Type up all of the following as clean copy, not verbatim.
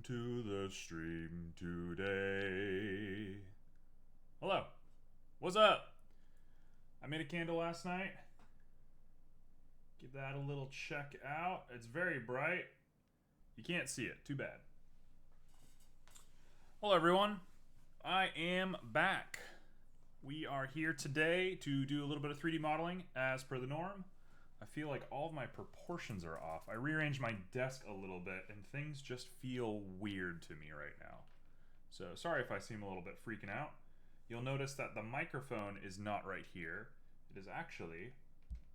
to the stream today. Hello. What's up? I made a candle last night. Give that a little check out. It's very bright. You can't see it. Too bad. Hello, everyone. I am back. We are here today to do a little bit of 3D modeling as per the norm. I feel like all of my proportions are off. I rearranged my desk a little bit and things just feel weird to me right now. So sorry if I seem a little bit freaking out. You'll notice that the microphone is not right here. It is actually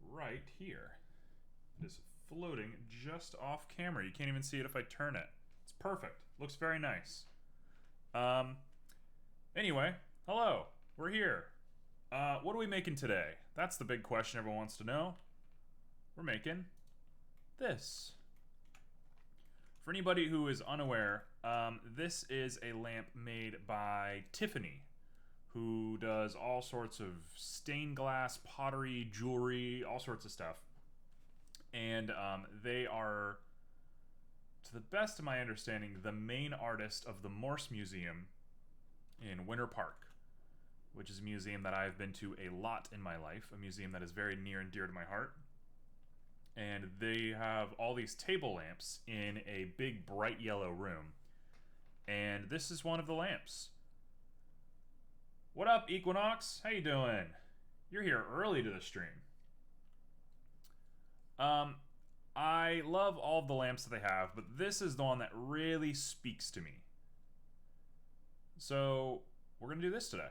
right here. It is floating just off camera. You can't even see it if I turn it. It's perfect. Looks very nice. Anyway, hello. We're here. What are we making today? That's the big question everyone wants to know. We're making this. For anybody who is unaware, this is a lamp made by Tiffany, who does all sorts of stained glass, pottery, jewelry, all sorts of stuff. And they are, to the best of my understanding, the main artist of the Morse Museum in Winter Park, which is a museum that I've been to a lot in my life, a museum that is very near and dear to my heart. And they have all these table lamps in a big bright yellow room. And this is one of the lamps. What up, Equinox? How you doing? You're here early to the stream. I love all of the lamps that they have, but this is the one that really speaks to me. So we're going to do this today.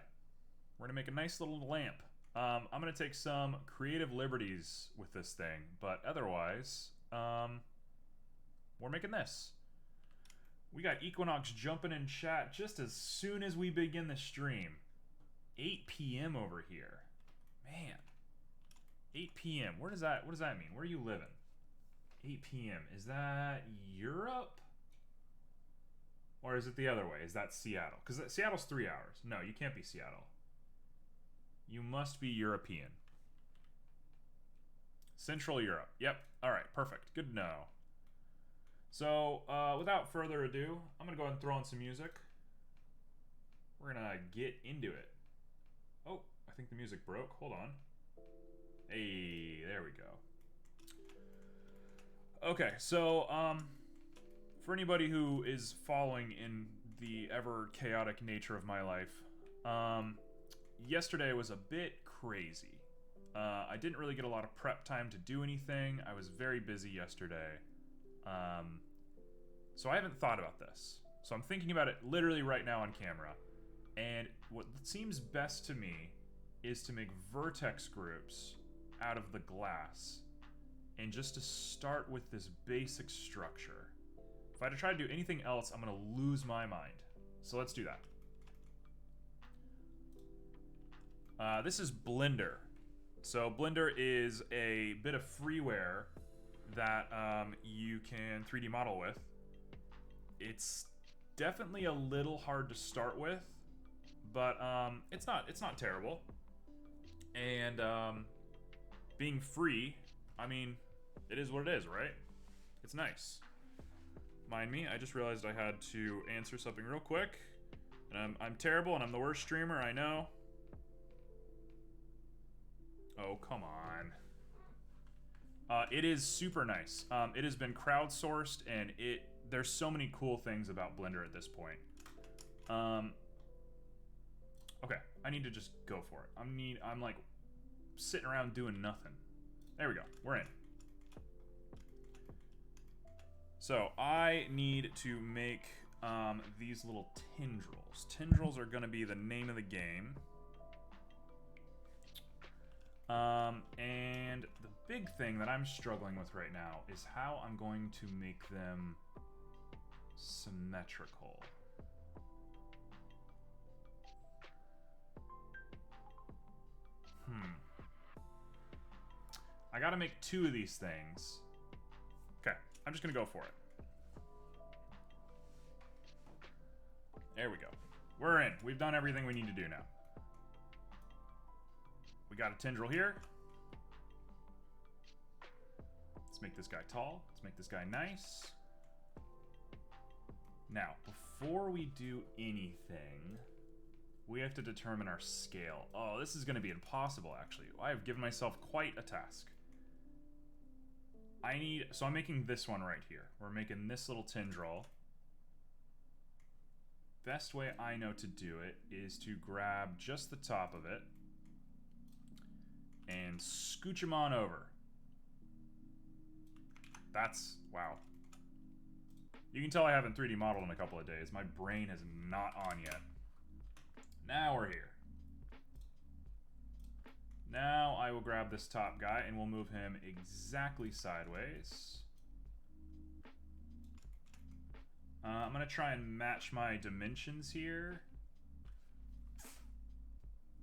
We're going to make a nice little lamp. I'm going to take some creative liberties with this thing, but otherwise, we're making this. We got Equinox jumping in chat just as soon as we begin the stream. 8 p.m. over here. Man. 8 p.m. What does that mean? Where are you living? 8 p.m. Is that Europe? Or is it the other way? Is that Seattle? Because Seattle's 3 hours. No, you can't be Seattle. You must be European. Central Europe. Yep. All right. Perfect. Good to know. So, without further ado, I'm going to go ahead and throw in some music. We're going to get into it. Oh, I think the music broke. Hold on. Hey, there we go. Okay, so, for anybody who is following in the ever chaotic nature of my life, yesterday was a bit crazy. I didn't really get a lot of prep time to do anything. I was very busy yesterday. So I haven't thought about this. So I'm thinking about it literally right now on camera. And what seems best to me is to make vertex groups out of the glass. And just to start with this basic structure. If I had to try to do anything else, I'm going to lose my mind. So let's do that. This is Blender. So Blender is a bit of freeware that you can 3D model with. It's definitely a little hard to start with, but it's not terrible. And being free, I mean, it is what it is, right? It's nice. Mind me, I just realized I had to answer something real quick, and I'm terrible, and I'm the worst streamer, I know. Oh, come on. It is super nice. It has been crowdsourced, and there's so many cool things about Blender at this point. Okay, I need to just go for it. I'm like sitting around doing nothing. There we go. We're in. So I need to make these little tendrils. Tendrils are going to be the name of the game. And the big thing that I'm struggling with right now is how I'm going to make them symmetrical. I gotta make 2 of these things. Okay, I'm just gonna go for it. There we go. We're in. We've done everything we need to do now. We got a tendril here. Let's make this guy tall. Let's make this guy nice. Now, before we do anything, we have to determine our scale. Oh, this is going to be impossible, actually. I have given myself quite a task. So I'm making this one right here. We're making this little tendril. Best way I know to do it is to grab just the top of it and scooch him on over. That's, wow. You can tell I haven't 3D modeled in a couple of days. My brain is not on yet. Now we're here. Now I will grab this top guy and we'll move him exactly sideways. I'm going to try and match my dimensions here.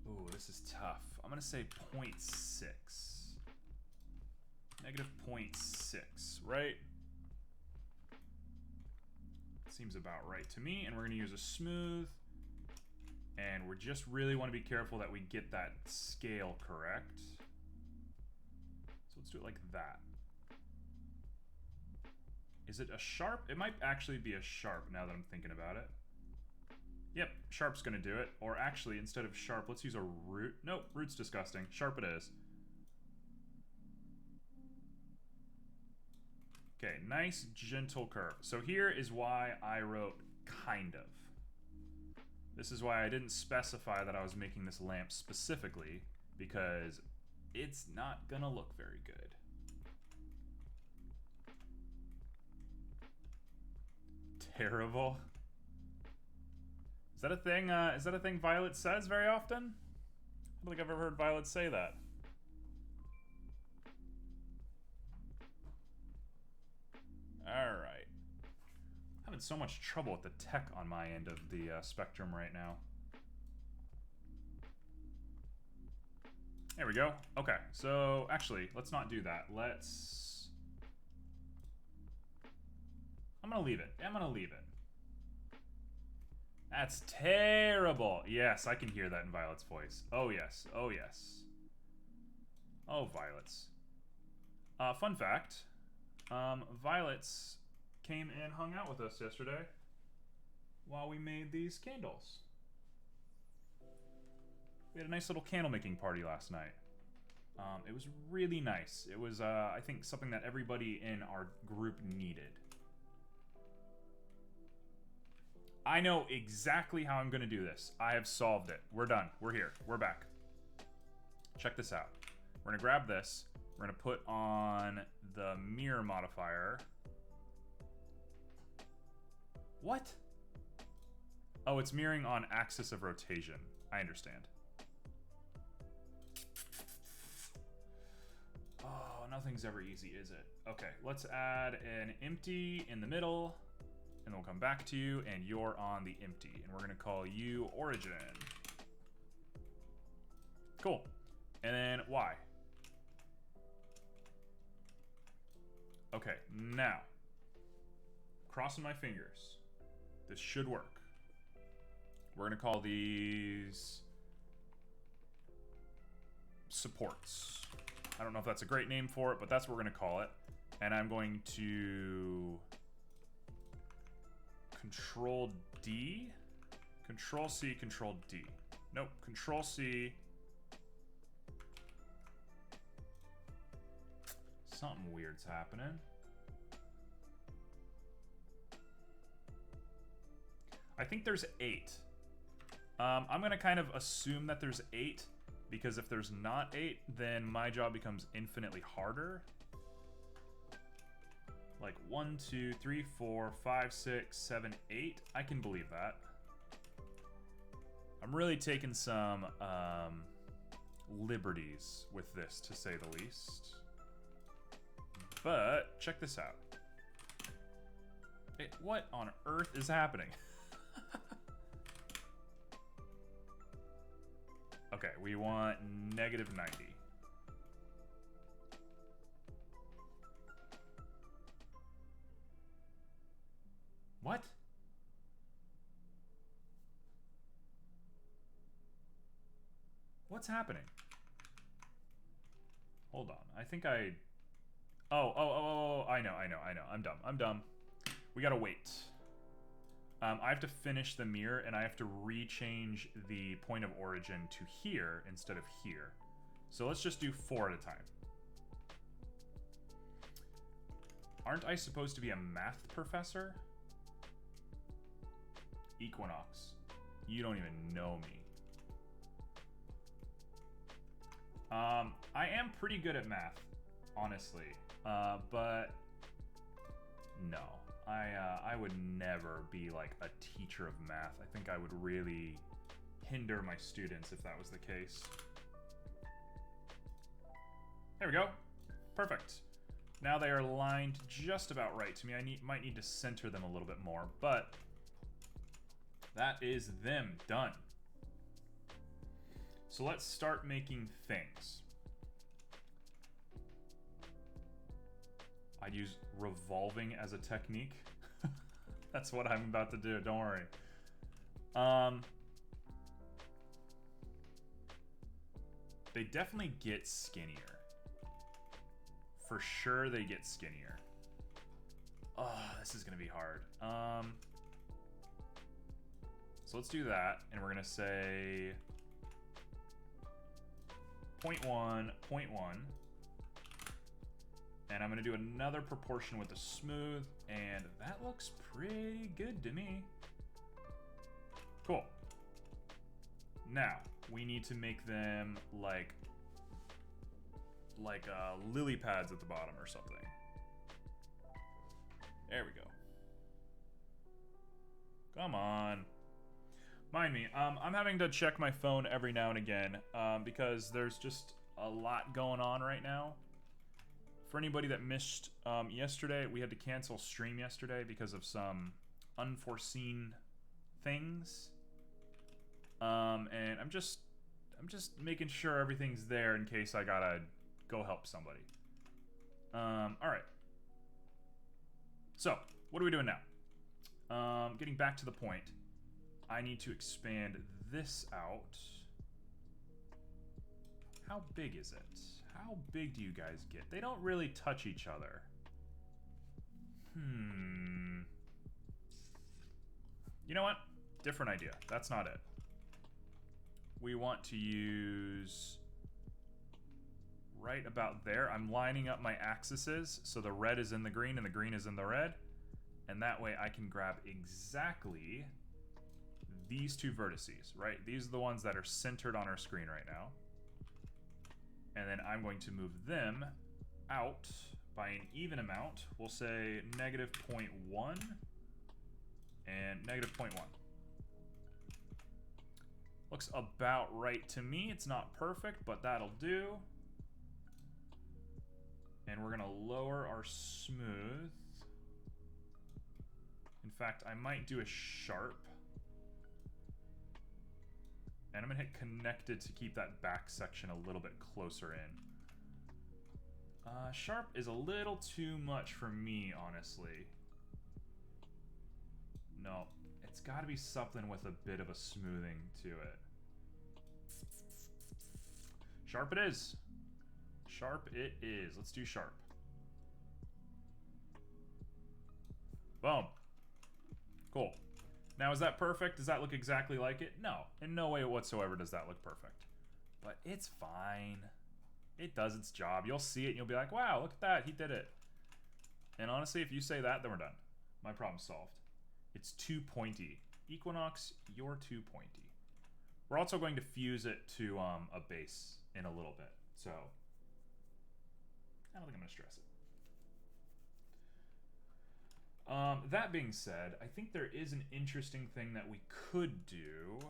Ooh, this is tough. I'm going to say 0.6. Negative 0.6, right? Seems about right to me. And we're going to use a smooth. And we just really want to be careful that we get that scale correct. So let's do it like that. Is it a sharp? It might actually be a sharp now that I'm thinking about it. Yep, sharp's gonna do it. Or actually, instead of sharp, let's use a root. Nope, root's disgusting. Sharp it is. Okay, nice, gentle curve. So here is why I wrote kind of. This is why I didn't specify that I was making this lamp specifically, because it's not gonna look very good. Terrible. Is that a thing? Is that a thing Violet says very often? I don't think I've ever heard Violet say that. All right. Having so much trouble with the tech on my end of the spectrum right now. There we go. Okay, so actually, let's not do that. I'm gonna leave it. I'm gonna leave it. That's terrible. Yes, I can hear that in Violet's voice. Oh yes. Oh yes. Oh, Violet's. Fun fact. Violet's came and hung out with us yesterday while we made these candles. We had a nice little candle making party last night. It was really nice. It was, I think, something that everybody in our group needed. I know exactly how I'm going to do this. I have solved it. We're done. We're here. We're back. Check this out. We're going to grab this. We're going to put on the mirror modifier. What? Oh, it's mirroring on axis of rotation. I understand. Oh, nothing's ever easy, is it? Okay, let's add an empty in the middle. And then we'll come back to you, and you're on the empty. And we're going to call you origin. Cool. And then Y. Okay, now. Crossing my fingers. This should work. We're going to call these supports. I don't know if that's a great name for it, but that's what we're going to call it. And I'm going to Control D, Control C, Control D. Nope, Control C. Something weird's happening. I think there's 8. I'm gonna kind of assume that there's 8, because if there's not 8, then my job becomes infinitely harder. Like 1, 2, 3, 4, 5, 6, 7, 8. I can believe that. I'm really taking some liberties with this, to say the least. But check this out. What on earth is happening? Okay, we want negative 90. What? What's happening? Hold on. I think I... Oh, I know. I'm dumb. We gotta wait. I have to finish the mirror, and I have to rechange the point of origin to here instead of here. So let's just do 4 at a time. Aren't I supposed to be a math professor? Equinox. You don't even know me. I am pretty good at math, honestly. But no. I would never be like a teacher of math. I think I would really hinder my students if that was the case. There we go. Perfect. Now they are lined just about right to me. I might need to center them a little bit more, but that is them done. So let's start making things. I'd use revolving as a technique. That's what I'm about to do, don't worry. They definitely get skinnier. For sure they get skinnier. Oh, this is gonna be hard. So let's do that, and we're gonna say 0.1, 0.1. And I'm gonna do another proportion with the smooth, and that looks pretty good to me. Cool. Now, we need to make them like lily pads at the bottom or something. There we go. Come on. Mind me, I'm having to check my phone every now and again because there's just a lot going on right now. For anybody that missed yesterday, we had to cancel stream yesterday because of some unforeseen things. And I'm just making sure everything's there in case I gotta go help somebody. All right. So, what are we doing now? Getting back to the point, I need to expand this out. How big is it? How big do you guys get? They don't really touch each other. You know what? Different idea. That's not it. We want to use right about there. I'm lining up my axes so the red is in the green and the green is in the red. And that way I can grab exactly these two vertices, right? These are the ones that are centered on our screen right now. And then I'm going to move them out by an even amount. We'll say -0.1 and -0.1. Looks about right to me. It's not perfect, but that'll do. And we're gonna lower our smooth. In fact, I might do a sharp. And I'm gonna hit connected to keep that back section a little bit closer in. Sharp is a little too much for me, honestly. No, it's gotta be something with a bit of a smoothing to it. Sharp it is. Sharp it is. Let's do sharp. Boom. Cool. Now, is that perfect? Does that look exactly like it? No. In no way whatsoever does that look perfect. But it's fine. It does its job. You'll see it and you'll be like, wow, look at that. He did it. And honestly, if you say that, then we're done. My problem's solved. It's too pointy. Equinox, you're too pointy. We're also going to fuse it to a base in a little bit. So, I don't think I'm going to stress it. That being said, I think there is an interesting thing that we could do.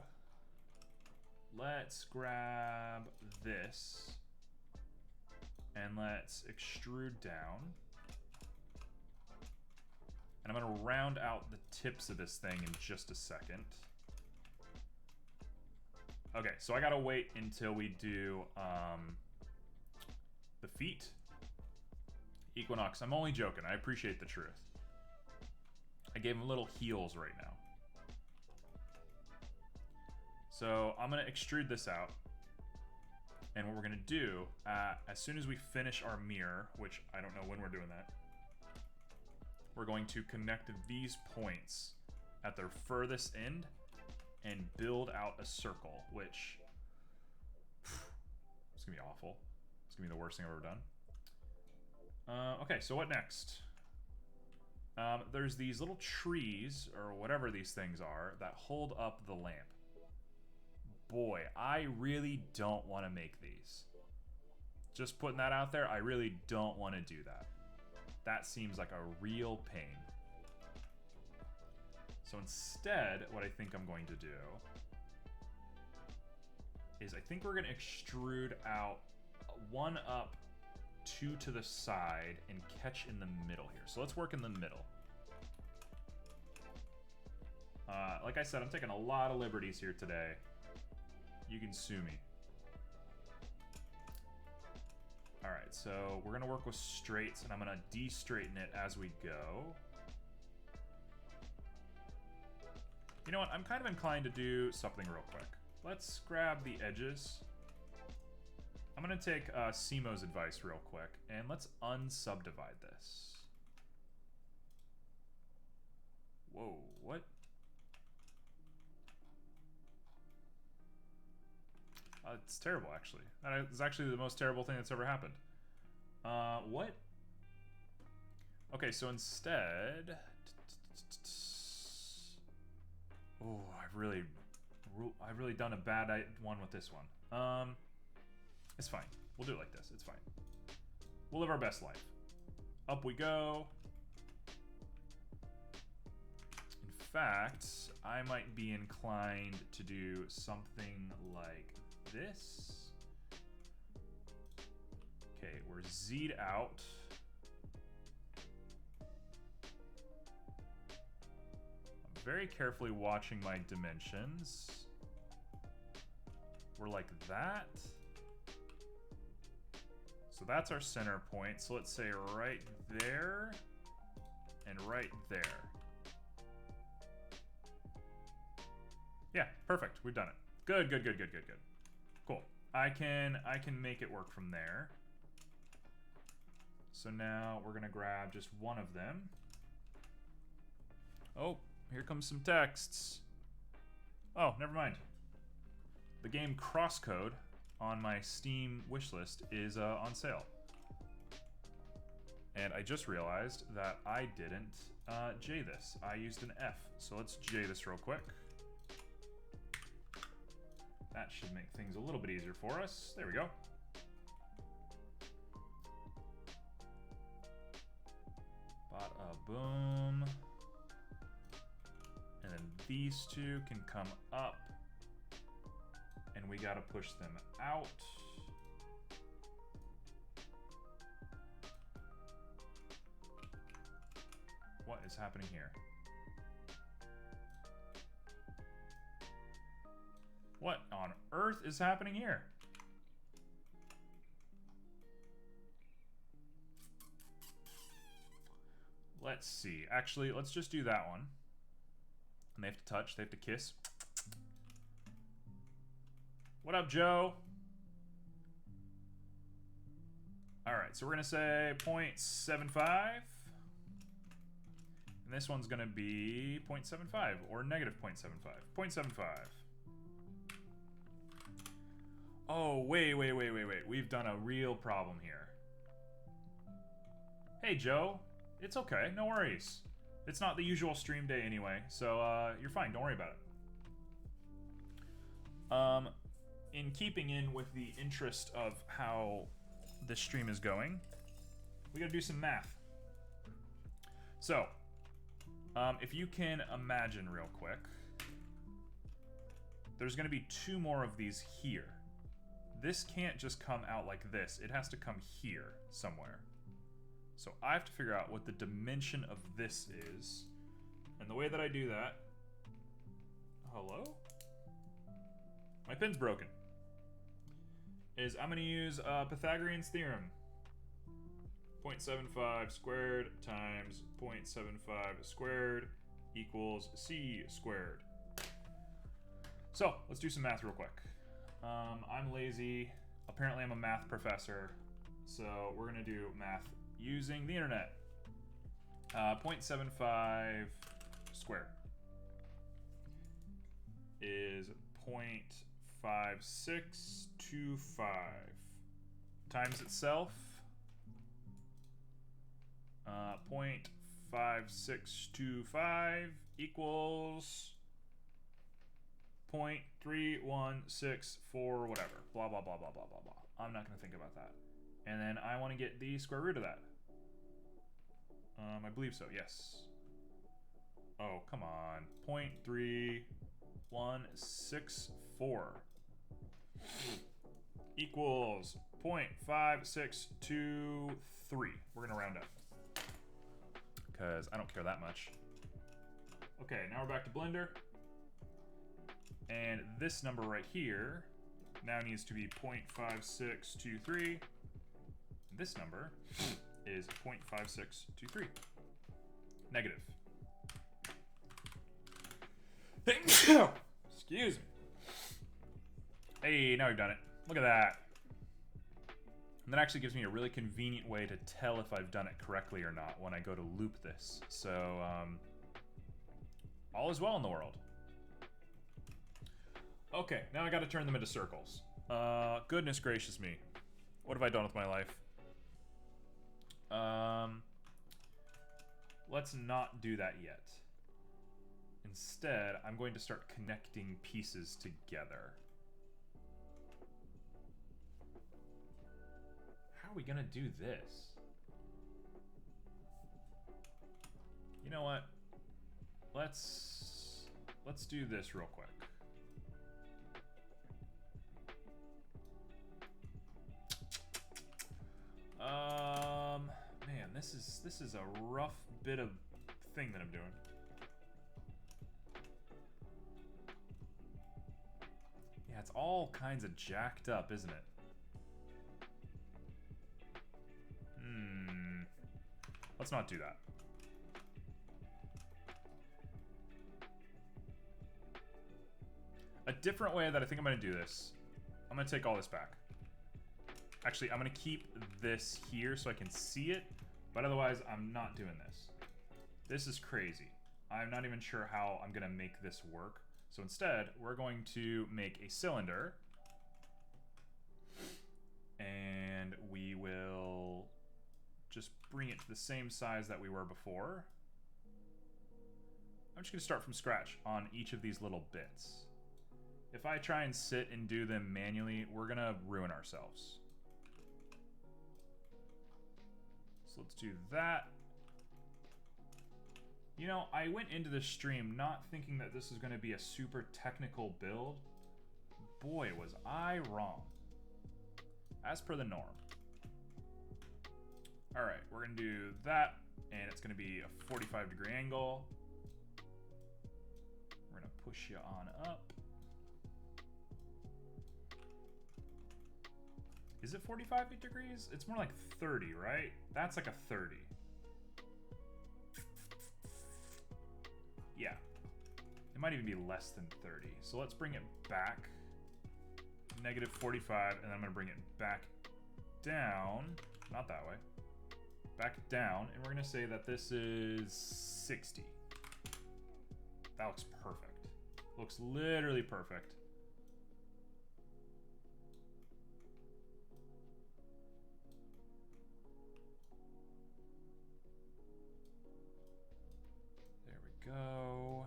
Let's grab this and let's extrude down. And I'm going to round out the tips of this thing in just a second. Okay, so I got to wait until we do the feet. Equinox, I'm only joking. I appreciate the truth. I gave him little heels right now. So I'm going to extrude this out. And what we're going to do, as soon as we finish our mirror, which I don't know when we're doing that, we're going to connect these points at their furthest end and build out a circle, which it's gonna be awful. It's gonna be the worst thing I've ever done. Okay, so what next? There's these little trees, or whatever these things are, that hold up the lamp. Boy, I really don't want to make these. Just putting that out there, I really don't want to do that. That seems like a real pain. So instead, what I think I'm going to do is I think we're going to extrude out one up, two to the side, and catch in the middle here. So let's work in the middle. Like I said, I'm taking a lot of liberties here today. You can sue me. Alright, so we're going to work with straights, and I'm going to de-straighten it as we go. You know what? I'm kind of inclined to do something real quick. Let's grab the edges. I'm going to take Simo's advice real quick, and let's unsubdivide this. Whoa, what? It's terrible, actually. It's actually the most terrible thing that's ever happened. What? Okay, so instead... Oh, I've really done a bad one with this one. It's fine. We'll do it like this. It's fine. We'll live our best life. Up we go. In fact, I might be inclined to do something like this. Okay, we're Z'd out. I'm very carefully watching my dimensions. We're like that. So that's our center point. So let's say right there and right there. Yeah, perfect. We've done it. Good, good, good, good, good, good. Cool. I can make it work from there. So now we're gonna grab just one of them. Oh, here comes some texts. Oh, never mind. The game Crosscode on my Steam wishlist is on sale. And I just realized that I didn't J this. I used an F. So let's J this real quick. That should make things a little bit easier for us. There we go. Bada boom. And then these two can come up. And we gotta push them out. What is happening here? What on earth is happening here? Let's see. Actually, let's just do that one. And they have to touch, they have to kiss. What up, Joe? Alright, so we're gonna say 0.75. And this one's gonna be 0.75 or negative 0.75. 0.75. Oh, wait. We've done a real problem here. Hey, Joe. It's okay. No worries. It's not the usual stream day anyway, so you're fine. Don't worry about it. In keeping in with the interest of how this stream is going, we gotta do some math. So, if you can imagine real quick, there's gonna be two more of these here. This can't just come out like this. It has to come here somewhere. So I have to figure out what the dimension of this is. And the way that I do that... Hello? My pin's broken. Is I'm going to use Pythagorean's theorem. 0.75 squared times 0.75 squared equals c squared. So let's do some math real quick. I'm lazy. Apparently I'm a math professor. So we're going to do math using the internet. 0.75 squared. is 0.5625 times itself. 0.5625 equals 0.3164 whatever. Blah, blah, blah, blah, blah, blah, blah. I'm not going to think about that. And then I want to get the square root of that. I believe so, yes. Oh, come on. 0.3164 equals 0.5623. We're going to round up, because I don't care that much. Okay, now we're back to Blender. And this number right here now needs to be 0.5623. This number is 0.5623. Negative. Excuse me. Hey, now we've done it. Look at that. And that actually gives me a really convenient way to tell if I've done it correctly or not when I go to loop this. So, all is well in the world. Okay, now I gotta turn them into circles. Goodness gracious me. What have I done with my life? Let's not do that yet. Instead, I'm going to start connecting pieces together. How are we gonna do this? You know what? Let's do this real quick. Man, this is a rough bit of thing that I'm doing. Yeah, it's all kinds of jacked up, isn't it? Let's not do that. A different way that I think I'm going to do this, I'm going to take all this back. Actually, I'm going to keep this here so I can see it, but otherwise I'm not doing this. This is crazy. I'm not even sure how I'm going to make this work. So instead, we're going to make a cylinder, and we will just bring it to the same size that we were before. I'm just going to start from scratch on each of these little bits. If I try and sit and do them manually, we're going to ruin ourselves. So let's do that. You know, I went into this stream not thinking that this is going to be a super technical build. Boy, was I wrong. As per the norm. Alright, we're going to do that, and it's going to be a 45-degree angle. We're going to push you on up. Is it 45 degrees? It's more like 30, right? That's like a 30. Yeah. It might even be less than 30. So let's bring it back. Negative 45, and then I'm going to bring it back down. Not that way. Back down, and we're going to say that this is 60. That looks perfect. Looks literally perfect. Go.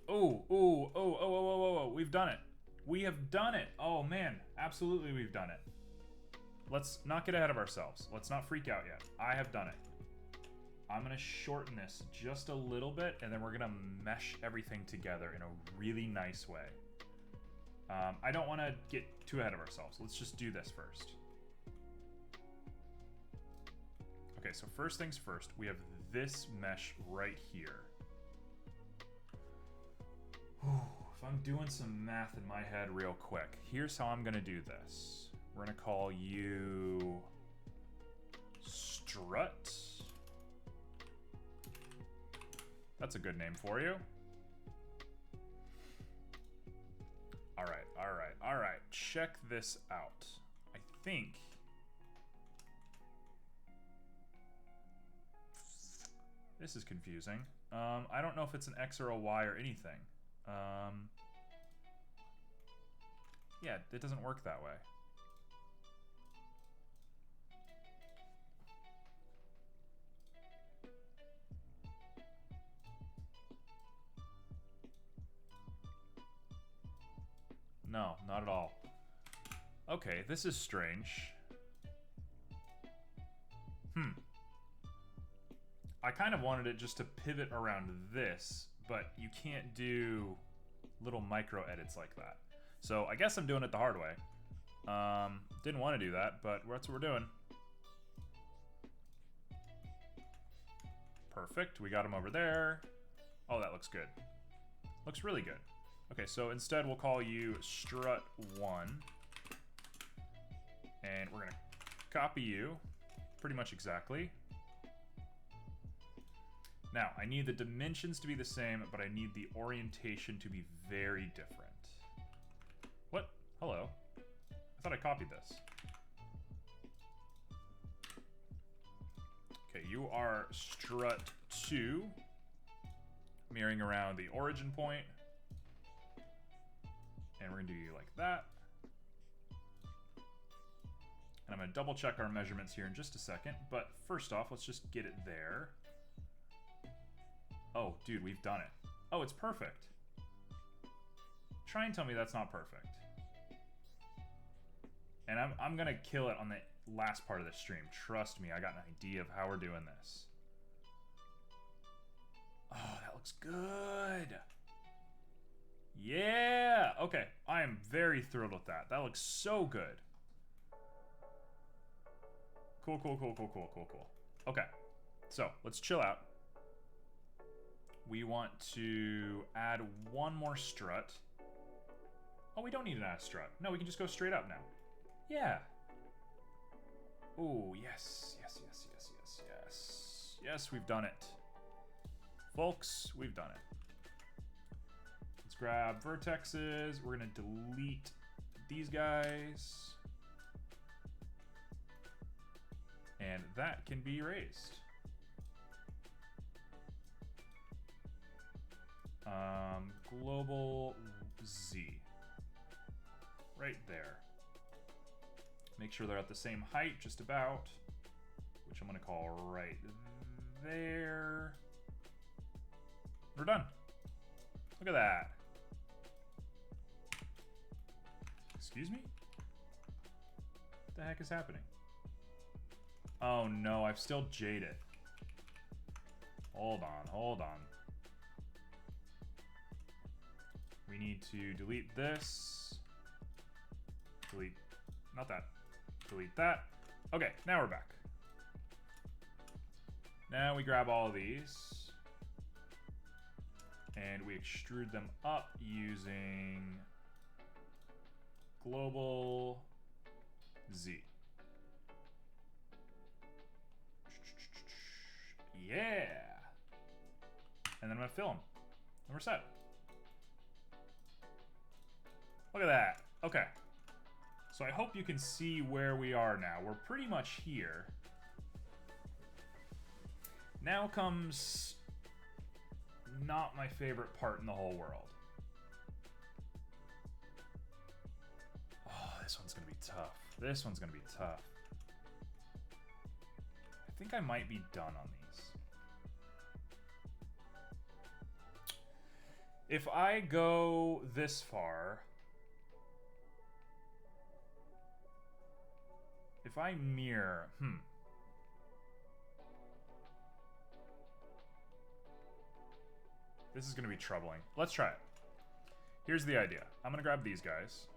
Oh, we've done it. We have done it. Oh man, absolutely we've done it. Let's not get ahead of ourselves. Let's not freak out yet. I have done it. I'm gonna shorten this just a little bit, and then we're gonna mesh everything together in a really nice way. I don't want to get too ahead of ourselves. Let's just do this first. Okay, so first things first, we have this mesh right here. If I'm doing some math in my head real quick, here's how I'm gonna do this. We're gonna call you Strut. That's a good name for you. All right. Check this out. I think This is confusing. I don't know if it's an X or a Y or anything. Yeah, it doesn't work that way. No, not at all. Okay, this is strange. I kind of wanted it just to pivot around this, but you can't do little micro edits like that. So I guess I'm doing it the hard way. Didn't want to do that, but that's what we're doing. Perfect, we got him over there. Oh, that looks good. Looks really good. Okay, so instead we'll call you strut1. And we're gonna copy you pretty much exactly. Now, I need the dimensions to be the same, but I need the orientation to be very different. What? Hello? I thought I copied this. Okay, you are strut2, mirroring around the origin point. And we're gonna do you like that. And I'm gonna double check our measurements here in just a second, but first off, let's just get it there. Oh, dude, we've done it. Oh, it's perfect. Try and tell me that's not perfect. And I'm gonna kill it on the last part of the stream. Trust me, I got an idea of how we're doing this. Oh, that looks good. Yeah, okay. I am very thrilled with that. That looks so good. Cool, cool, cool, cool, cool, cool, cool. Okay, so let's chill out. We want to add one more strut. Oh, we don't need an add strut. No, we can just go straight up now. Yeah. Oh, yes, yes, yes, yes, yes, yes. Yes, we've done it. Folks, we've done it. Let's grab vertexes. We're gonna delete these guys. And that can be erased. Global Z. Right there. Make sure they're at the same height, just about. Which I'm gonna call right there. We're done. Look at that. Excuse me? What the heck is happening? Oh no, I've still jaded. Hold on, hold on. We need to delete this. Delete, not that. Delete that. Okay, now we're back. Now we grab all of these. And we extrude them up using global Z. Yeah. And then I'm gonna fill them. And we're set. Look at that. Okay. So I hope you can see where we are now. We're pretty much here. Now comes not my favorite part in the whole world. Oh, this one's gonna be tough. This one's gonna be tough. I think I might be done on these. If I go this far, if I mirror, this is gonna be troubling. Let's try it. Here's the idea. I'm gonna grab these guys.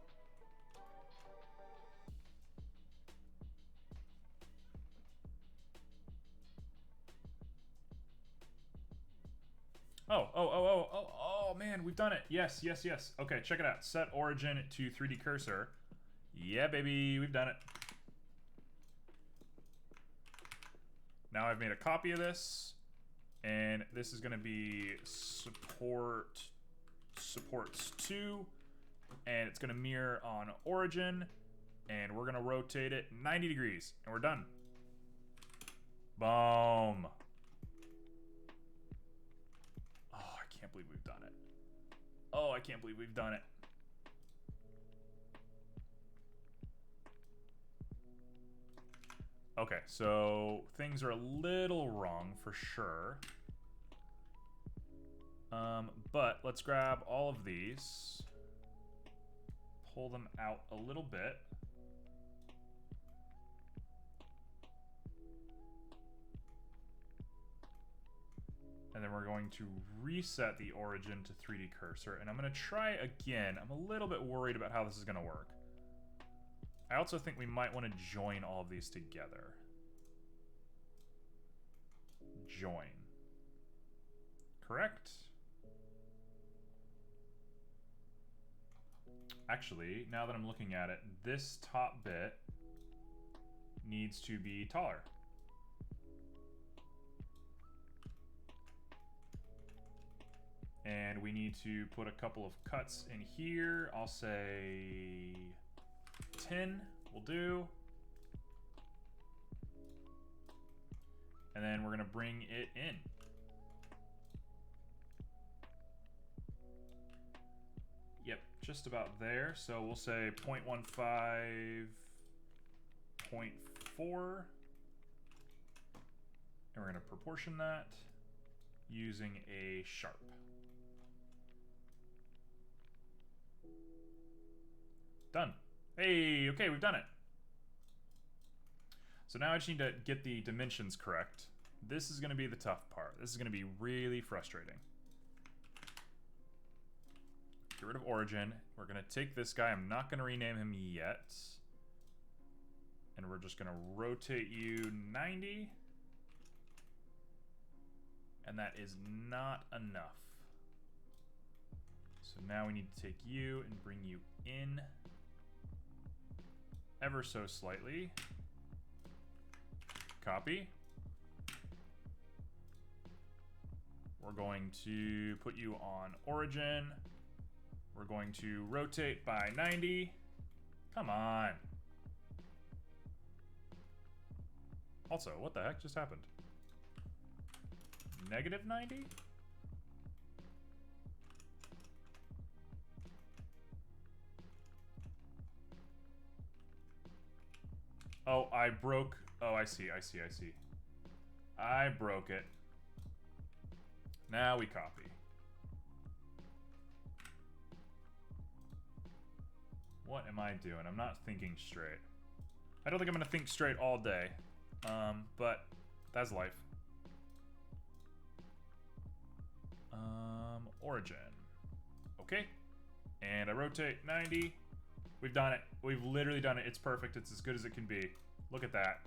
Oh, man, we've done it. Yes, yes, yes. Okay, check it out. Set origin to 3D cursor. Yeah, baby, we've done it. Now I've made a copy of this, and this is gonna be supports 2, and it's gonna mirror on origin, and we're gonna rotate it 90 degrees, and we're done. Boom. can't believe we've done it. Oh, I can't believe we've done it. Okay, so things are a little wrong for sure. But let's grab all of these. Pull them out a little bit. And then we're going to reset the origin to 3D cursor. And I'm going to try again. I'm a little bit worried about how this is going to work. I also think we might want to join all of these together. Join. Correct? Actually, now that I'm looking at it, this top bit needs to be taller. And we need to put a couple of cuts in here. I'll say 10 will do. And then we're gonna bring it in. Yep, just about there. So we'll say 0.15, 0.4. And we're gonna proportion that using a sharp. Done. Hey, okay, we've done it. So now I just need to get the dimensions correct. This is going to be the tough part. This is going to be really frustrating. Get rid of origin. We're going to take this guy. I'm not going to rename him yet. And we're just going to rotate you 90. And that is not enough. So now we need to take you and bring you in ever so slightly. Copy. We're going to put you on origin. We're going to rotate by 90. Come on. Also, what the heck just happened? Negative 90? Oh, I broke. Oh, I see. I broke it. Now we copy. What am I doing? I'm not thinking straight. I don't think I'm going to think straight all day. But that's life. Origin. Okay. And I rotate 90. We've done it. We've literally done it. It's perfect. It's as good as it can be. Look at that.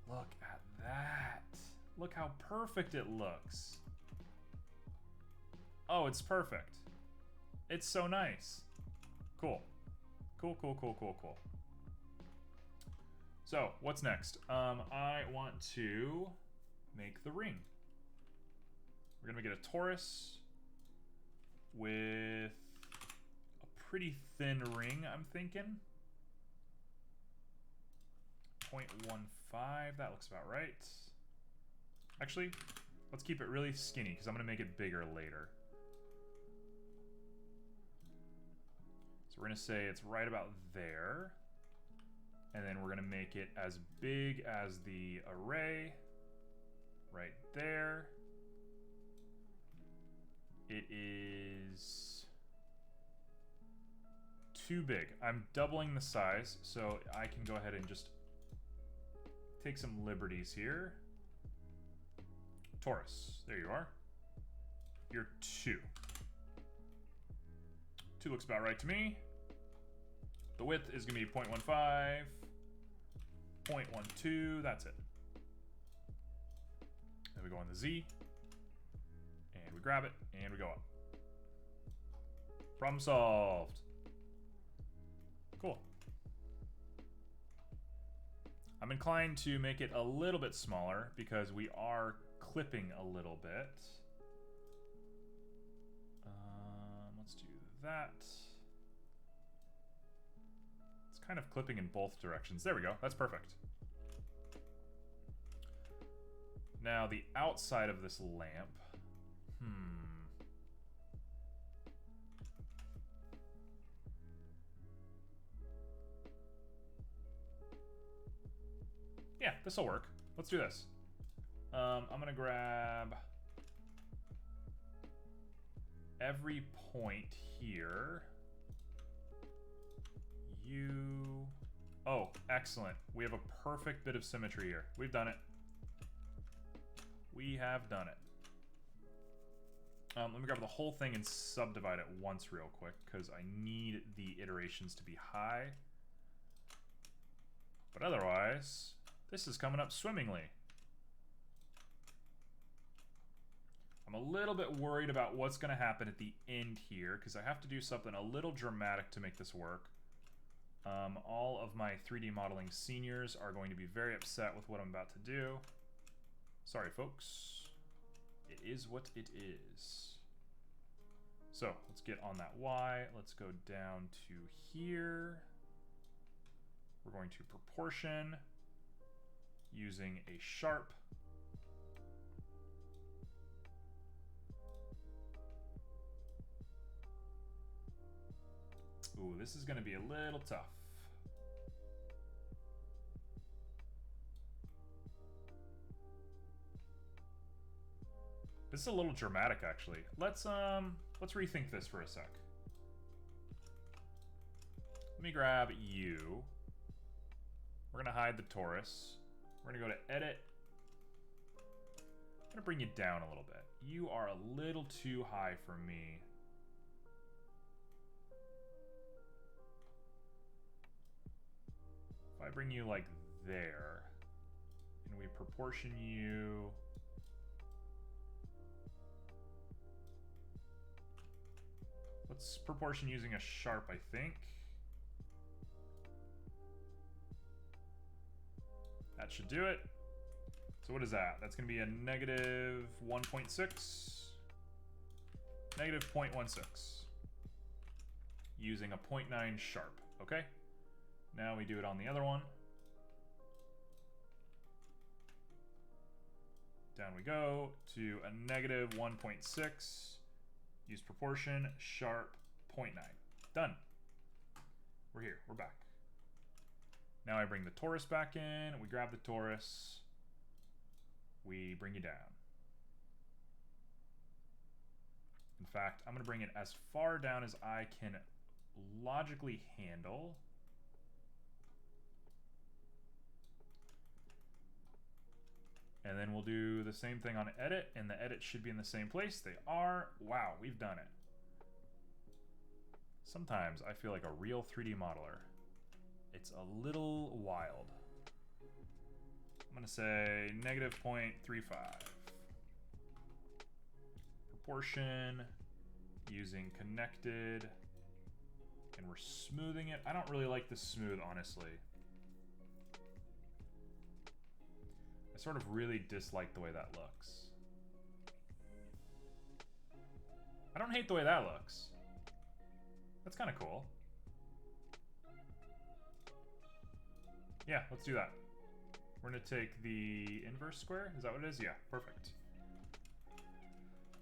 Look at that. Look how perfect it looks. Oh, it's perfect. It's so nice. Cool. Cool. So, what's next? I want to make the ring. We're gonna get a torus with a pretty thin ring, I'm thinking. 0.15, that looks about right. Actually, let's keep it really skinny because I'm gonna make it bigger later. So we're gonna say it's right about there. And then we're gonna make it as big as the array. Right there. It is too big. I'm doubling the size, so I can go ahead and just take some liberties here. Torus, there you are. You're 2. 2 looks about right to me. The width is gonna be 0.15, 0.12, that's it. Then we go on the Z, and we grab it, and we go up. Problem solved. Cool. I'm inclined to make it a little bit smaller because we are clipping a little bit. Let's do that. It's kind of clipping in both directions. There we go. That's perfect. Now the outside of this lamp, Yeah, this will work. Let's do this. I'm gonna grab every point here. Oh, excellent. We have a perfect bit of symmetry here. We've done it. We have done it. Let me grab the whole thing and subdivide it once real quick, because I need the iterations to be high. But otherwise, this is coming up swimmingly. I'm a little bit worried about what's going to happen at the end here, because I have to do something a little dramatic to make this work. All of my 3D modeling seniors are going to be very upset with what I'm about to do. Sorry, folks. It is what it is. So, let's get on that Y. Let's go down to here. We're going to proportion using a sharp. Ooh, this is going to be a little tough. This is a little dramatic, actually. Let's rethink this for a sec. Let me grab you. We're gonna hide the torus. We're gonna go to edit. I'm gonna bring you down a little bit. You are a little too high for me. If I bring you like there, and we proportion you. Let's proportion using a sharp, I think. That should do it. So what is that? That's going to be a negative 1.6. Negative 0.16. Using a 0.9 sharp. Okay. Now we do it on the other one. Down we go to a negative 1.6. Use proportion, sharp, 0.9. Done. We're here. We're back. Now I bring the torus back in. We grab the torus. We bring you down. In fact, I'm going to bring it as far down as I can logically handle. And then we'll do the same thing on edit, and the edit should be in the same place. They are. Wow, we've done it. Sometimes I feel like a real 3D modeler. It's a little wild. I'm going to say negative 0.35. Proportion, using connected, and we're smoothing it. I don't really like this smooth, honestly. I sort of really dislike the way that looks. I don't hate the way that looks. That's kind of cool. Yeah, let's do that. We're going to take the inverse square. Is that what it is? Yeah, perfect.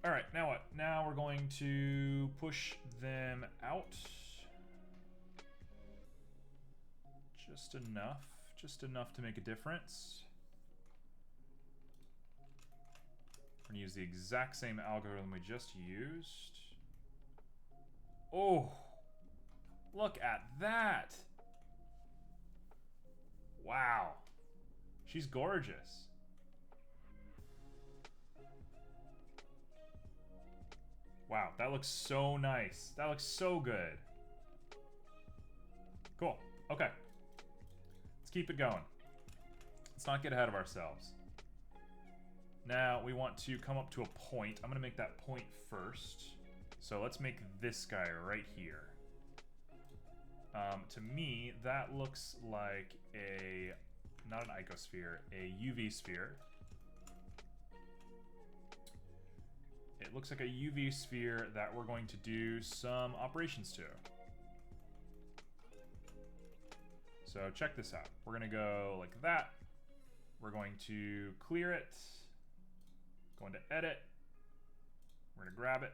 All right, now what? Now we're going to push them out. Just enough to make a difference. We're going to use the exact same algorithm we just used. Oh, look at that. Wow. She's gorgeous. Wow, that looks so nice. That looks so good. Cool. Okay. Let's keep it going. Let's not get ahead of ourselves. Now we want to come up to a point. I'm going to make that point first. So let's make this guy right here. To me, that looks like a, not an icosphere, a UV sphere. It looks like a UV sphere that we're going to do some operations to. So check this out. We're going to go like that. We're going to clear it. Go into edit. We're going to grab it.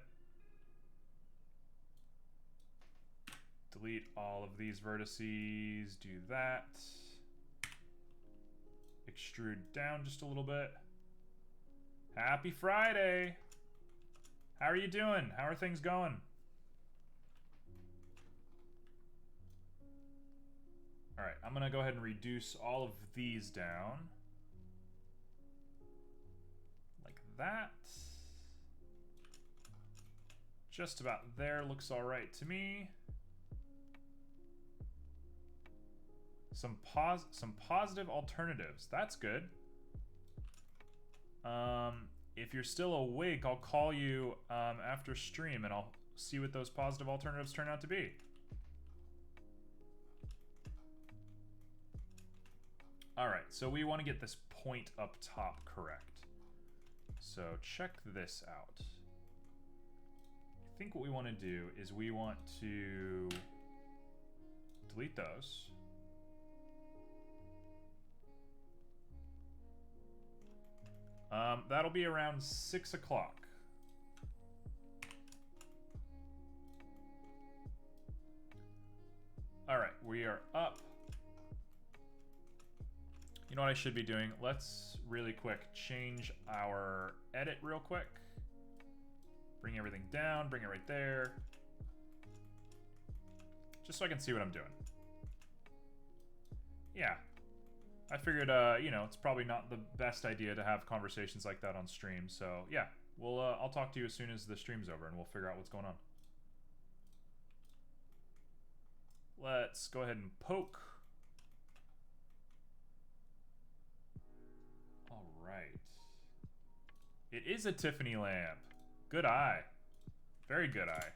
Delete all of these vertices. Do that. extrude down just a little bit. Happy Friday! How are you doing? How are things going? Alright, I'm gonna go ahead and reduce all of these down. Like that. Just about there looks alright to me. Some positive alternatives. That's good. If you're still awake, I'll call you after stream and I'll see what those positive alternatives turn out to be. Alright, so we want to get this point up top correct. So check this out. I think what we want to do is we want to delete those. That'll be around 6 o'clock. Alright, we are up. You know what I should be doing? Let's really quick change our edit real quick. Bring everything down, bring it right there. Just so I can see what I'm doing. Yeah. I figured, you know, it's probably not the best idea to have conversations like that on stream. So, yeah, I'll talk to you as soon as the stream's over and we'll figure out what's going on. Let's go ahead and poke. All right. It is a Tiffany lamp. Good eye. Very good eye.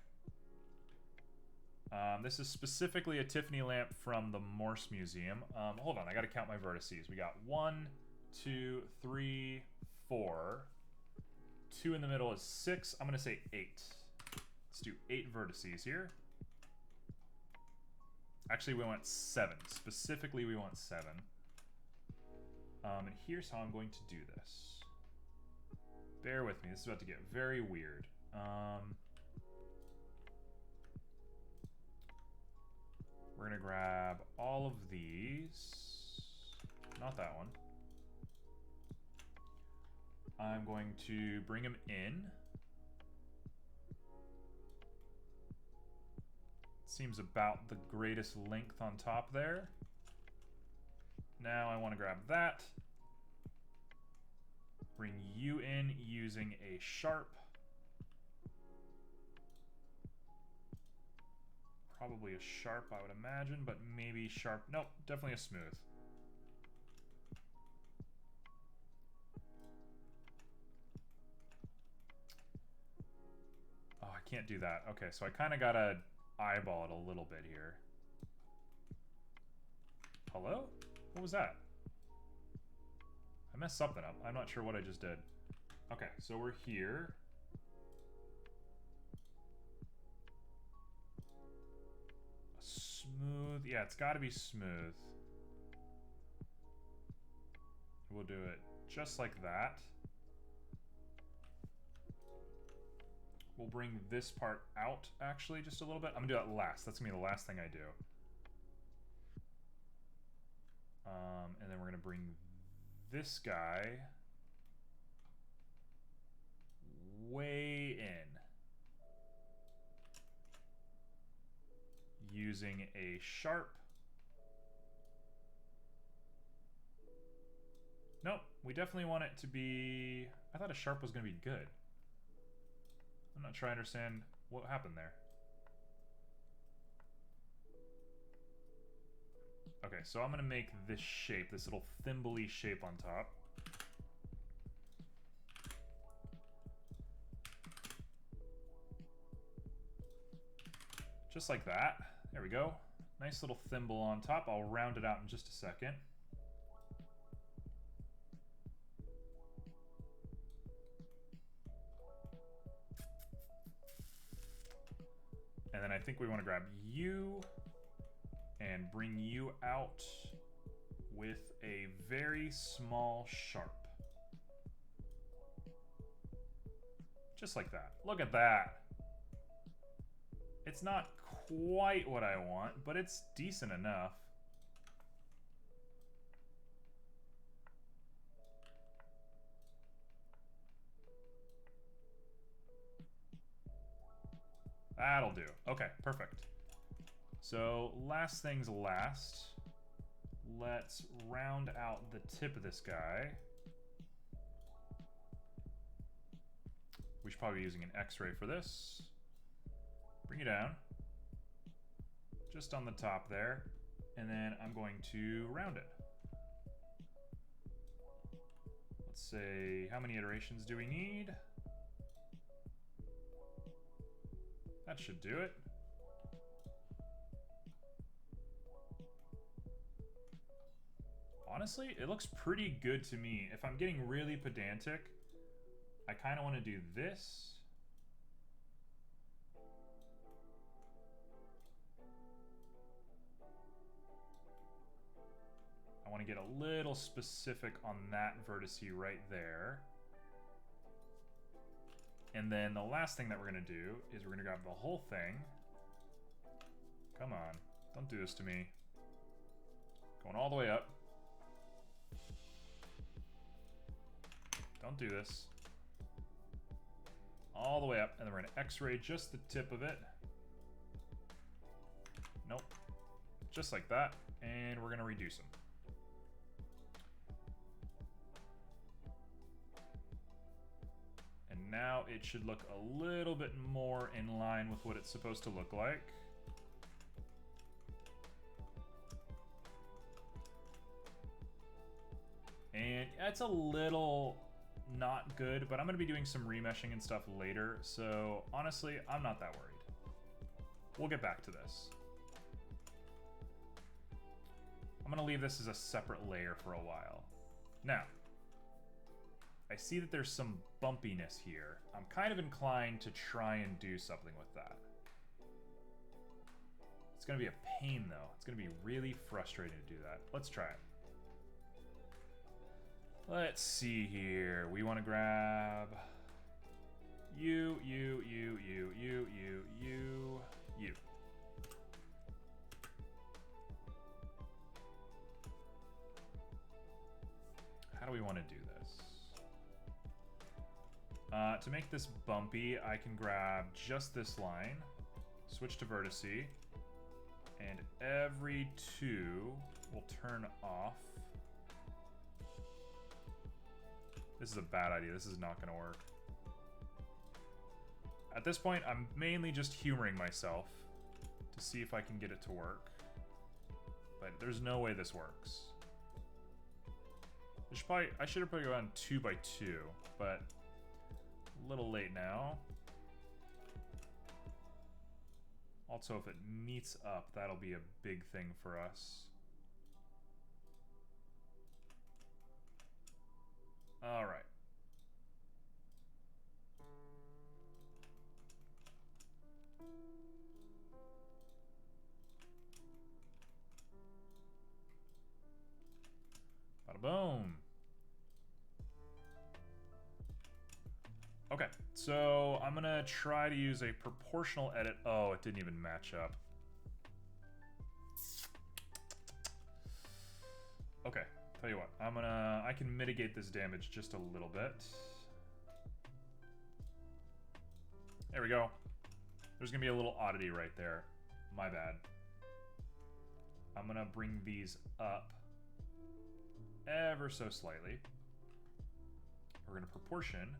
This is specifically a Tiffany lamp from the Morse Museum. Hold on, I gotta count my vertices. We got 1, 2, 3, 4. 2 in the middle is 6. I'm gonna say 8. Let's do 8 vertices here. Actually, we want 7. Specifically, we want 7. And here's how I'm going to do this. Bear with me, this is about to get very weird. We're gonna grab all of these. Not that one. I'm going to bring them in. Seems about the greatest length on top there. Now I want to grab that. Bring you in using a sharp. Probably a sharp, I would imagine, but maybe sharp. Nope, definitely a smooth. Oh, I can't do that. Okay, so I kind of gotta eyeball it a little bit here. Hello? What was that? I messed something up. I'm not sure what I just did. Okay, so we're here. Smooth. Yeah, it's got to be smooth. We'll do it just like that. We'll bring this part out, actually, just a little bit. I'm going to do that last. That's going to be the last thing I do. And then we're going to bring this guy way in. Using a sharp. Nope, we definitely want it to be... I thought a sharp was going to be good. I'm not sure I understand what happened there. Okay, so I'm going to make this shape, this little thimble-y shape on top. Just like that. There we go. Nice little thimble on top. I'll round it out in just a second. And then I think we want to grab you and bring you out with a very small sharp. Just like that. Look at that. It's not quite what I want, but it's decent enough. That'll do. Okay, perfect. So last things last. Let's round out the tip of this guy. We should probably be using an X-ray for this. Bring it down. Just on the top there. And then I'm going to round it. Let's say, how many iterations do we need? That should do it. Honestly, it looks pretty good to me. If I'm getting really pedantic, I kind of want to do this. I want to get a little specific on that vertex right there. And then the last thing that we're going to do is we're going to grab the whole thing. Come on, don't do this to me. Going all the way up. Don't do this. All the way up, and then we're going to X-ray just the tip of it. Nope. Just like that, and we're going to reduce them. And now it should look a little bit more in line with what it's supposed to look like. And it's a little not good, but I'm going to be doing some remeshing and stuff later, so honestly, I'm not that worried. We'll get back to this. I'm going to leave this as a separate layer for a while. Now, I see that there's some bumpiness here. I'm kind of inclined to try and do something with that. It's going to be a pain, though. It's going to be really frustrating to do that. Let's try it. Let's see here. We want to grab you. How do we want to do this? To make this bumpy, I can grab just this line, switch to vertex, and every two will turn off. This is a bad idea. This is not going to work. At this point, I'm mainly just humoring myself to see if I can get it to work. But there's no way this works. I should have probably gone 2 by 2, but a little late now. Also, if it meets up, that'll be a big thing for us. All right. Bada boom. Okay, so I'm gonna try to use a proportional edit. Oh, it didn't even match up. Okay, tell you what, I can mitigate this damage just a little bit. There we go. There's gonna be a little oddity right there. My bad. I'm gonna bring these up ever so slightly. We're gonna proportion.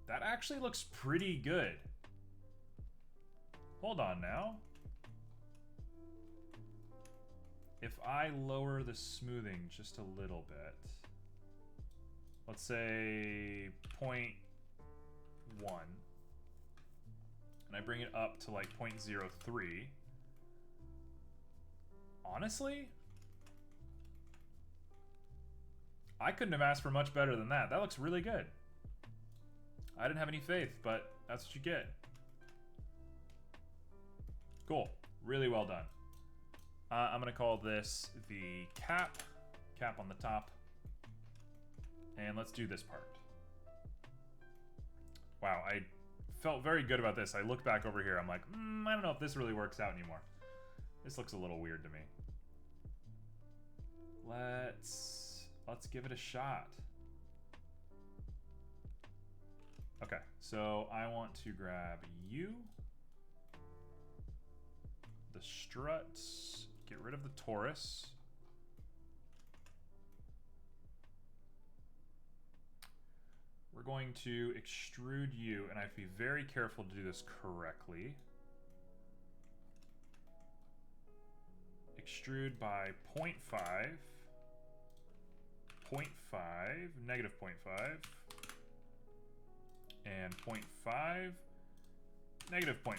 That actually looks pretty good. Hold on now. If I lower the smoothing just a little bit, let's say 0.1, and I bring it up to like 0.03, honestly, I couldn't have asked for much better than that. That looks really good. I didn't have any faith, but that's what you get. Cool. Really well done. I'm going to call this the cap on the top. And let's do this part. Wow, I felt very good about this. I look back over here. I'm like, I don't know if this really works out anymore. This looks a little weird to me. Let's give it a shot. Okay, so I want to grab you the struts. Get rid of the torus. We're going to extrude you, and I have to be very careful to do this correctly. Extrude by 0.5, 0.5, negative 0.5, and 0.5, negative 0.5.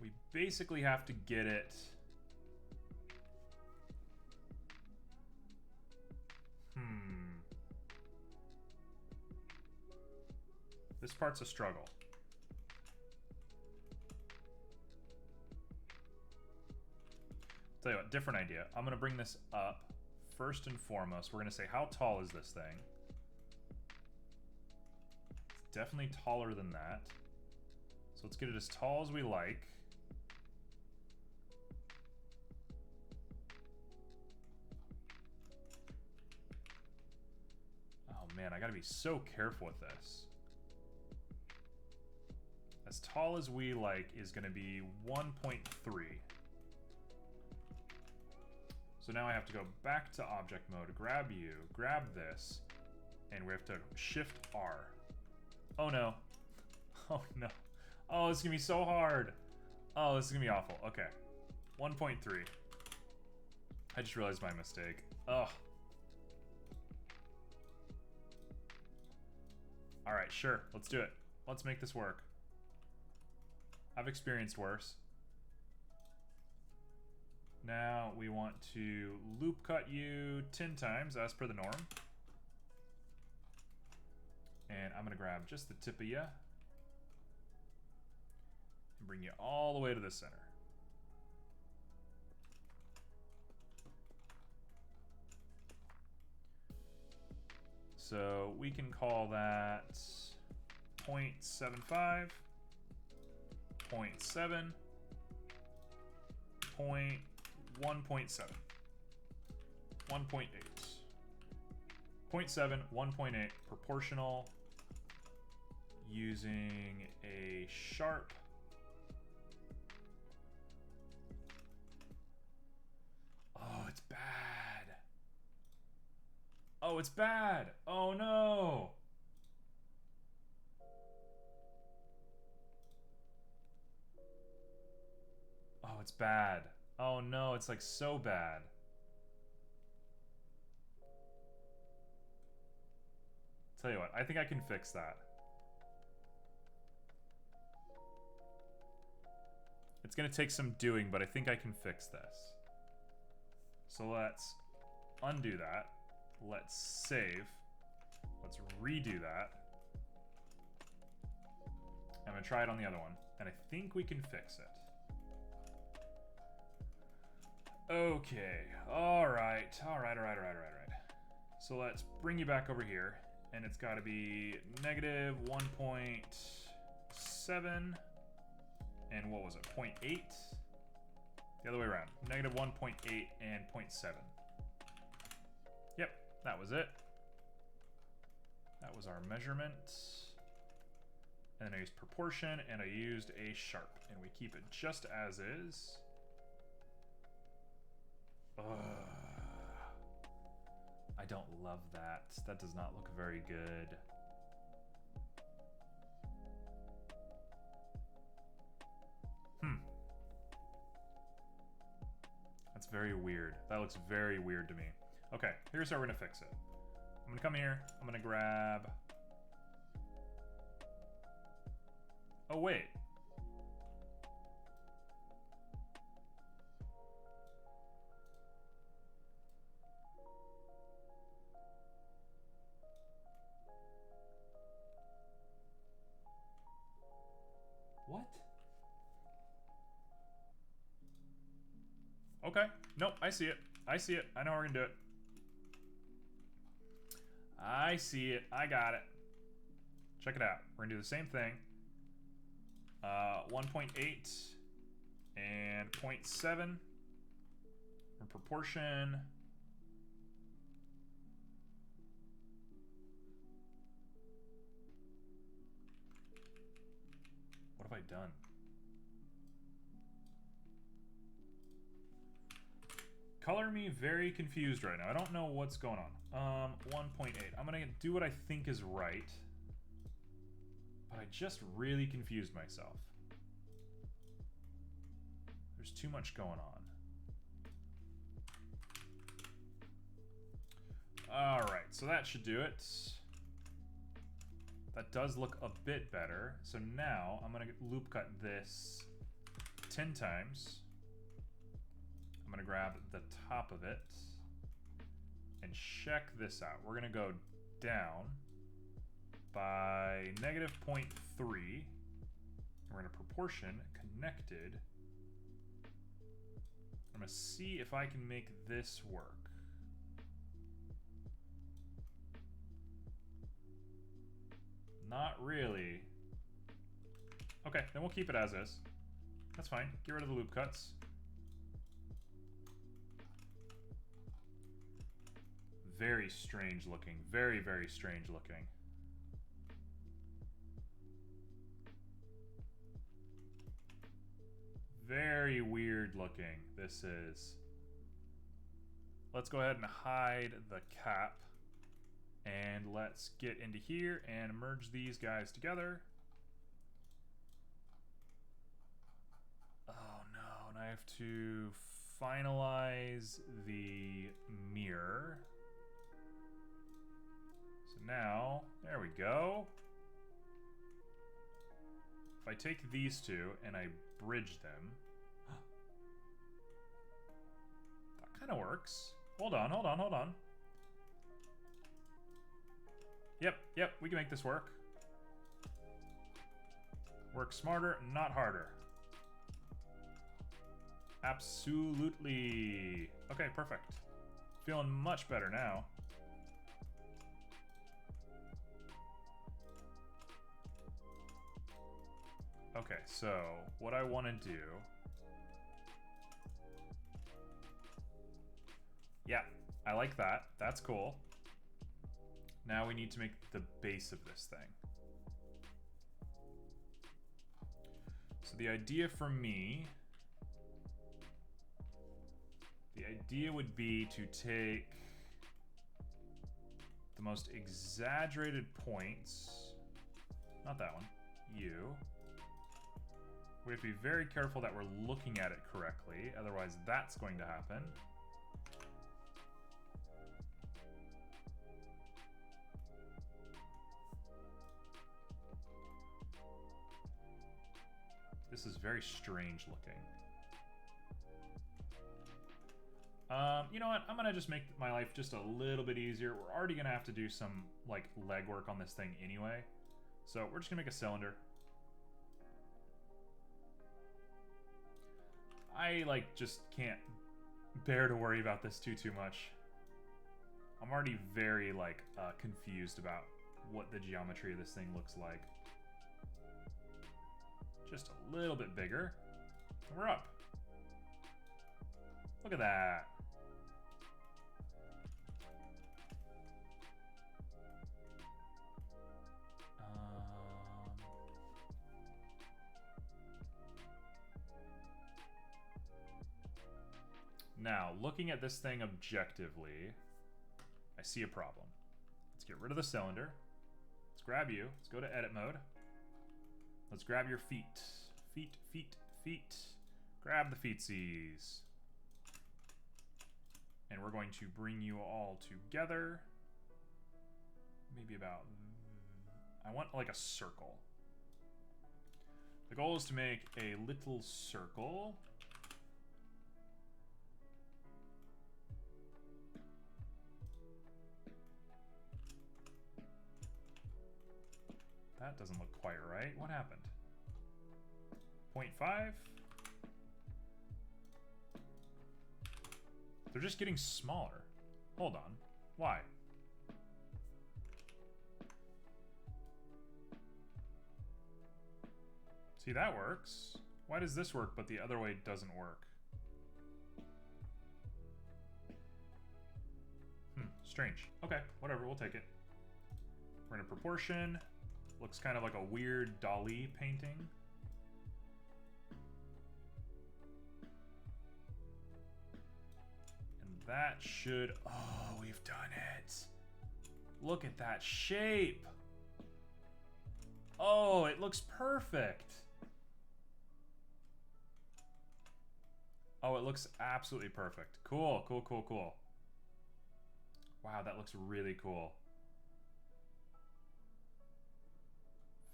We basically have to get it. This part's a struggle. Tell you what, different idea. I'm gonna bring this up first and foremost. We're gonna say, how tall is this thing? It's definitely taller than that. So let's get it as tall as we like. Oh man, I gotta be so careful with this. As tall as we like is going to be 1.3. So now I have to go back to object mode, grab you, grab this, and we have to shift R. Oh no. Oh no. Oh, this is going to be so hard. Oh, this is going to be awful. Okay. 1.3. I just realized my mistake. Ugh. Alright, sure. Let's do it. Let's make this work. I've experienced worse. Now we want to loop cut you 10 times as per the norm. And I'm gonna grab just the tip of you and bring you all the way to the center. So we can call that 0.75. 0.7, 1.7, 1.8, 0.7, 1.8, proportional, using a sharp. Oh, it's bad. Oh, it's bad. Oh no. Oh, it's bad. Oh no, it's like so bad. Tell you what, I think I can fix that. It's gonna take some doing, but I think I can fix this. So let's undo that. Let's save. Let's redo that. I'm gonna try it on the other one, and I think we can fix it. Okay, alright. So let's bring you back over here, and it's gotta be negative 1.7, and what was it, 0.8? The other way around, negative 1.8 and 0.7. Yep, that was it. That was our measurement. And then I used proportion, and I used a sharp, and we keep it just as is. I don't love that. That does not look very good. That's very weird. That looks very weird to me. Okay, here's how we're gonna fix it. I'm gonna come here. I'm gonna grab... Oh, wait. What? Okay. Nope, I see it. I see it. I know we're gonna do it. I see it. I got it. Check it out. We're gonna do the same thing. 1.8 and 0.7. Or proportion. What have I done? Color me very confused right now. I don't know what's going on. 1.8. I'm gonna do what I think is right. But I just really confused myself. There's too much going on. Alright, so that should do it. That does look a bit better. So now I'm gonna loop cut this 10 times. I'm gonna grab the top of it and check this out. We're gonna go down by -0.3. We're gonna proportion connected. I'm gonna see if I can make this work. Not really. Okay, then we'll keep it as is. That's fine. Get rid of the loop cuts. Very strange looking. Very, very strange looking. Very weird looking, this is. Let's go ahead and hide the cap. And let's get into here and merge these guys together. Oh no, and I have to finalize the mirror. So now, there we go. If I take these two and I bridge them, that kind of works. Hold on, hold on, hold on. Yep, we can make this work. Work smarter, not harder. Absolutely. Okay, perfect. Feeling much better now. Okay, so what I want to do... Yeah, I like that. That's cool. Now we need to make the base of this thing. So the idea for me... The idea would be to take the most exaggerated points... Not that one. You... We have to be very careful that we're looking at it correctly, otherwise that's going to happen. This is very strange looking. You know what? I'm gonna just make my life just a little bit easier. We're already gonna have to do some, like, legwork on this thing anyway. So we're just gonna make a cylinder. I, like, just can't bear to worry about this too much. I'm already very, like, confused about what the geometry of this thing looks like. Just a little bit bigger. And we're up. Look at that. Now, looking at this thing objectively, I see a problem. Let's get rid of the cylinder. Let's grab you. Let's go to edit mode. Let's grab your feet. Feet, feet, feet. Grab the feetsies. And we're going to bring you all together. Maybe about... I want like a circle. The goal is to make a little circle. That doesn't look quite right. What happened? 0.5? They're just getting smaller. Hold on. Why? See, that works. Why does this work, but the other way doesn't work? Strange. Okay, whatever, we'll take it. We're in a proportion. Looks kind of like a weird Dali painting. And that should... Oh, we've done it. Look at that shape. Oh, it looks perfect. Oh, it looks absolutely perfect. Cool, cool, cool, cool. Wow, that looks really cool.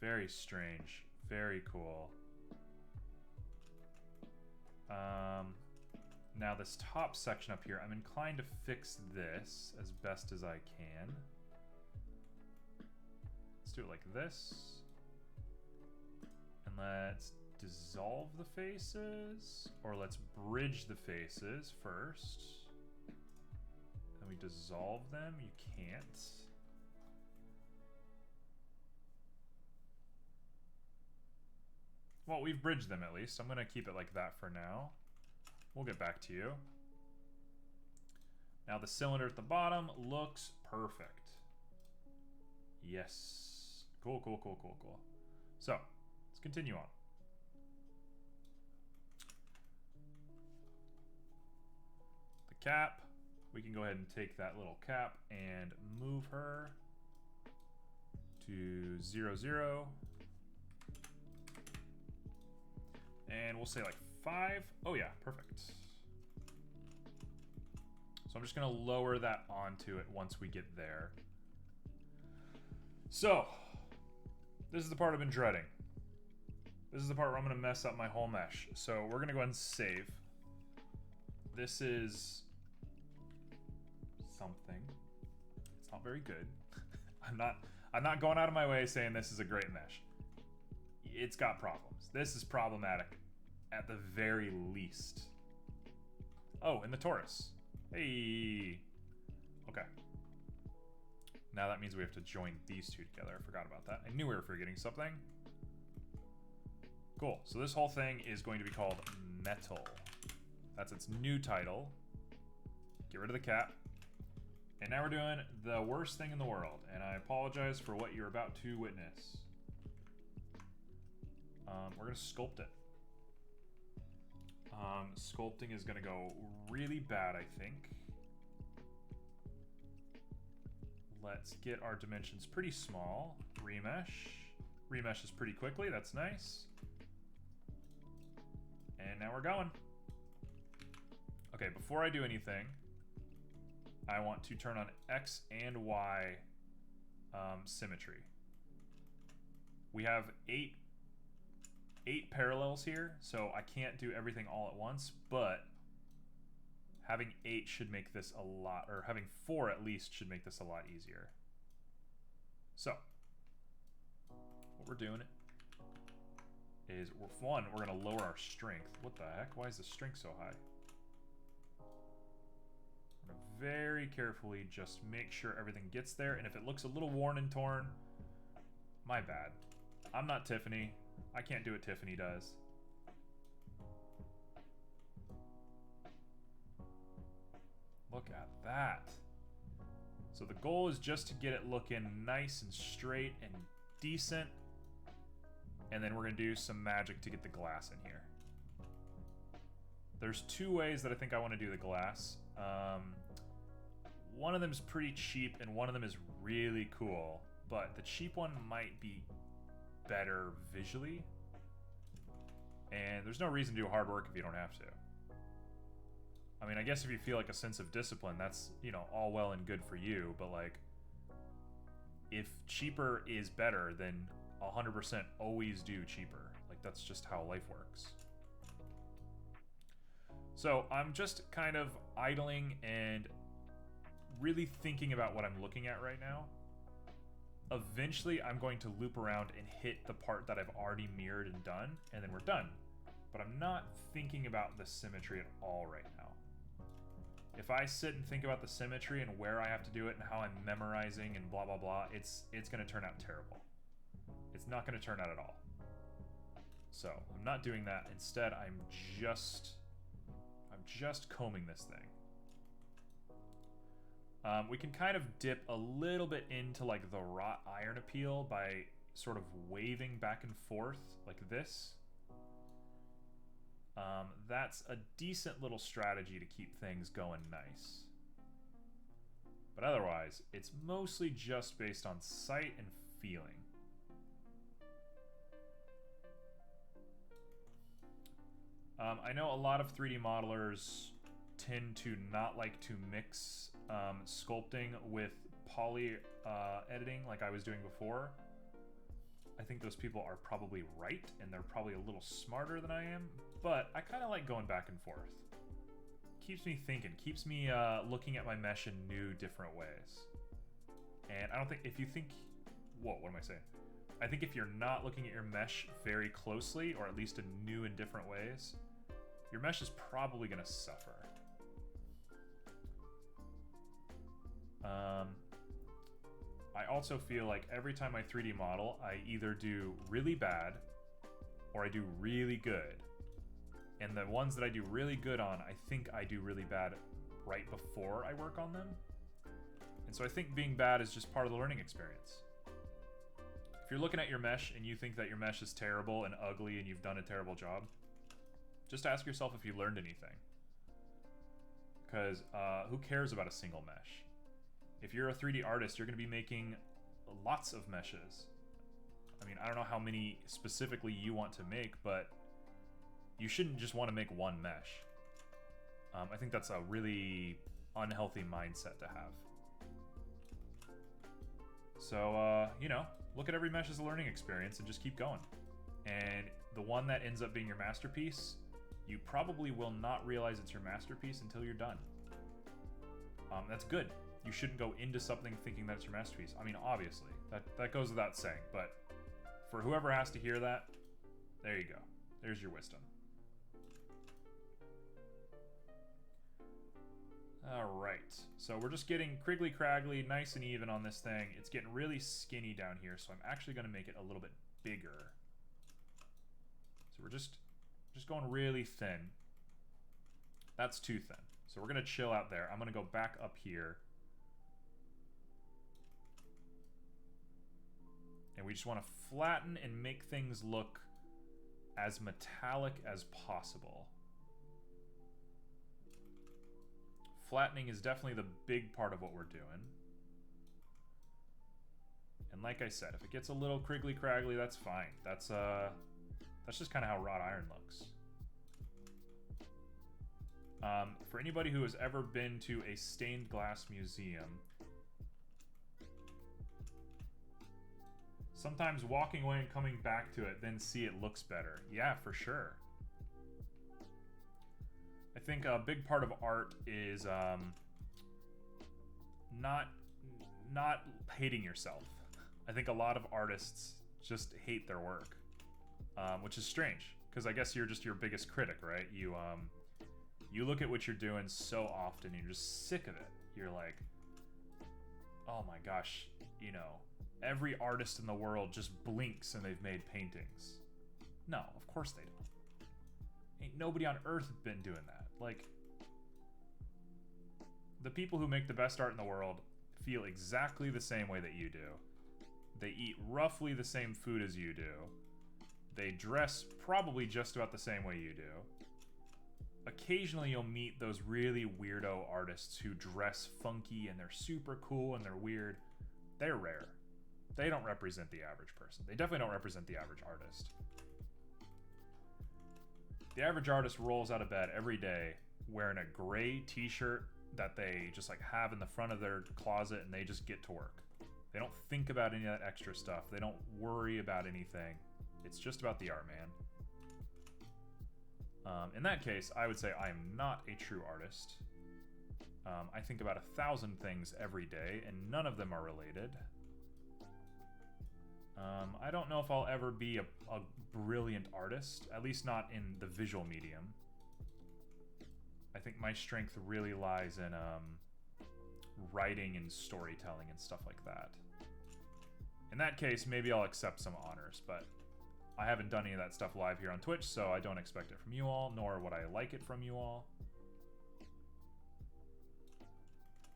Very strange. Very cool. Now this top section up here, I'm inclined to fix this as best as I can. Let's do it like this. And let's dissolve the faces, or let's bridge the faces first. Then we dissolve them. You can't. Well, we've bridged them at least. I'm going to keep it like that for now. We'll get back to you. Now the cylinder at the bottom looks perfect. Yes. Cool, cool, cool, cool, cool. So, let's continue on. The cap. We can go ahead and take that little cap and move her to 0, 0. And we'll say like 5. Oh yeah, perfect. So I'm just gonna lower that onto it once we get there. So, this is the part I've been dreading. This is the part where I'm gonna mess up my whole mesh. So we're gonna go ahead and save. This is something. It's not very good. I'm not going out of my way saying this is a great mesh. It's got problems. This is problematic at the very least. Oh, and the torus. Hey. Okay. Now that means we have to join these two together. I forgot about that. I knew we were forgetting something. Cool. So this whole thing is going to be called Metal. That's its new title. Get rid of the cap. And now we're doing the worst thing in the world. And I apologize for what you're about to witness. We're going to sculpt it. Sculpting is going to go really bad, I think. Let's get our dimensions pretty small. Remesh. Remeshes pretty quickly. That's nice. And now we're going. Okay, before I do anything, I want to turn on X and Y symmetry. We have eight parallels here, so I can't do everything all at once, but having 8 should make this a lot, or having 4 at least should make this a lot easier. So, what we're doing is, one, we're going to lower our strength. What the heck? Why is the strength so high? We're going to very carefully just make sure everything gets there, and if it looks a little worn and torn, my bad. I'm not Tiffany. I can't do what Tiffany does. Look at that. So the goal is just to get it looking nice and straight and decent. And then we're going to do some magic to get the glass in here. There's two ways that I think I want to do the glass. One of them is pretty cheap and one of them is really cool. But the cheap one might be better visually. And there's no reason to do hard work if you don't have to. I mean, I guess if you feel like a sense of discipline, that's, you know, all well and good for you, but like, if cheaper is better, then 100% always do cheaper. Like, that's just how life works. So I'm just kind of idling and really thinking about what I'm looking at right now. Eventually, I'm going to loop around and hit the part that I've already mirrored and done, and then we're done. But I'm not thinking about the symmetry at all right now. If I sit and think about the symmetry and where I have to do it and how I'm memorizing and blah, blah, blah, it's going to turn out terrible. It's not going to turn out at all. So I'm not doing that. Instead, I'm just combing this thing. We can kind of dip a little bit into like the wrought iron appeal by sort of waving back and forth like this. That's a decent little strategy to keep things going nice. But otherwise, it's mostly just based on sight and feeling. I know a lot of 3D modelers tend to not like to mix sculpting with poly editing like I was doing before. I think those people are probably right, and they're probably a little smarter than I am, but I kind of like going back and forth. Keeps me thinking, keeps me looking at my mesh in new, different ways. And I don't think, if you think, whoa, what am I saying? I think if you're not looking at your mesh very closely, or at least in new and different ways, your mesh is probably going to suffer. I also feel like every time I 3D model, I either do really bad or I do really good. And the ones that I do really good on, I think I do really bad right before I work on them. And so I think being bad is just part of the learning experience. If you're looking at your mesh and you think that your mesh is terrible and ugly and you've done a terrible job, just ask yourself if you learned anything. Because who cares about a single mesh? If you're a 3D artist, you're going to be making lots of meshes. I mean, I don't know how many specifically you want to make, but you shouldn't just want to make one mesh. I think that's a really unhealthy mindset to have. So, you know, look at every mesh as a learning experience and just keep going. And the one that ends up being your masterpiece, you probably will not realize it's your masterpiece until you're done. That's good. You shouldn't go into something thinking that it's your masterpiece. I mean, obviously, that goes without saying, but for whoever has to hear that, there you go. There's your wisdom. Alright, so we're just getting criggly-craggly, nice and even on this thing. It's getting really skinny down here, so I'm actually going to make it a little bit bigger. So we're just going really thin. That's too thin. So we're going to chill out there. I'm going to go back up here. And we just want to flatten and make things look as metallic as possible. Flattening is definitely the big part of what we're doing. And like I said, if it gets a little criggly-craggly, that's fine. That's just kind of how wrought iron looks. For anybody who has ever been to a stained glass museum, sometimes walking away and coming back to it, then see it looks better. Yeah, for sure. I think a big part of art is not hating yourself. I think a lot of artists just hate their work, which is strange, because I guess you're just your biggest critic, right? You look at what you're doing so often, and you're just sick of it. You're like, oh my gosh, you know, every artist in the world just blinks and they've made paintings. No, of course they don't. Ain't nobody on earth been doing that. Like, the people who make the best art in the world feel exactly the same way that you do. They eat roughly the same food as you do. They dress probably just about the same way you do. Occasionally you'll meet those really weirdo artists who dress funky and they're super cool and they're weird. They're rare. They don't represent the average person. They definitely don't represent the average artist. The average artist rolls out of bed every day wearing a gray t-shirt that they just like have in the front of their closet, and they just get to work. They don't think about any of that extra stuff. They don't worry about anything. It's just about the art, man. In that case, I would say I am not a true artist. I think about 1,000 things every day, and none of them are related. I don't know if I'll ever be a brilliant artist, at least not in the visual medium. I think my strength really lies in writing and storytelling and stuff like that. In that case, maybe I'll accept some honors, but I haven't done any of that stuff live here on Twitch, so I don't expect it from you all, nor would I like it from you all.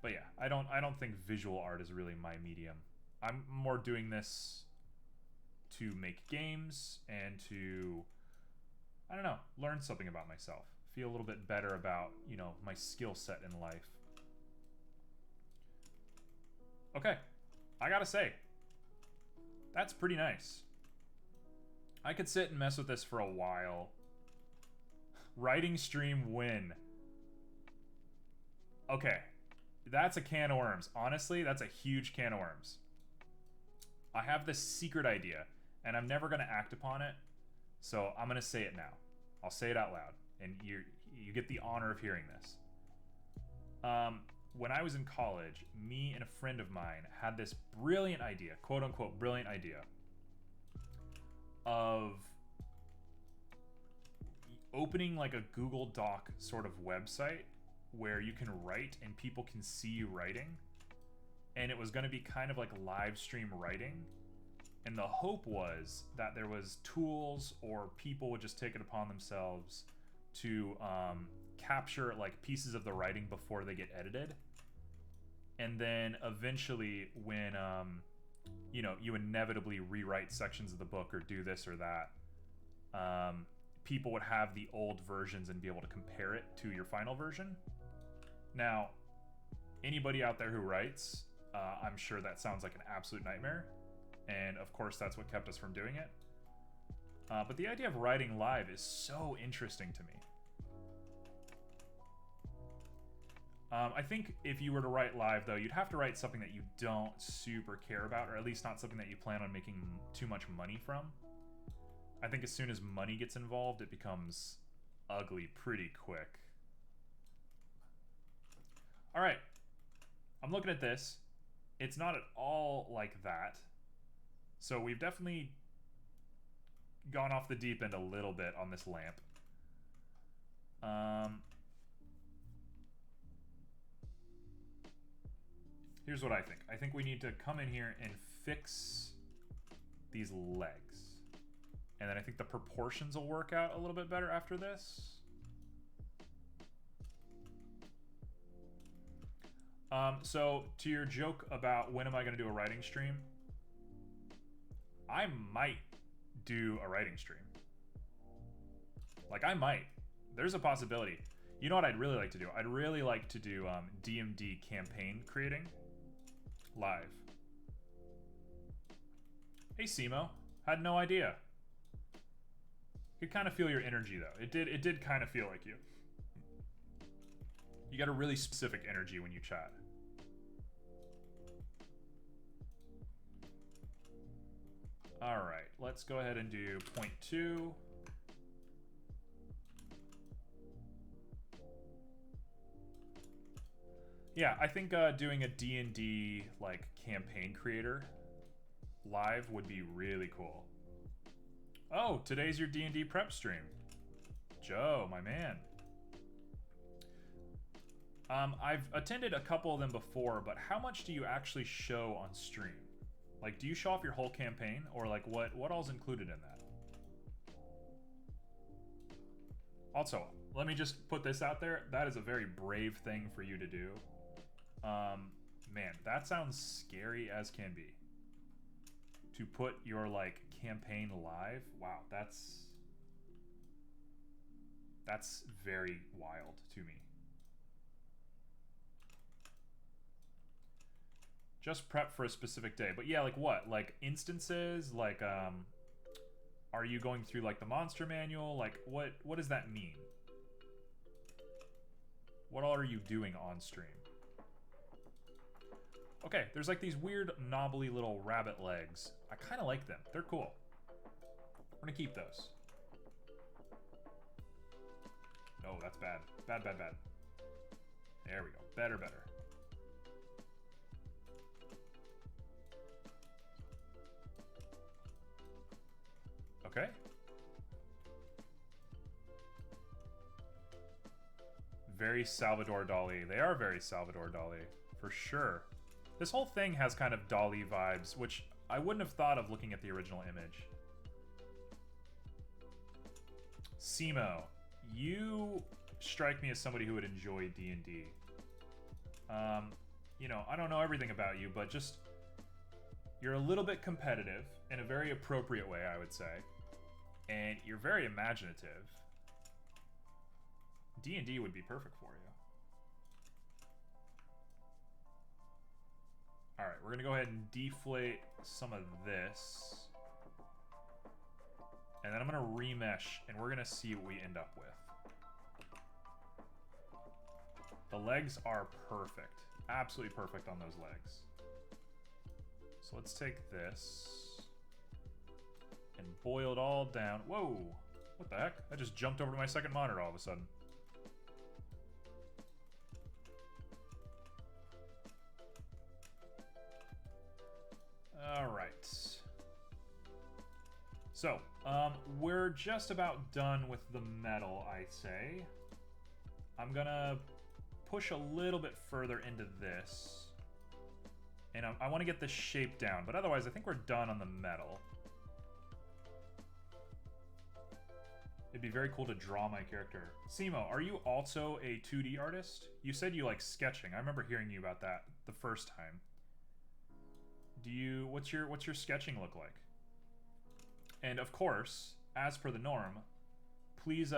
But yeah, I don't think visual art is really my medium. I'm more doing this to make games and to, I don't know, learn something about myself. Feel a little bit better about, you know, my skill set in life. Okay, I gotta say, that's pretty nice. I could sit and mess with this for a while. Writing stream win. Okay, that's a can of worms. Honestly, that's a huge can of worms. I have this secret idea, and I'm never going to act upon it, so I'm going to say it now. I'll say it out loud, and you get the honor of hearing this. When I was in college, me and a friend of mine had this brilliant idea, quote-unquote brilliant idea, of opening like a Google Doc sort of website where you can write and people can see you writing. And it was going to be kind of like live stream writing. And the hope was that there was tools or people would just take it upon themselves to capture like pieces of the writing before they get edited. And then eventually when, you know, you inevitably rewrite sections of the book or do this or that, people would have the old versions and be able to compare it to your final version. Now, anybody out there who writes, I'm sure that sounds like an absolute nightmare. And of course, that's what kept us from doing it. But the idea of writing live is so interesting to me. I think if you were to write live, though, you'd have to write something that you don't super care about, or at least not something that you plan on making too much money from. I think as soon as money gets involved, it becomes ugly pretty quick. All right, I'm looking at this. It's not at all like that. So we've definitely gone off the deep end a little bit on this lamp. Here's what I think. I think we need to come in here and fix these legs. And then I think the proportions will work out a little bit better after this. So to your joke about when am I going to do a writing stream, I might do a writing stream. Like, I might. There's a possibility. You know what I'd really like to do? I'd really like to do DMD campaign creating live. Hey, Simo. Had no idea. Could kind of feel your energy, though. It did kind of feel like you. You got a really specific energy when you chat. All right, let's go ahead and do 0.2. Yeah, I think doing a D&D like campaign creator live would be really cool. Oh, today's your D&D prep stream. Joe, my man. I've attended a couple of them before, but how much do you actually show on stream? Like, do you show off your whole campaign, or like what all's included in that? Also, let me just put this out there. That is a very brave thing for you to do. Man, that sounds scary as can be. To put your like campaign live, wow, that's very wild to me. Just prep for a specific day. But yeah, like what? Like instances? Like, are you going through like the monster manual? Like, what does that mean? What all are you doing on stream? Okay, there's like these weird knobbly little rabbit legs. I kind of like them. They're cool. We're gonna keep those. Oh, that's bad. Bad, bad, bad. There we go. Better, better. Okay. Very Salvador Dali. They are very Salvador Dali, for sure. This whole thing has kind of Dali vibes, which I wouldn't have thought of looking at the original image. Simo, you strike me as somebody who would enjoy D&D. you know, I don't know everything about you, but just, you're a little bit competitive in a very appropriate way, I would say. And you're very imaginative. D&D would be perfect for you. Alright, we're going to go ahead and deflate some of this. And then I'm going to remesh, and we're going to see what we end up with. The legs are perfect. Absolutely perfect on those legs. So let's take this and boil it all down. Whoa! What the heck? I just jumped over to my second monitor all of a sudden. Alright. So, we're just about done with the metal, I'd say. I'm gonna push a little bit further into this. And I want to get this shape down, but otherwise I think we're done on the metal. It'd be very cool to draw my character. Simo, are you also a 2D artist? You said you like sketching. I remember hearing you about that the first time. What's your sketching look like? And of course, as per the norm, please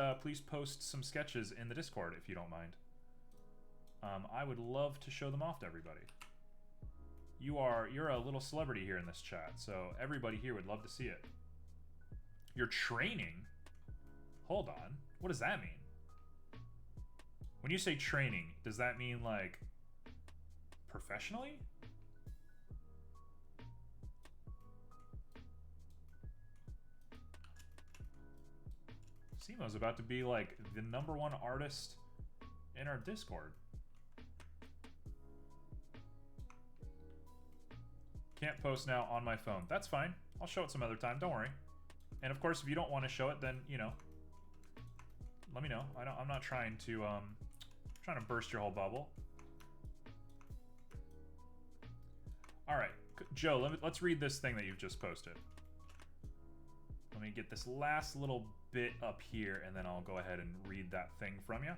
post some sketches in the Discord if you don't mind. I would love to show them off to everybody. You're a little celebrity here in this chat, so everybody here would love to see it. You're training? Hold on. What does that mean? When you say training, does that mean like professionally? Simo's about to be like the #1 artist in our Discord. Can't post now on my phone. That's fine. I'll show it some other time. Don't worry. And of course, if you don't want to show it, then, you know, let me know. I'm not trying to burst your whole bubble. All right, Joe. Let's read this thing that you've just posted. Let me get this last little bit up here, and then I'll go ahead and read that thing from you.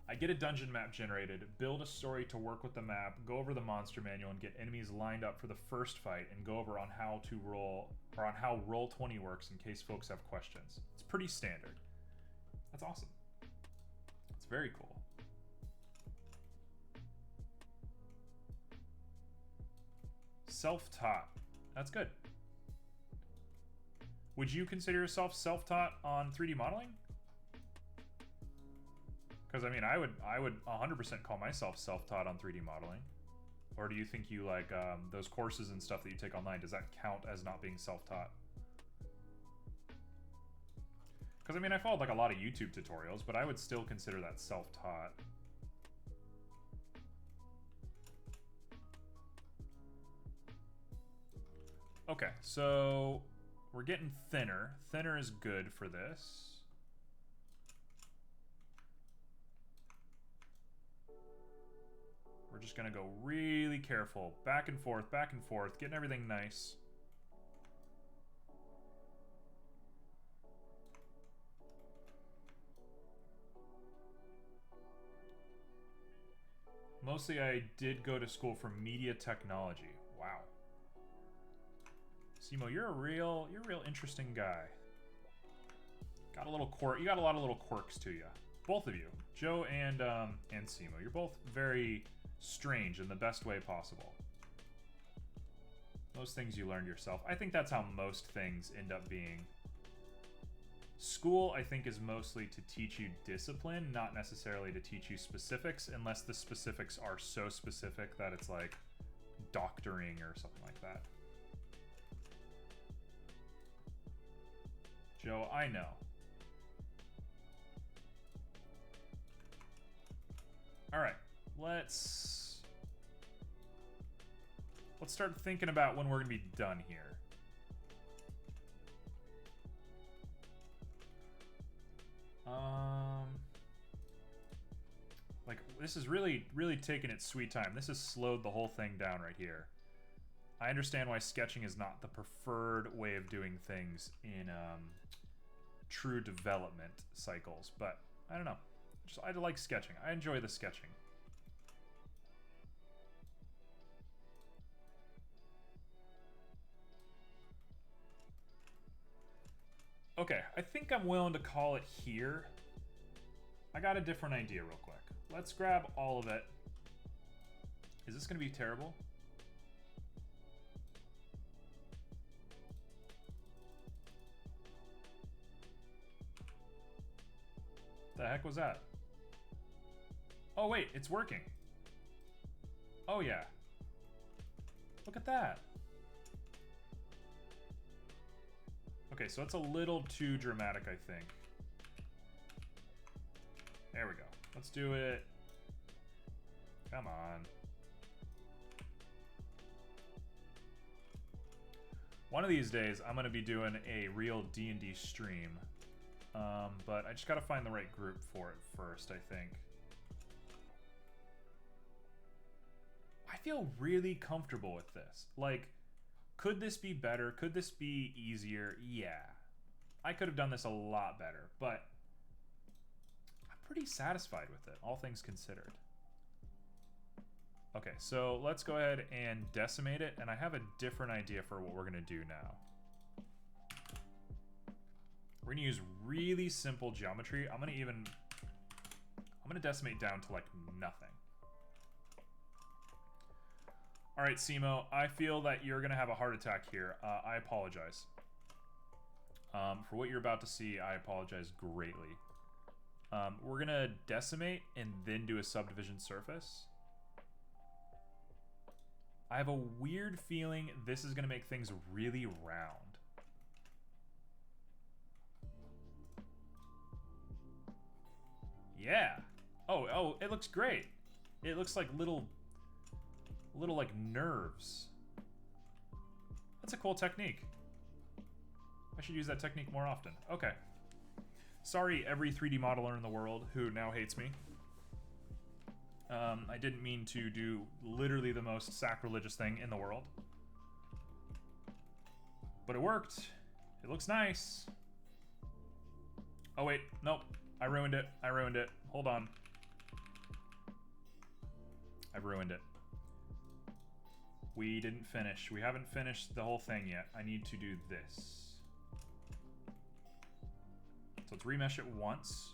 I get a dungeon map generated, build a story to work with the map, go over the monster manual, and get enemies lined up for the first fight, and go over on how to roll, or on how Roll20 works in case folks have questions. It's pretty standard. That's awesome. It's very cool. Self-taught. That's good. Would you consider yourself self-taught on 3D modeling? Because, I mean, I would 100% call myself self-taught on 3D modeling. Or do you think you, like, those courses and stuff that you take online, does that count as not being self-taught? Because, I mean, I followed, like, a lot of YouTube tutorials, but I would still consider that self-taught. Okay, so we're getting thinner. Thinner is good for this. We're just gonna go really careful. Back and forth, getting everything nice. Mostly I did go to school for media technology. Wow. Simo, you're a real interesting guy. Got a little quirk. You got a lot of little quirks to you. Both of you, Joe and Simo. You're both very strange in the best way possible. Most things you learned yourself. I think that's how most things end up being. School, I think, is mostly to teach you discipline, not necessarily to teach you specifics, unless the specifics are so specific that it's like doctoring or something like that. Joe, I know. All right, let's start thinking about when we're gonna be done here. Like, this is really taking its sweet time. This has slowed the whole thing down right here. I understand why sketching is not the preferred way of doing things in true development cycles, but I don't know. I like sketching. I enjoy the sketching. Okay, I think I'm willing to call it here. I got a different idea real quick. Let's grab all of it. Is this going to be terrible? The heck was that? Oh wait, it's working. Oh yeah. Look at that. Okay, so it's a little too dramatic, I think. There we go. Let's do it. Come on. One of these days, I'm going to be doing a real D&D stream. But I just got to find the right group for it first, I think. I feel really comfortable with this. Like, could this be better? Could this be easier? Yeah. I could have done this a lot better, but I'm pretty satisfied with it, all things considered. Okay, so let's go ahead and decimate it, and I have a different idea for what we're going to do now. We're going to use really simple geometry. I'm going to decimate down to like nothing. All right, Simo, I feel that you're going to have a heart attack here. I apologize. For what you're about to see, I apologize greatly. We're going to decimate and then do a subdivision surface. I have a weird feeling this is going to make things really round. Yeah. Oh, it looks great. It looks like little like nerves. That's a cool technique. I should use that technique more often. Okay. Sorry, every 3D modeler in the world who now hates me. I didn't mean to do literally the most sacrilegious thing in the world. But it worked. It looks nice. Oh wait, nope. I ruined it. I ruined it. Hold on. I've ruined it. We didn't finish. We haven't finished the whole thing yet. I need to do this. So let's remesh it once.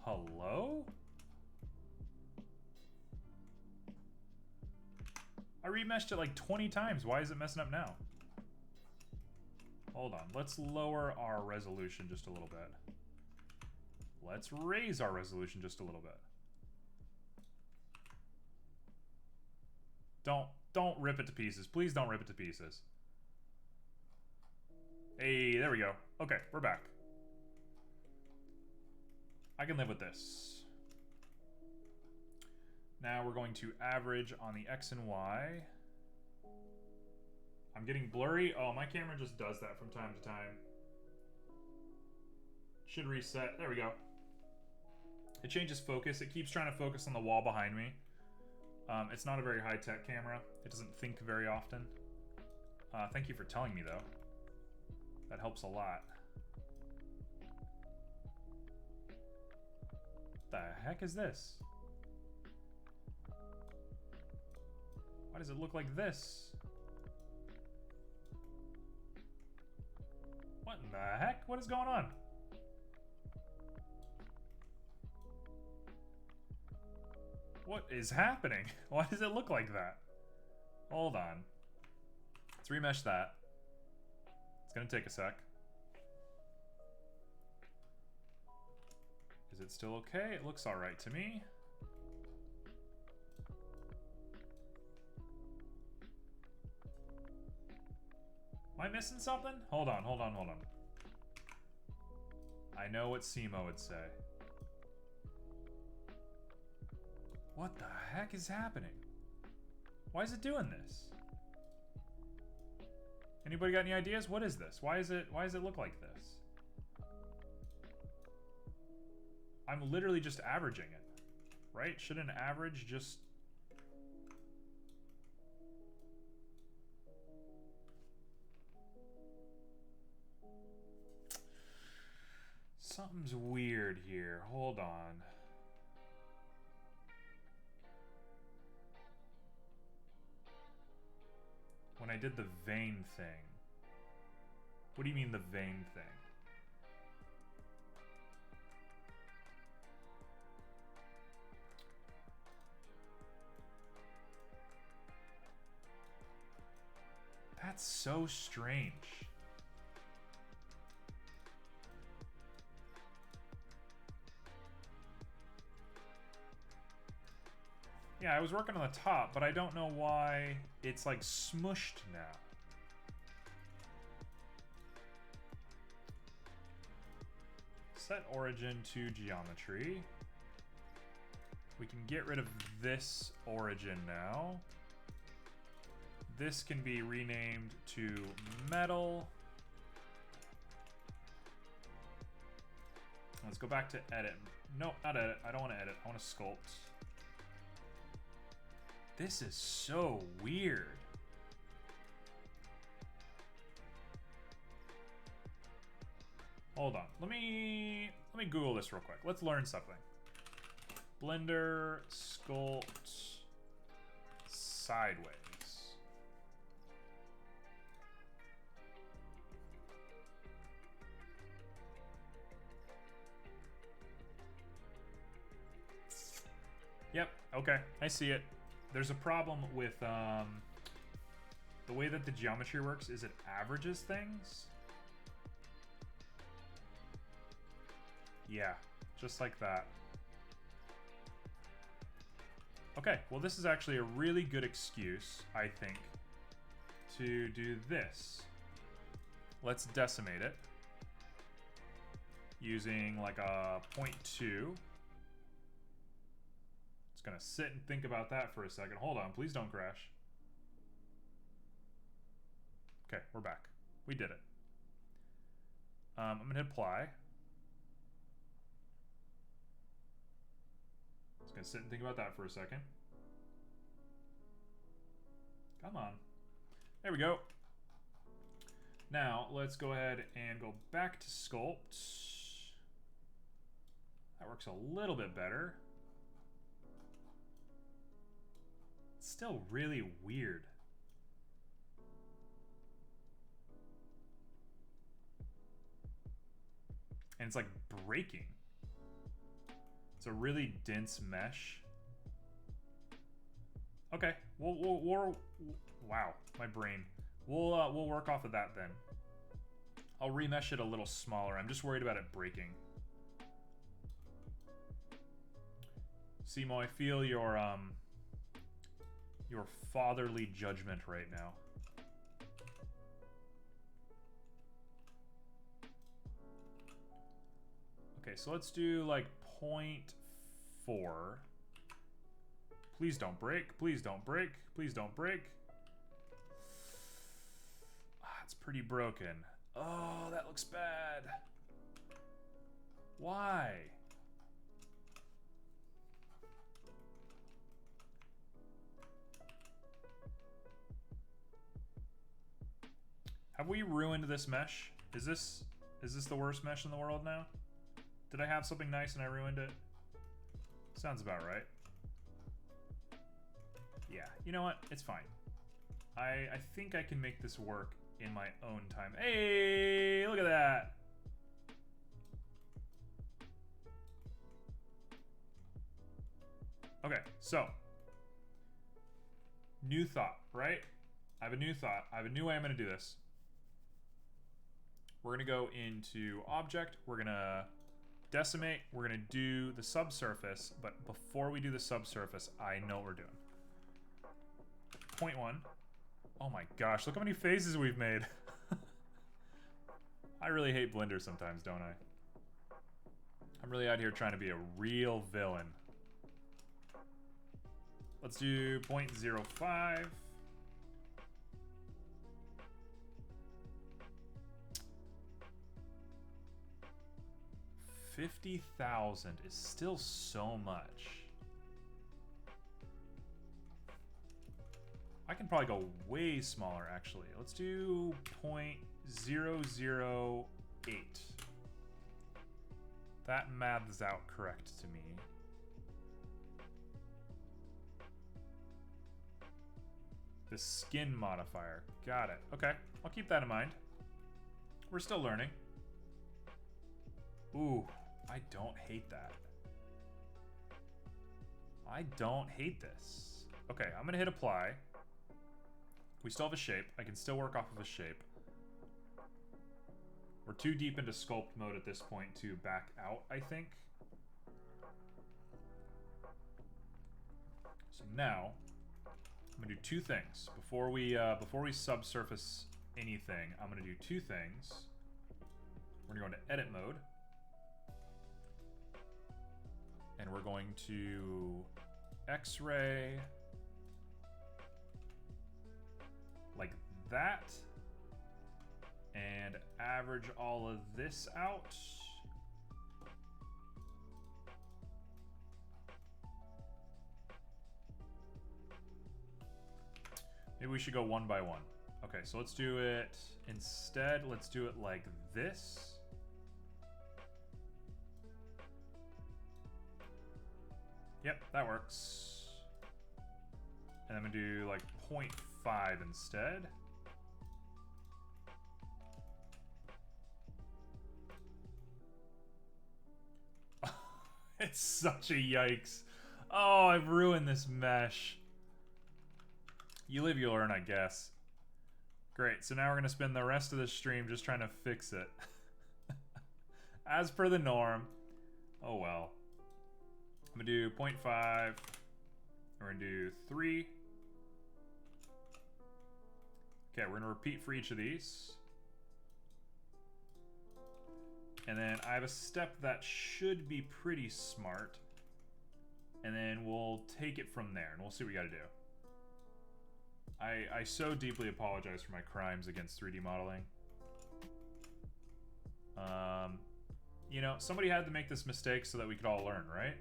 Hello? I remeshed it like 20 times. Why is it messing up now? Hold on. Let's lower our resolution just a little bit. Let's raise our resolution just a little bit. Don't rip it to pieces. Please don't rip it to pieces. Hey, there we go. Okay, we're back. I can live with this. Now we're going to average on the X and Y. I'm getting blurry. Oh, my camera just does that from time to time. Should reset. There we go. It changes focus. It keeps trying to focus on the wall behind me. It's not a very high-tech camera. It doesn't think very often. Thank you for telling me, though. That helps a lot. The heck is this? Why does it look like this? What in the heck? What is going on? What is happening? Why does it look like that? Hold on. Let's remesh that. It's gonna take a sec. Is it still okay? It looks alright to me. Am I missing something? Hold on. I know what Simo would say. What the heck is happening? Why is it doing this? Anybody got any ideas? What is this? Why does it look like this? I'm literally just averaging it, right? Should an average just... Something's weird here. Hold on. When I did the vein thing. What do you mean the vein thing? That's so strange. Yeah, I was working on the top, but I don't know why it's like smushed now. Set origin to geometry. We can get rid of this origin now. This can be renamed to metal. Let's go back to edit. No, not edit. I don't want to edit. I want to sculpt. This is so weird. Hold on. Let me Google this real quick. Let's learn something. Blender sculpt sideways. Yep, okay, I see it. There's a problem with the way that the geometry works is it averages things. Yeah, just like that. Okay, well this is actually a really good excuse, I think, to do this. Let's decimate it using like a 0.2. Just gonna sit and think about that for a second. Hold on, please don't crash. Okay, we're back. We did it. I'm gonna hit apply. Just gonna sit and think about that for a second. Come on. There we go. Now, let's go ahead and go back to sculpt. That works a little bit better. It's still really weird. And it's like breaking. It's a really dense mesh. Okay, we'll wow, my brain. We'll work off of that then. I'll remesh it a little smaller. I'm just worried about it breaking. Simo, I feel your fatherly judgment right now. Okay, so let's do like 0.4. Please don't break. Please don't break. Please don't break. Ah, it's pretty broken. Oh, that looks bad. Why? Have we ruined this mesh? Is this the worst mesh in the world now? Did I have something nice and I ruined it? Sounds about right. Yeah, you know what? It's fine. I think I can make this work in my own time. Hey, look at that! Okay, so. New thought, right? I have a new thought. I have a new way I'm going to do this. We're going to go into Object. We're going to decimate. We're going to do the subsurface. But before we do the subsurface, I know what we're doing. 0.1. Oh my gosh, look how many faces we've made. I really hate Blender sometimes, don't I? I'm really out here trying to be a real villain. Let's do 0.05. $50,000 is still so much. I can probably go way smaller, actually. Let's do 0.008. That maths out correct to me. The skin modifier. Got it. Okay, I'll keep that in mind. We're still learning. Ooh, I don't hate that. I don't hate this. Okay, I'm gonna hit apply. We still have a shape. I can still work off of a shape. We're too deep into sculpt mode at this point to back out, I think. So now, I'm gonna do two things. Before we subsurface anything, I'm gonna do two things. We're gonna go into edit mode. And we're going to X-ray like that. And average all of this out. Maybe we should go one by one. Okay, so let's do it instead. Let's do it like this. Yep, that works. And I'm gonna do like 0.5 instead. It's such a yikes. Oh, I've ruined this mesh. You live, you learn, I guess. Great, so now we're gonna spend the rest of the stream just trying to fix it. As per the norm. Oh well. I'm gonna do 0.5. We're gonna do 3. Okay, we're gonna repeat for each of these. And then I have a step that should be pretty smart. And then we'll take it from there, and we'll see what we gotta do. I so deeply apologize for my crimes against 3D modeling. You know, somebody had to make this mistake so that we could all learn, right?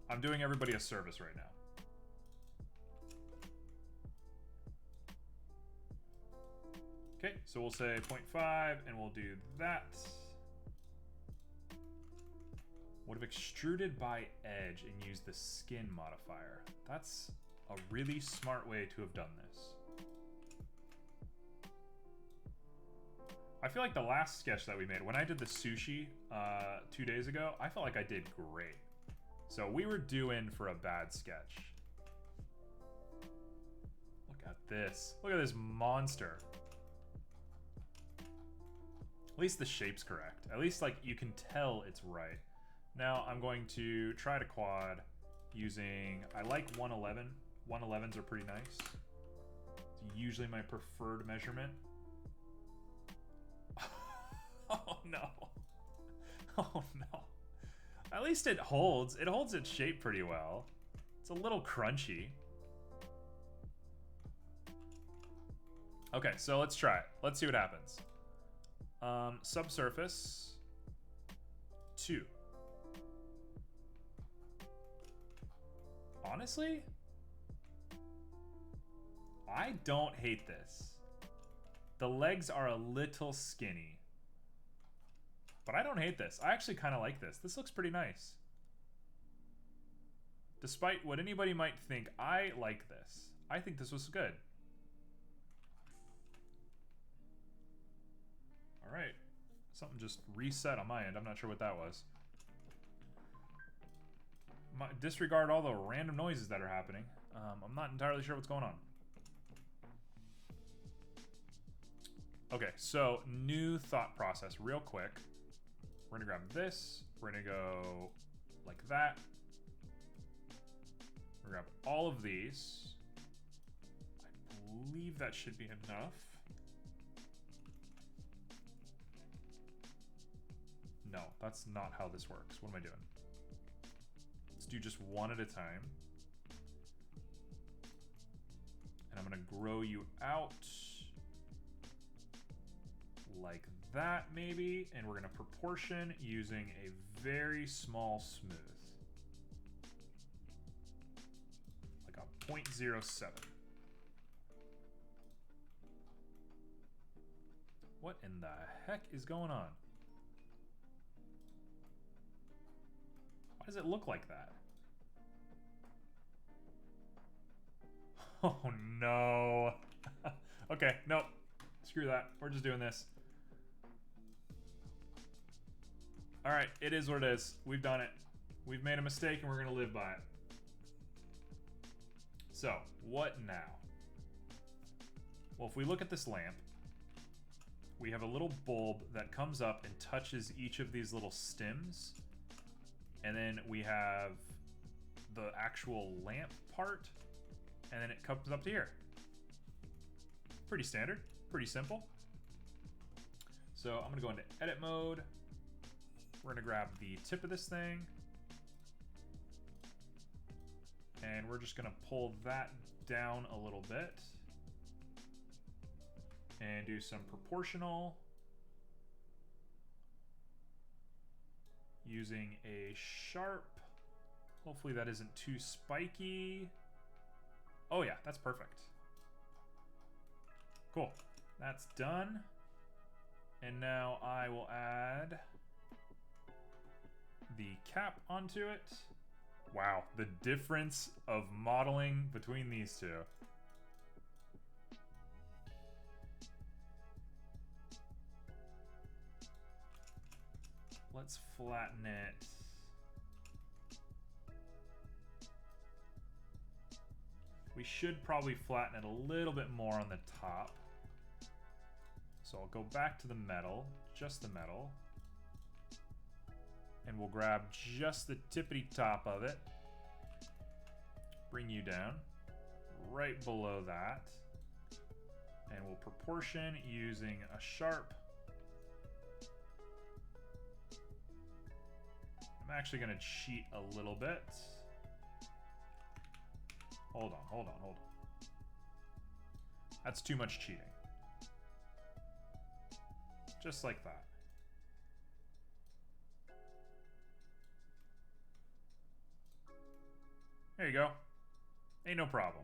I'm doing everybody a service right now. Okay, so we'll say 0.5, and we'll do that. Would have extruded by edge and used the skin modifier. That's a really smart way to have done this. I feel like the last sketch that we made, when I did the sushi 2 days ago, I felt like I did great. So we were due in for a bad sketch. Look at this. Look at this monster. At least the shape's correct. At least like you can tell it's right. Now I'm going to try to quad using, I like 111. 111s are pretty nice. It's usually my preferred measurement. Oh no. Oh no. At least it holds. It holds its shape pretty well. It's a little crunchy. Okay, so let's try it. Let's see what happens. Subsurface 2. Honestly, I don't hate this. The legs are a little skinny, but I don't hate this. I actually kind of like this. This looks pretty nice. Despite what anybody might think, I like this. I think this was good. All right. Something just reset on my end. I'm not sure what that was. Disregard all the random noises that are happening. I'm not entirely sure what's going on. Okay, so new thought process real quick. We're gonna grab this. We're gonna go like that. We're gonna grab all of these. I believe that should be enough. No, that's not how this works. What am I doing? Let's do just one at a time. And I'm gonna grow you out like that maybe, and we're gonna proportion using a very small smooth. Like a 0.07. What in the heck is going on? Why does it look like that? Oh no. Okay, nope. Screw that. We're just doing this. Alright, it is what it is. We've done it. We've made a mistake and we're gonna live by it. So, what now? Well, if we look at this lamp, we have a little bulb that comes up and touches each of these little stems. And then we have the actual lamp part, and then it comes up to here. Pretty standard, pretty simple. So I'm gonna go into edit mode. We're gonna grab the tip of this thing, and we're just gonna pull that down a little bit and do some proportional using a sharp. Hopefully that isn't too spiky. Oh yeah, that's perfect. Cool, that's done. And now I will add the cap onto it. Wow, the difference of modeling between these two. Let's flatten it. We should probably flatten it a little bit more on the top. So I'll go back to the metal, just the metal. And we'll grab just the tippity top of it. Bring you down right below that. And we'll proportion using a sharp. I'm actually going to cheat a little bit. Hold on, hold on, hold on. That's too much cheating. Just like that. There you go. Ain't no problem.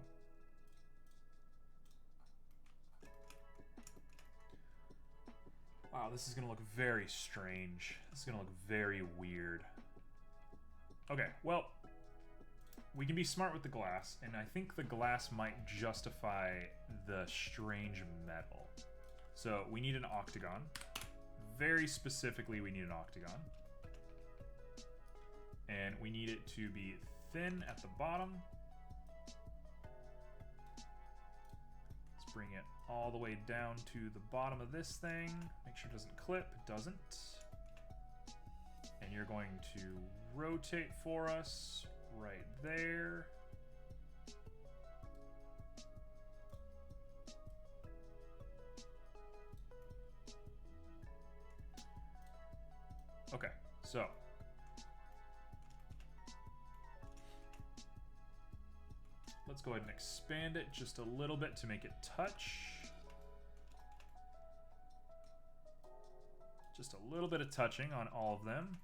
Wow, this is gonna look very strange. This is gonna look very weird. Okay, well, we can be smart with the glass, and I think the glass might justify the strange metal. So we need an octagon. Very specifically, we need an octagon. And we need it to be thin at the bottom. Let's bring it all the way down to the bottom of this thing. Make sure it doesn't clip. It doesn't. And you're going to rotate for us right there. Okay, so let's go ahead and expand it just a little bit to make it touch. Just a little bit of touching on all of them.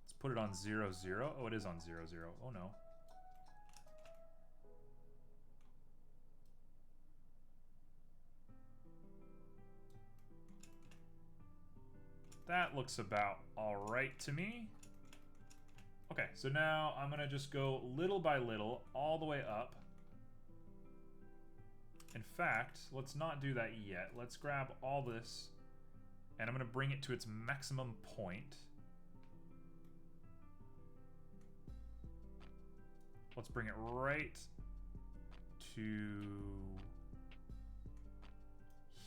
Let's put it on 0, 0. Oh, it is on 0, 0. Oh no. That looks about all right to me. Okay, so now I'm gonna just go little by little all the way up. In fact, let's not do that yet. Let's grab all this and I'm gonna bring it to its maximum point. Let's bring it right to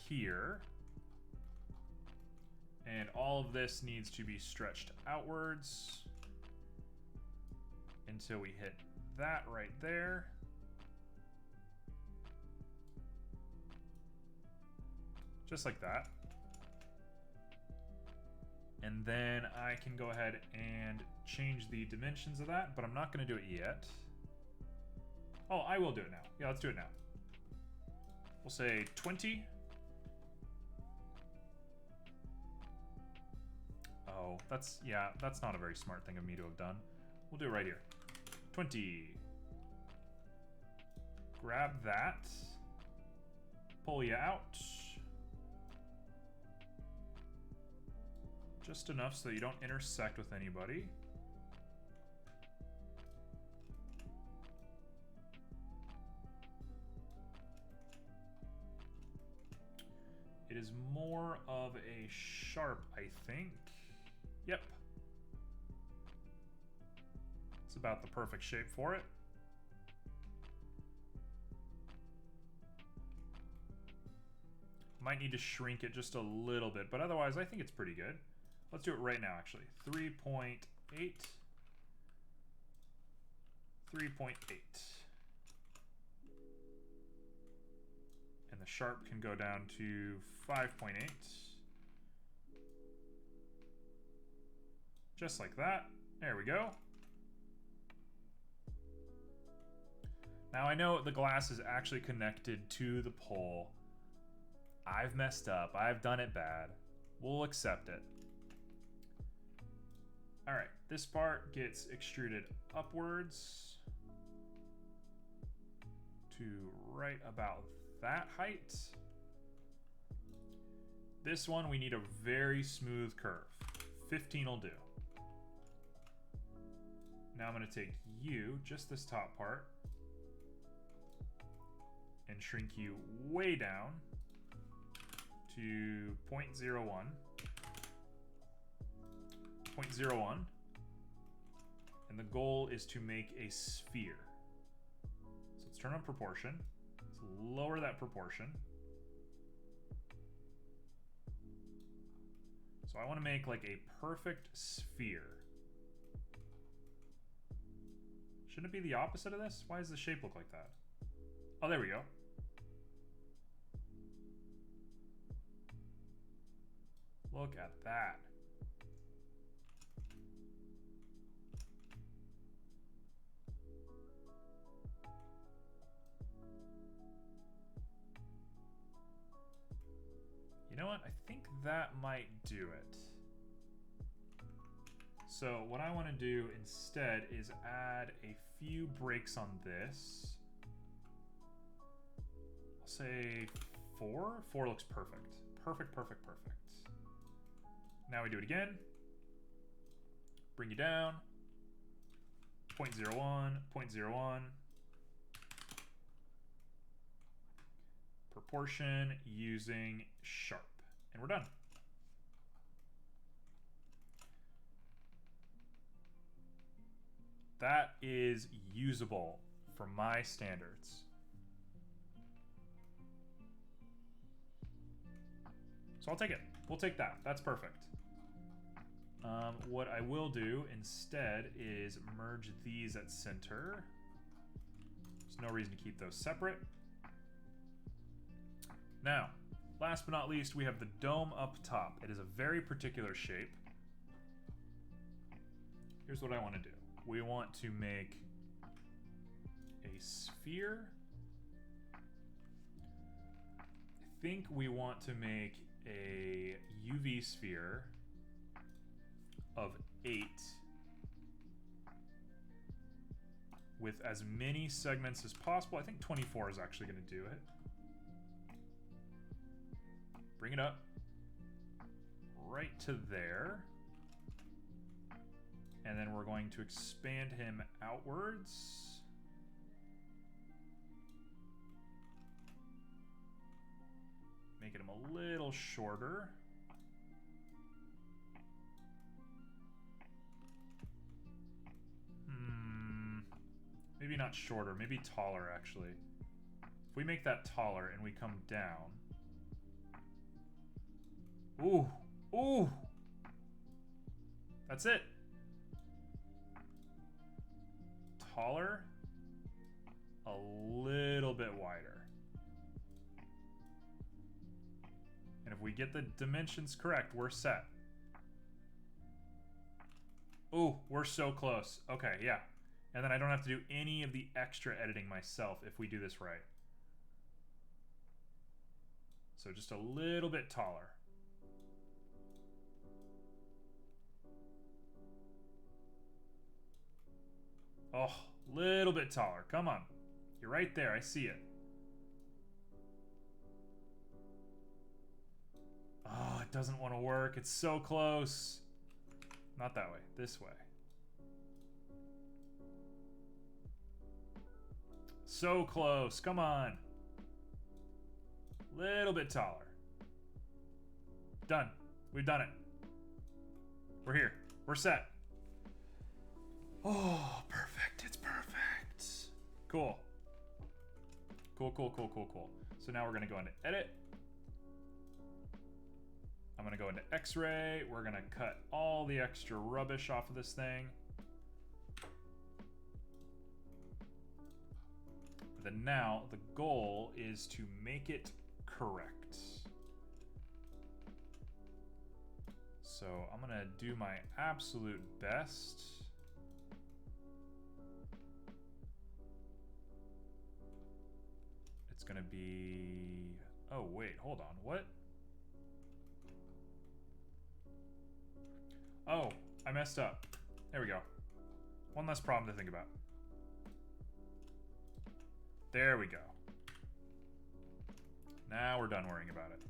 here. And all of this needs to be stretched outwards until we hit that right there. Just like that. And then I can go ahead and change the dimensions of that, but I'm not going to do it yet. Oh, I will do it now. Yeah, let's do it now. We'll say 20. Oh, that's not a very smart thing of me to have done. We'll do it right here. 20. Grab that. Pull you out. Just enough so you don't intersect with anybody. It is more of a sharp, I think. Yep. It's about the perfect shape for it. Might need to shrink it just a little bit, but otherwise I think it's pretty good. Let's do it right now, actually. 3.8. 3.8. And the sharp can go down to 5.8. Just like that. There we go. Now I know the glass is actually connected to the pole. I've messed up. I've done it bad. We'll accept it. All right, this part gets extruded upwards to right about that height. This one, we need a very smooth curve. 15 will do. Now I'm gonna take you, just this top part, and shrink you way down to 0.01. 0.01. And the goal is to make a sphere. So let's turn on proportion. Let's lower that proportion. So I want to make like a perfect sphere. Shouldn't it be the opposite of this? Why does the shape look like that? Oh, there we go. Look at that. You know what? I think that might do it. So what I want to do instead is add a few breaks on this. I'll say 4. 4 looks perfect. Perfect, perfect, perfect. Now we do it again. Bring you down. 0.01, 0.01. Proportion using sharp. And we're done. That is usable for my standards. So I'll take it. We'll take that. That's perfect. What I will do instead is merge these at center. There's no reason to keep those separate. Now, last but not least, we have the dome up top. It is a very particular shape. Here's what I want to do. We want to make a sphere. I think we want to make a UV sphere of 8 with as many segments as possible. I think 24 is actually going to do it. Bring it up right to there. And then we're going to expand him outwards. Making him a little shorter. Maybe not shorter, maybe taller actually. If we make that taller and we come down. Ooh, ooh. That's it. Taller, a little bit wider. And if we get the dimensions correct, we're set. Ooh, we're so close. Okay, yeah. And then I don't have to do any of the extra editing myself if we do this right. So just a little bit taller. Oh, little bit taller. Come on. You're right there. I see it. Oh, it doesn't want to work. It's so close. Not that way. This way. So close. Come on. Little bit taller. Done. We've done it. We're here. We're set. Oh, perfect. It's perfect. Cool. Cool, cool, cool, cool, cool. So now we're going to go into edit. go into X-ray. We're gonna cut all the extra rubbish off of this thing. Then now the goal is to make it correct. So I'm gonna do my absolute best. It's gonna be, oh wait, hold on, what? Oh, I messed up. There we go. One less problem to think about. There we go. Now we're done worrying about it.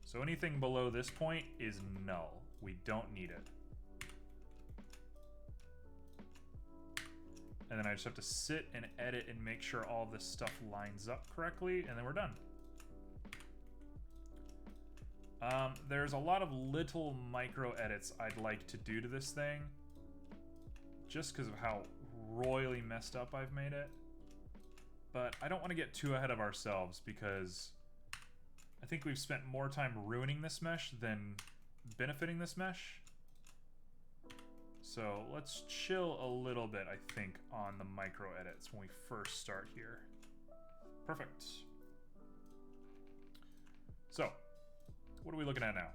So anything below this point is null. We don't need it. And then I just have to sit and edit and make sure all of this stuff lines up correctly, and then we're done. There's a lot of little micro edits I'd like to do to this thing, just because of how royally messed up I've made it. But I don't want to get too ahead of ourselves, because I think we've spent more time ruining this mesh than benefiting this mesh. So let's chill a little bit, I think, on the micro edits when we first start here. Perfect. So, what are we looking at now?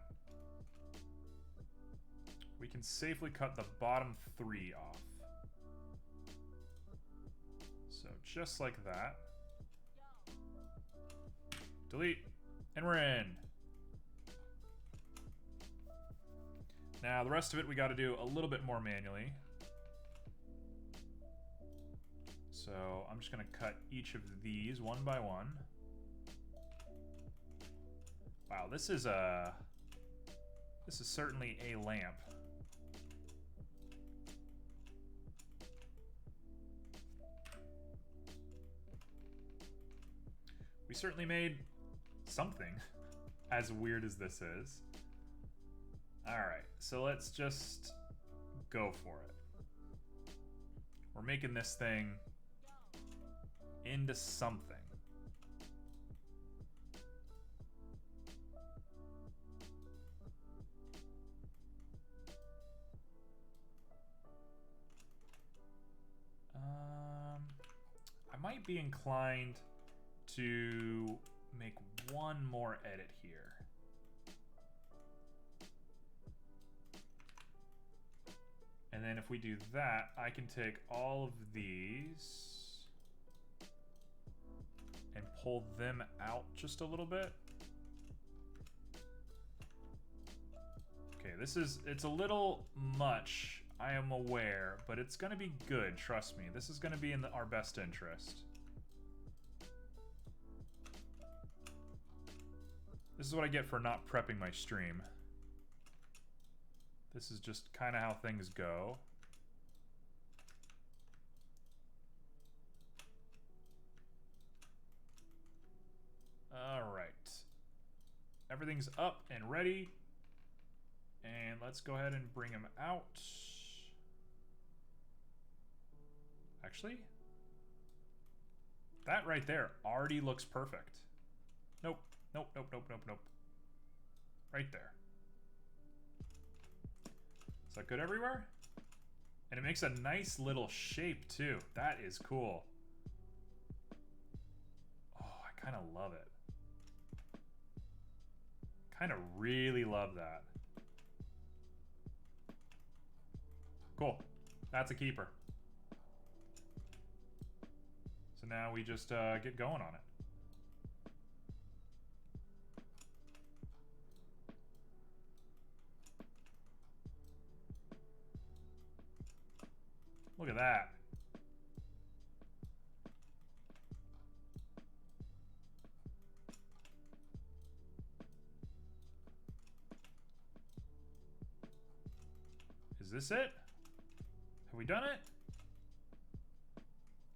We can safely cut the bottom 3 off. So just like that. Delete, and we're in. Now the rest of it we got to do a little bit more manually. So I'm just going to cut each of these one by one. Wow, this is certainly a lamp. We certainly made something, as weird as this is. Alright, so let's just go for it. We're making this thing into something. I might be inclined to make one more edit here. And then if we do that, I can take all of these and pull them out just a little bit. Okay, it's a little much, I am aware, but it's gonna be good, trust me. This is gonna be in our best interest. This is what I get for not prepping my stream. This is just kind of how things go. All right. Everything's up and ready. And let's go ahead and bring him out. Actually, that right there already looks perfect. Nope. Nope, nope, nope, nope, nope. Right there. Is that good everywhere? And it makes a nice little shape too. That is cool. Oh, I kind of love it. Kind of really love that. Cool. That's a keeper. So now we just get going on it. Look at that. Is this it? Have we done it?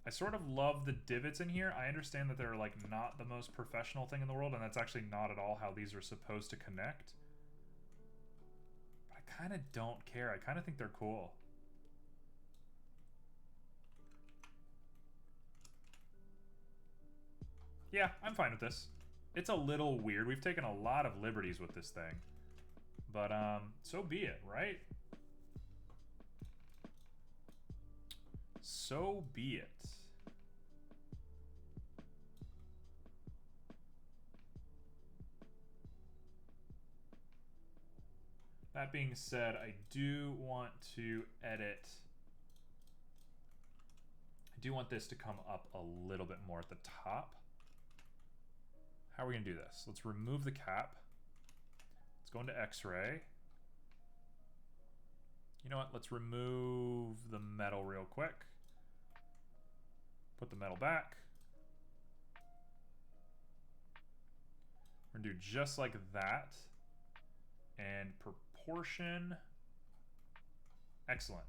I sort of love the divots in here. I understand that they're like not the most professional thing in the world, and that's actually not at all how these are supposed to connect. But I kind of don't care. I kind of think they're cool. Yeah, I'm fine with this. It's a little weird. We've taken a lot of liberties with this thing. But, so be it, right? So be it. That being said, I do want to edit. I do want this to come up a little bit more at the top. How are we going to do this? Let's remove the cap. Let's go into X-ray. You know what? Let's remove the metal real quick. Put the metal back. We're going to do just like that. And proportion. Excellent.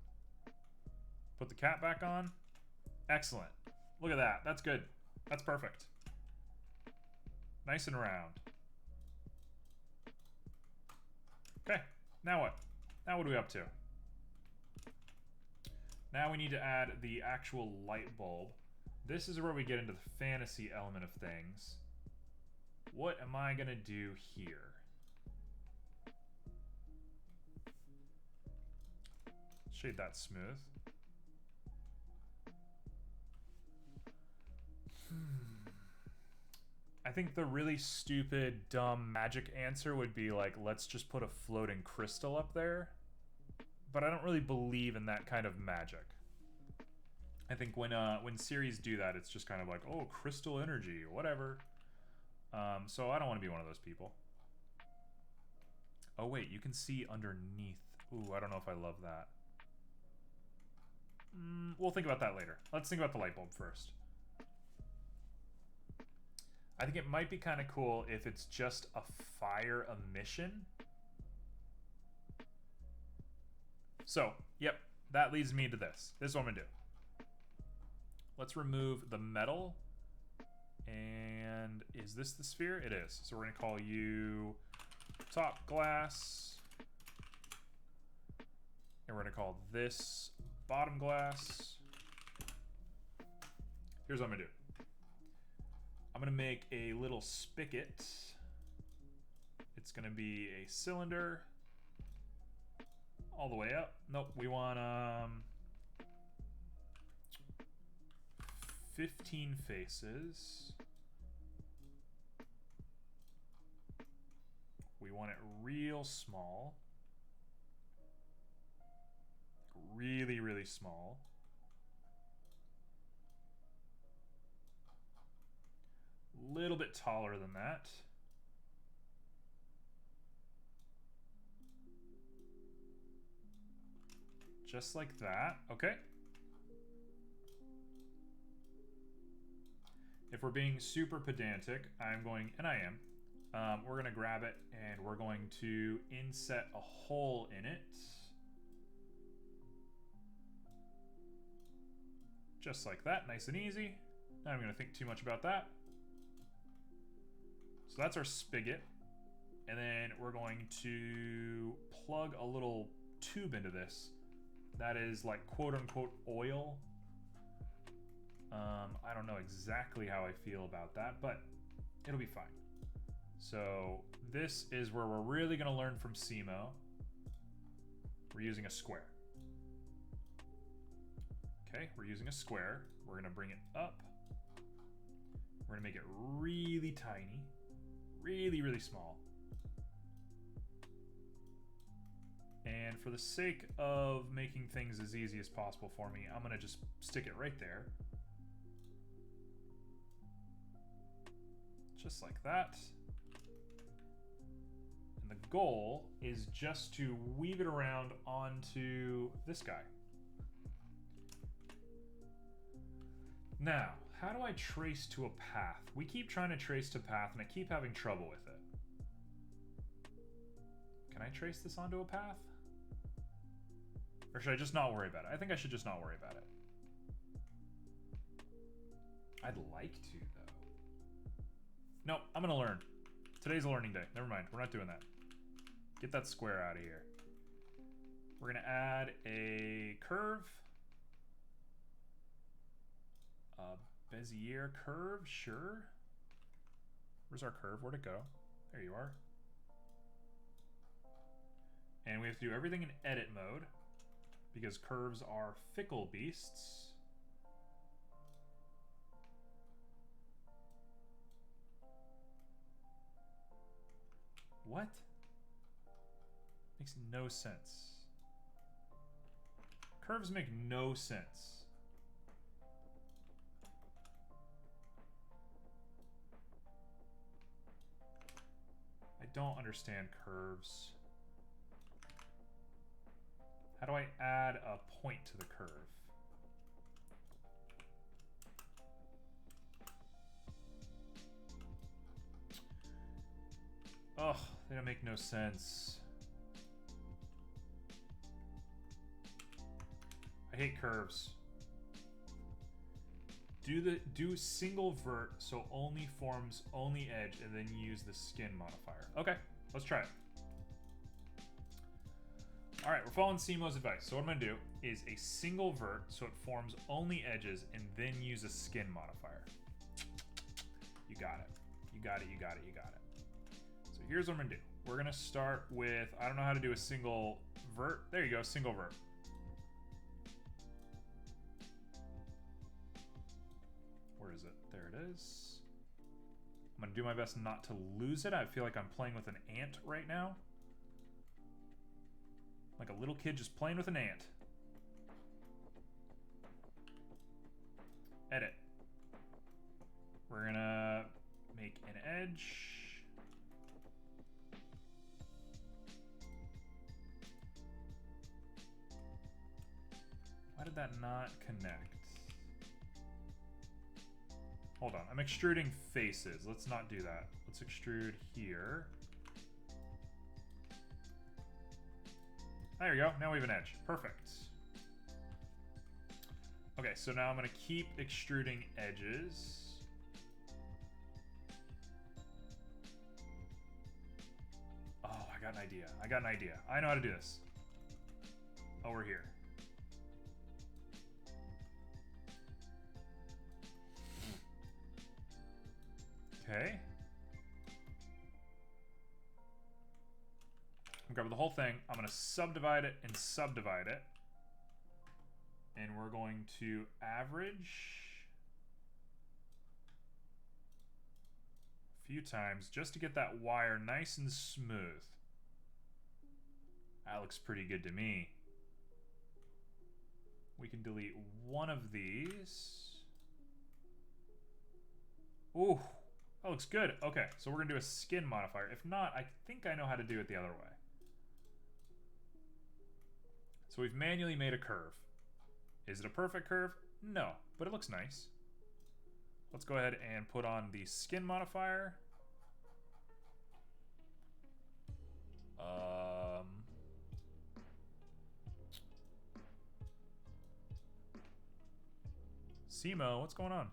Put the cap back on. Excellent. Look at that. That's good. That's perfect. Nice and round. Okay. Now what? Now what are we up to? Now we need to add the actual light bulb. This is where we get into the fantasy element of things. What am I going to do here? Shade that smooth. I think the really stupid, dumb magic answer would be like, let's just put a floating crystal up there. But I don't really believe in that kind of magic. I think when series do that, it's just kind of like, oh, crystal energy, whatever. So I don't want to be one of those people. Oh wait, you can see underneath. Ooh, I don't know if I love that. We'll think about that later. Let's think about the light bulb first. I think it might be kind of cool if it's just a fire emission. So, yep, that leads me to this. This is what I'm gonna do. Let's remove the metal. And is this the sphere? It is. So we're gonna call you top glass. And we're gonna call this bottom glass. Here's what I'm gonna do. I'm gonna make a little spigot. It's gonna be a cylinder all the way up. Nope, we want 15 faces. We want it real small. Really, really small. Little bit taller than that. Just like that. Okay. If we're being super pedantic, I'm going, and I am, we're going to grab it and we're going to inset a hole in it. Just like that, nice and easy. Not even going to think too much about that. So that's our spigot. And then we're going to plug a little tube into this. That is like quote unquote oil. I don't know exactly how I feel about that, but it'll be fine. So this is where we're really going to learn from SEMO. We're using a square. Okay, we're using a square. We're going to bring it up. We're going to make it really tiny. Really, really small. And for the sake of making things as easy as possible for me, I'm going to just stick it right there. Just like that. And the goal is just to weave it around onto this guy. Now, how do I trace to a path? We keep trying to trace to path and I keep having trouble with it. Can I trace this onto a path? Or should I just not worry about it? I think I should just not worry about it. I'd like to, though. No, I'm gonna learn. Today's a learning day. Never mind, we're not doing that. Get that square out of here. We're gonna add a curve. A Bezier curve, sure. Where's our curve? Where'd it go? There you are. And we have to do everything in edit mode because curves are fickle beasts. What? Makes no sense. Curves make no sense. I don't understand curves. How do I add a point to the curve? Ugh, they don't make no sense. I hate curves. Do single vert so only forms only edge and then use the skin modifier. Okay, let's try it. All right, we're following Simo's advice. So what I'm gonna do is a single vert so it forms only edges and then use a skin modifier. You got it. You got it, you got it, you got it. So here's what I'm gonna do. We're gonna start with, I don't know how to do a single vert. There you go, single vert. Where is it? There it is. I'm gonna do my best not to lose it. I feel like I'm playing with an ant right now. Like a little kid just playing with an ant. Edit. We're gonna make an edge. Why did that not connect? Hold on, I'm extruding faces. Let's not do that. Let's extrude here. There we go, now we have an edge. Perfect. Okay, so now I'm gonna keep extruding edges. Oh, I got an idea. I got an idea. I know how to do this. Over here. Okay. I'm gonna grab the whole thing. I'm gonna subdivide it and subdivide it. And we're going to average a few times just to get that wire nice and smooth. That looks pretty good to me. We can delete one of these. Ooh. That looks good. Okay, so we're gonna do a skin modifier. If not, I think I know how to do it the other way. So we've manually made a curve. Is it a perfect curve? No, but it looks nice. Let's go ahead and put on the skin modifier. Simo, what's going on?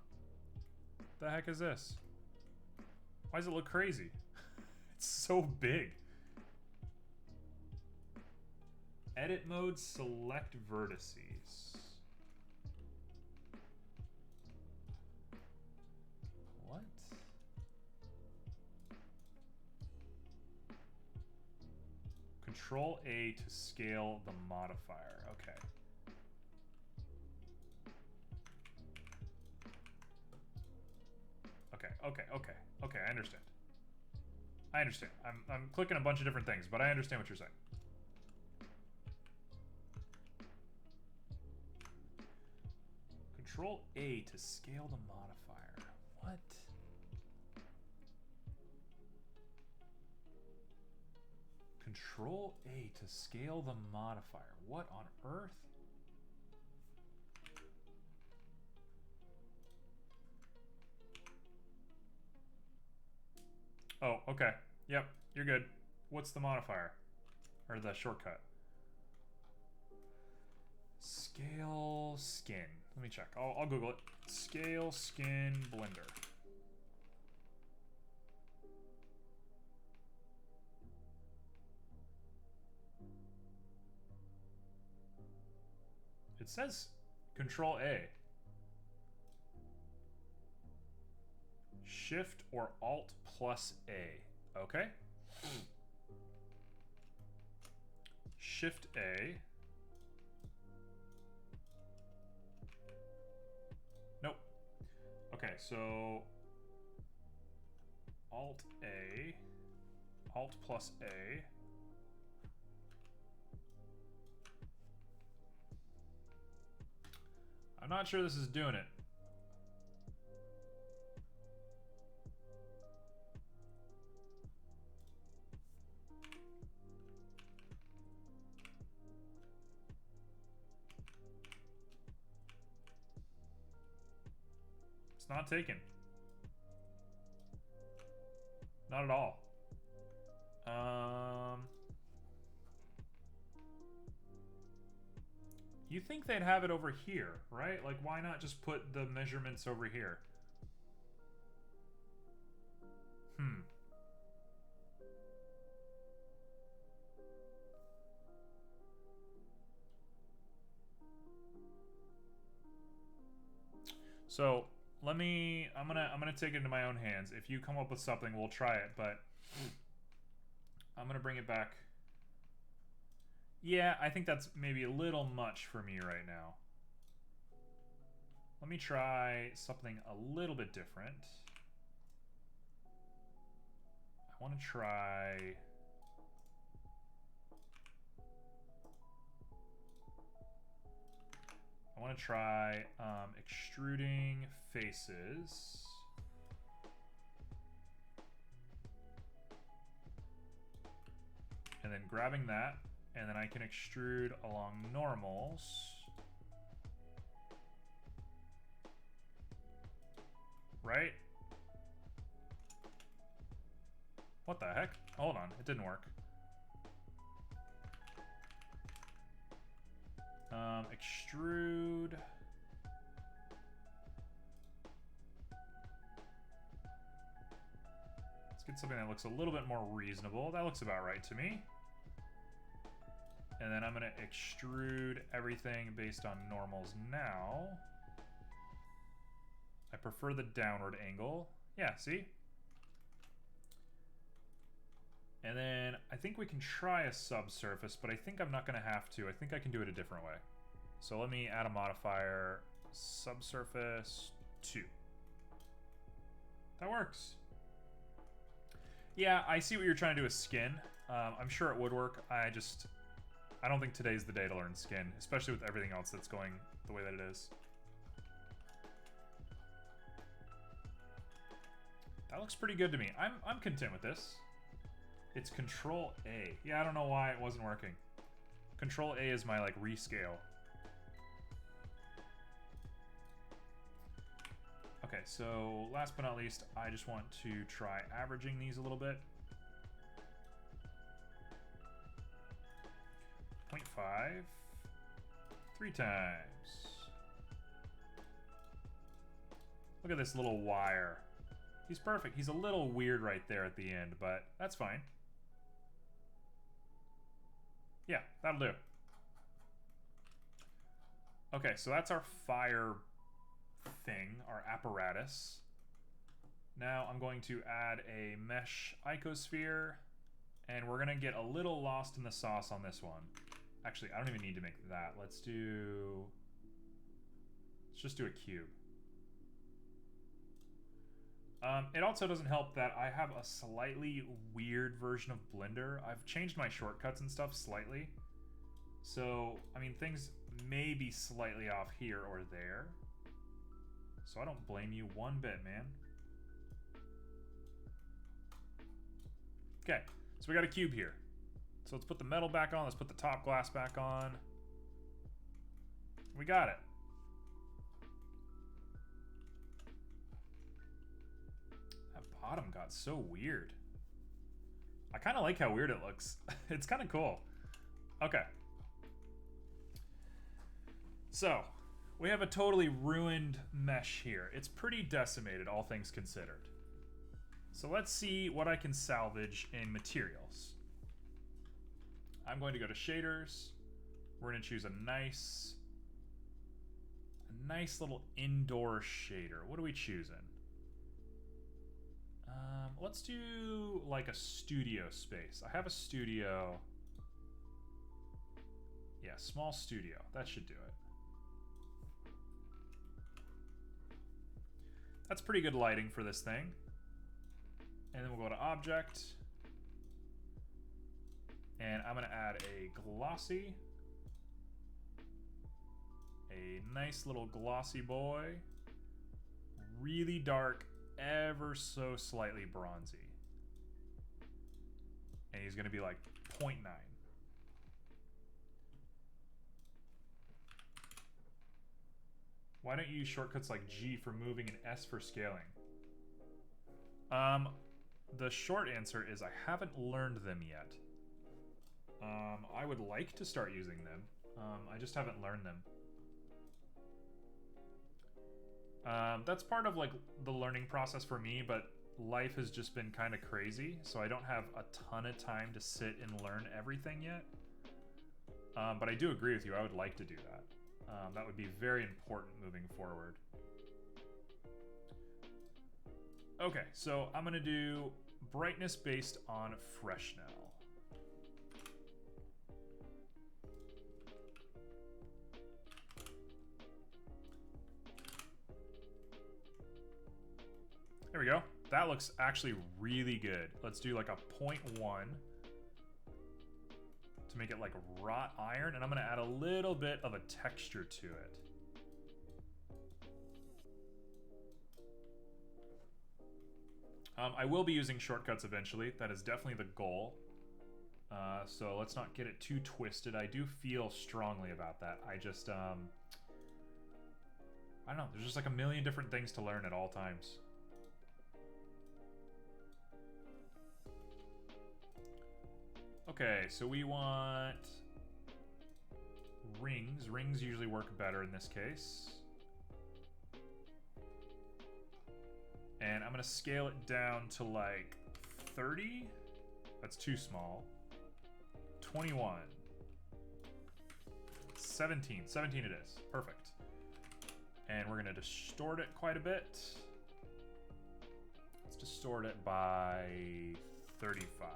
What the heck is this? Why does it look crazy? It's so big. Edit mode, select vertices. What? Control A to scale the modifier. Okay. Okay, I understand. I understand. I'm clicking a bunch of different things, but I understand what you're saying. Control A to scale the modifier. What? Control A to scale the modifier. What on earth? Oh, okay. Yep, you're good. What's the modifier? Or the shortcut? Scale skin. Let me check. I'll Google it. Scale skin blender. It says Control A. Shift or Alt plus A. Okay. Shift A. Nope. Okay, so Alt A. Alt plus A. I'm not sure this is doing it. It's not taken. Not at all. You think they'd have it over here, right? Like, why not just put the measurements over here? So I'm gonna take it into my own hands. If you come up with something, we'll try it, but I'm gonna bring it back. Yeah, I think that's maybe a little much for me right now. Let me try something a little bit different. I want to try... extruding faces. And then grabbing that, and then I can extrude along normals. Right? What the heck? Hold on, it didn't work. Extrude. Let's get something that looks a little bit more reasonable. That looks about right to me. And then I'm going to extrude everything based on normals now. I prefer the downward angle. Yeah, see? And then I think we can try a subsurface, but I think I'm not going to have to. I think I can do it a different way. So let me add a modifier, subsurface 2. That works. Yeah, I see what you're trying to do with skin. I'm sure it would work. I don't think today's the day to learn skin, especially with everything else that's going the way that it is. That looks pretty good to me. I'm content with this. It's Control A. Yeah, I don't know why it wasn't working. Control A is my, like, rescale. Okay, so last but not least, I just want to try averaging these a little bit. 0.5. 3 times. Look at this little wire. He's perfect. He's a little weird right there at the end, but that's fine. Yeah, that'll do. Okay, so that's our fire thing, our apparatus. Now I'm going to add a mesh icosphere, and we're gonna get a little lost in the sauce on this one. Actually, I don't even need to make that. Let's just do a cube. It also doesn't help that I have a slightly weird version of Blender. I've changed my shortcuts and stuff slightly. So, I mean, things may be slightly off here or there. So I don't blame you one bit, man. Okay, so we got a cube here. So let's put the metal back on. Let's put the top glass back on. We got it. That bottom got so weird. I kind of like how weird it looks. It's kind of cool. Okay. So, we have a totally ruined mesh here. It's pretty decimated, all things considered. So let's see what I can salvage in materials. I'm going to go to shaders. We're going to choose a nice little indoor shader. What are we choosing? Let's do like a studio space. I have a studio. Yeah, small studio. That should do it. That's pretty good lighting for this thing. And then we'll go to Object. And I'm going to add a glossy. A nice little glossy boy. Really dark, ever so slightly bronzy. And he's going to be like 0.9. Why don't you use shortcuts like G for moving and S for scaling? The short answer is I haven't learned them yet. I would like to start using them. I just haven't learned them. That's part of like the learning process for me, but life has just been kind of crazy, so I don't have a ton of time to sit and learn everything yet. But I do agree with you. I would like to do that. That would be very important moving forward. Okay, so I'm going to do brightness based on Freshnel. There we go. That looks actually really good. Let's do like a 0.1 to make it like wrought iron, and I'm going to add a little bit of a texture to it. I will be using shortcuts eventually. That is definitely the goal. So let's not get it too twisted. I do feel strongly about that. I just, I don't know. There's just like a million different things to learn at all times. Okay, so we want rings. Rings usually work better in this case. And I'm going to scale it down to like 30. That's too small. 21. 17. 17 it is. Perfect. And we're going to distort it quite a bit. Let's distort it by 35.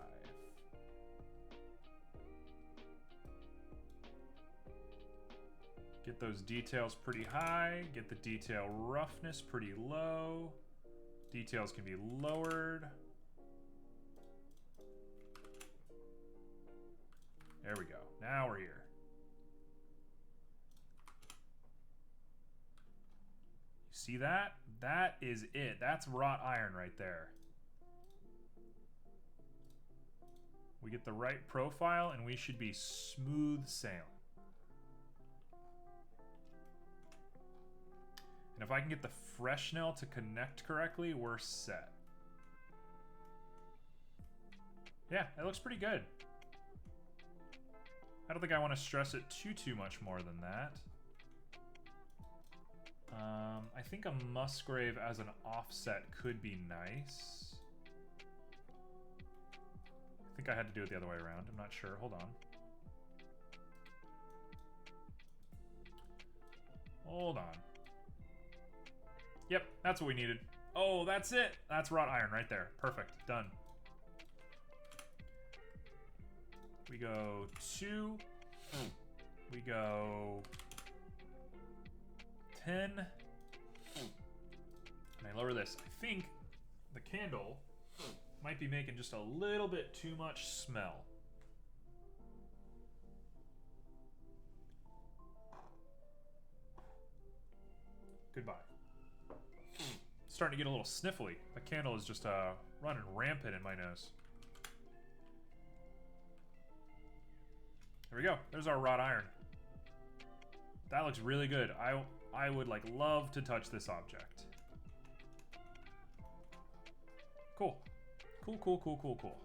Get those details pretty high. Get the detail roughness pretty low. Details can be lowered. There we go. Now we're here. You see that? That is it. That's wrought iron right there. We get the right profile and we should be smooth sailing. And if I can get the Freshnel to connect correctly, we're set. Yeah, it looks pretty good. I don't think I want to stress it too much more than that. I think a Musgrave as an offset could be nice. I think I had to do it the other way around. I'm not sure. Hold on. Hold on. Yep, that's what we needed. Oh, that's it. That's wrought iron right there. Perfect. Done. We go 2. We go 10. And I lower this. I think the candle might be making just a little bit too much smell. Goodbye. Starting to get a little sniffly. The candle is just running rampant in my nose. There we go. There's our wrought iron. That looks really good. I would like love to touch this object. Cool. Cool.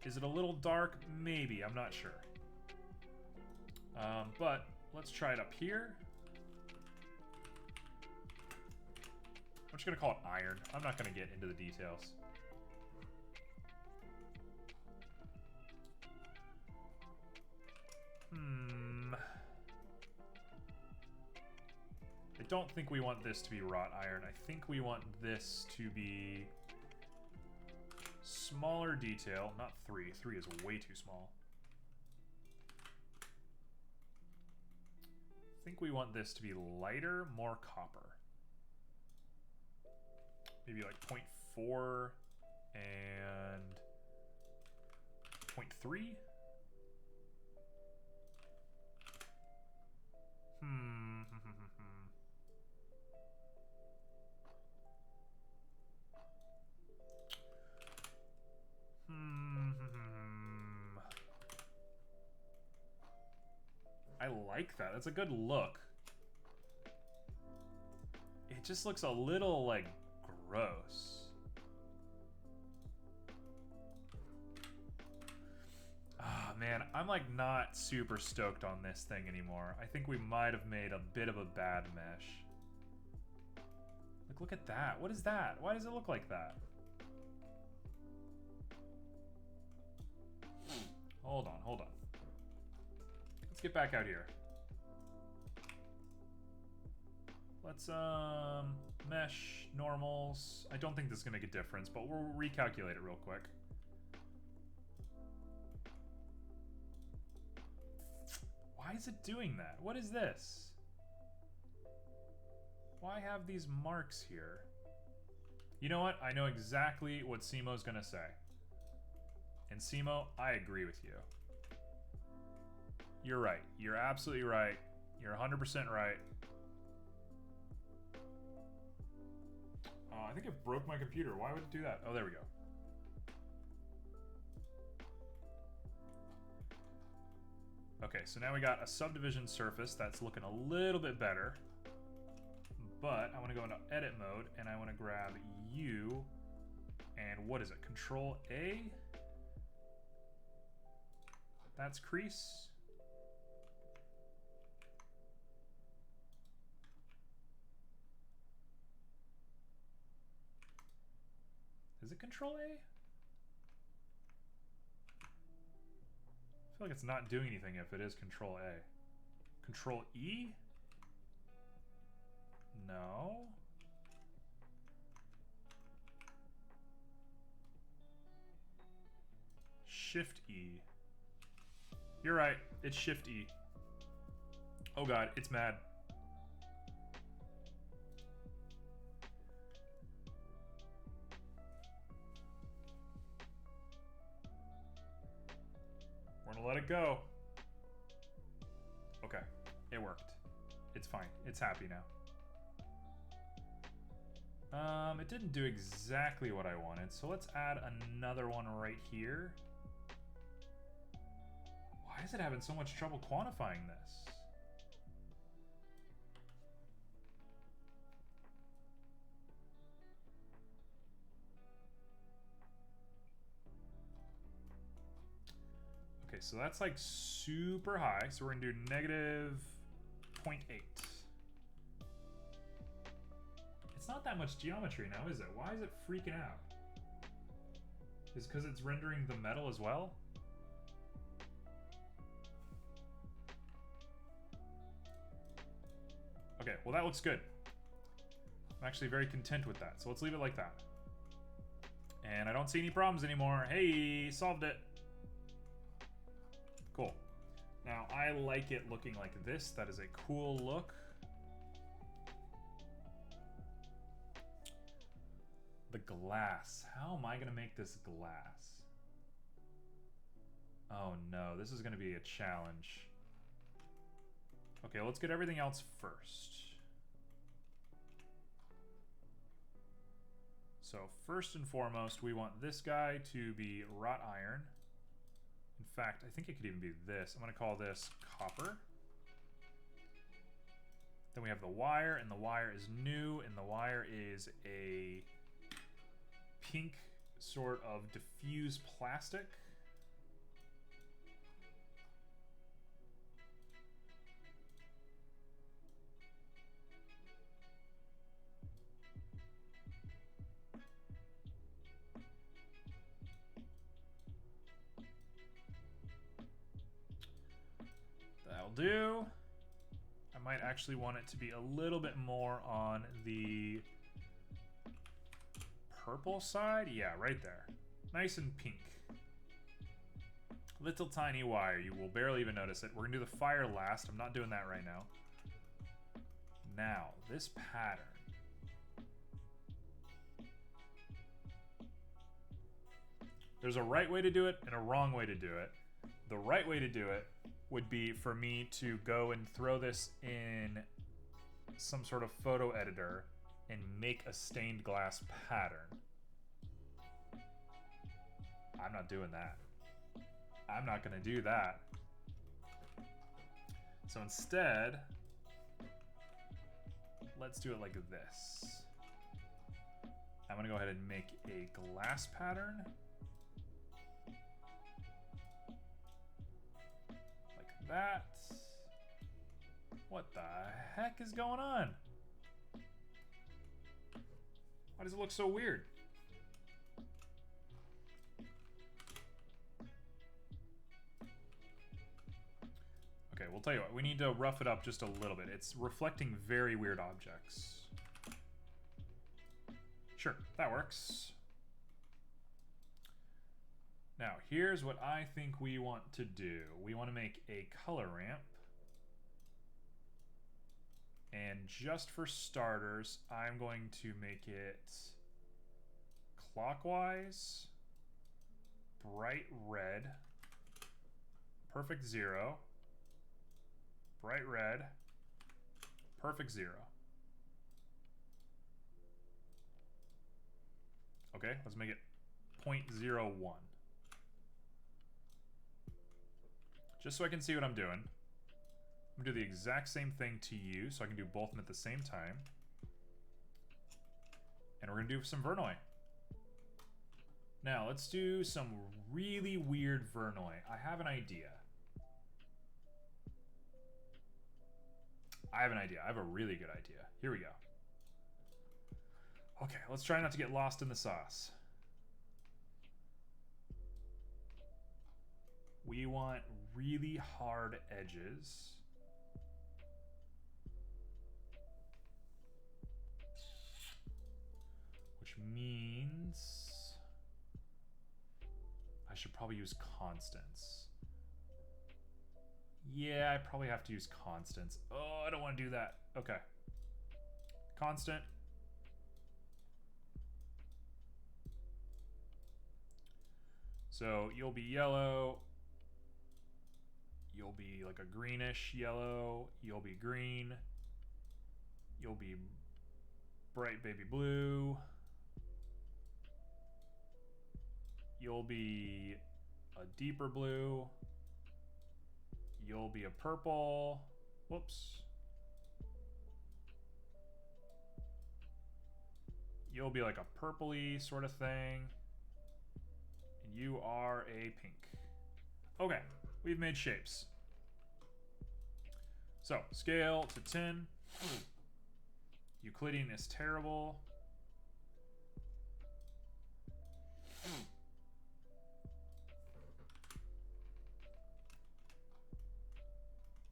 Is it a little dark? Maybe. I'm not sure. But let's try it up here. I'm just going to call it iron. I'm not going to get into the details. I don't think we want this to be wrought iron. I think we want this to be smaller detail. Not 3. 3 is way too small. I think we want this to be lighter, more copper. Maybe like 0.4 and 0.3. I like that. That's a good look. It just looks a little, like, gross. Ah, man, I'm, like, not super stoked on this thing anymore. I think we might have made a bit of a bad mesh. Like, look at that. What is that? Why does it look like that? Hold on, hold on. Let's get back out here. Let's, mesh, normals. I don't think this is gonna make a difference, but we'll recalculate it real quick. Why is it doing that? What is this? Why have these marks here? You know what? I know exactly what Simo's gonna say. And Simo, I agree with you. You're right. You're absolutely right. You're 100% right. I think it broke my computer. Why would it do that? Oh, there we go. Okay, so now we got a subdivision surface that's looking a little bit better. But I want to go into edit mode and I want to grab you and what is it? Control A? That's crease. Is it Control A? I feel like it's not doing anything if it is Control A. Control E? No. Shift E. You're right, it's Shift E. Oh god, it's mad. We're gonna let it go. Okay, it worked. It's fine, it's happy now. It didn't do exactly what I wanted, so let's add another one right here. Why is it having so much trouble quantifying this? Okay, so that's like super high, so we're gonna do negative 0.8. It's not that much geometry now, is it? Why is it freaking out? Is it because it's rendering the metal as well? Okay, well that looks good. I'm actually very content with that, so let's leave it like that. And I don't see any problems anymore. Hey, solved it. Cool. Now, I like it looking like this. That is a cool look. The glass. How am I going to make this glass? Oh no, this is going to be a challenge. Okay, let's get everything else first. So first and foremost, we want this guy to be wrought iron. In fact, I think it could even be this. I'm going to call this copper. Then we have the wire, and the wire is new, and the wire is a pink sort of diffuse plastic. That'll do. I might actually want it to be a little bit more on the purple side. Yeah, right there. Nice and pink. Little tiny wire. You will barely even notice it. We're going to do the fire last. I'm not doing that right now. Now, this pattern. There's a right way to do it and a wrong way to do it. The right way to do it would be for me to go and throw this in some sort of photo editor and make a stained glass pattern. I'm not doing that. I'm not going to do that. So instead, let's do it like this. I'm going to go ahead and make a glass pattern. Like that. What the heck is going on? Why does it look so weird? Okay, we'll tell you what. We need to rough it up just a little bit. It's reflecting very weird objects. Sure, that works. Now, here's what I think we want to do. We want to make a color ramp. And just for starters, I'm going to make it clockwise, bright red, perfect 0, bright red, perfect 0. Okay, let's make it 0.01. Just so I can see what I'm doing. I'm going to do the exact same thing to you, so I can do both of them at the same time. And we're going to do some Vernoi. Now, let's do some really weird Vernoi. I have an idea. I have a really good idea. Here we go. Okay, let's try not to get lost in the sauce. We want really hard edges. Which means I should probably use constants. Yeah, I probably have to use constants. Oh, I don't want to do that. Okay. Constant. So you'll be yellow. You'll be like a greenish yellow. You'll be green. You'll be bright baby blue. You'll be a deeper blue. You'll be a purple. Whoops. You'll be like a purpley sort of thing. And you are a pink. Okay, we've made shapes. So, scale to 10. Euclidean is terrible.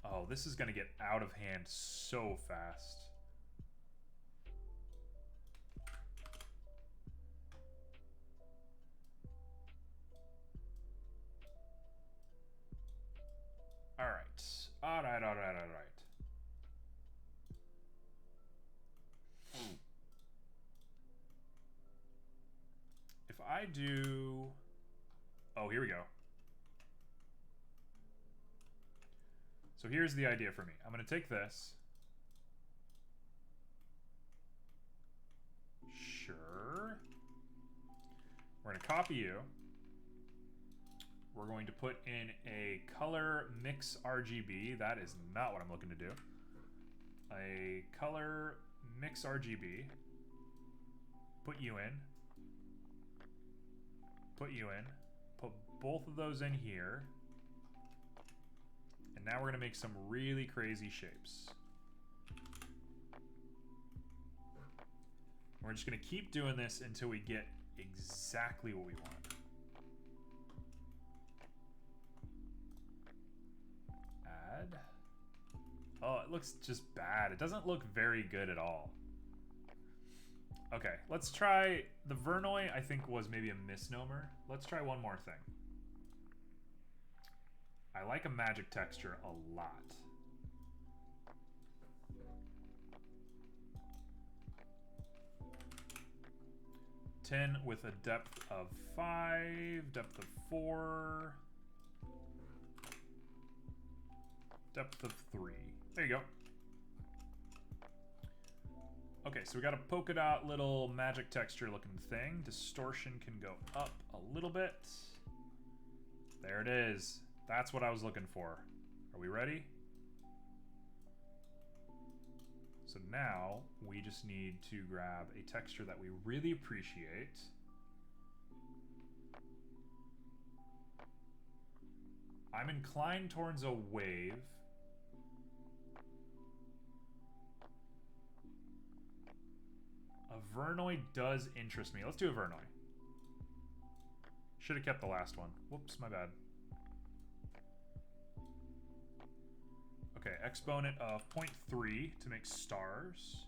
Oh, this is going to get out of hand so fast. All right. All right. If I do... Oh, here we go. So here's the idea for me. I'm going to take this. Sure. We're going to copy you. We're going to put in a color mix RGB. That is not what I'm looking to do. A color mix RGB. Put you in. Put you in. Put both of those in here. And now we're going to make some really crazy shapes. We're just going to keep doing this until we get exactly what we want. Add. Oh, it looks just bad. It doesn't look very good at all. Okay, let's try... The Vernoi, I think, was maybe a misnomer. Let's try one more thing. I like a magic texture a lot. Tin with a depth of 5, depth of 4, depth of 3. There you go. Okay, so we got a polka dot little magic texture looking thing. Distortion can go up a little bit. There it is. That's what I was looking for. Are we ready? So now we just need to grab a texture that we really appreciate. I'm inclined towards a wave. A Vernoi does interest me. Let's do a Vernoi. Should have kept the last one. Whoops, my bad. Okay, exponent of 0.3 to make stars.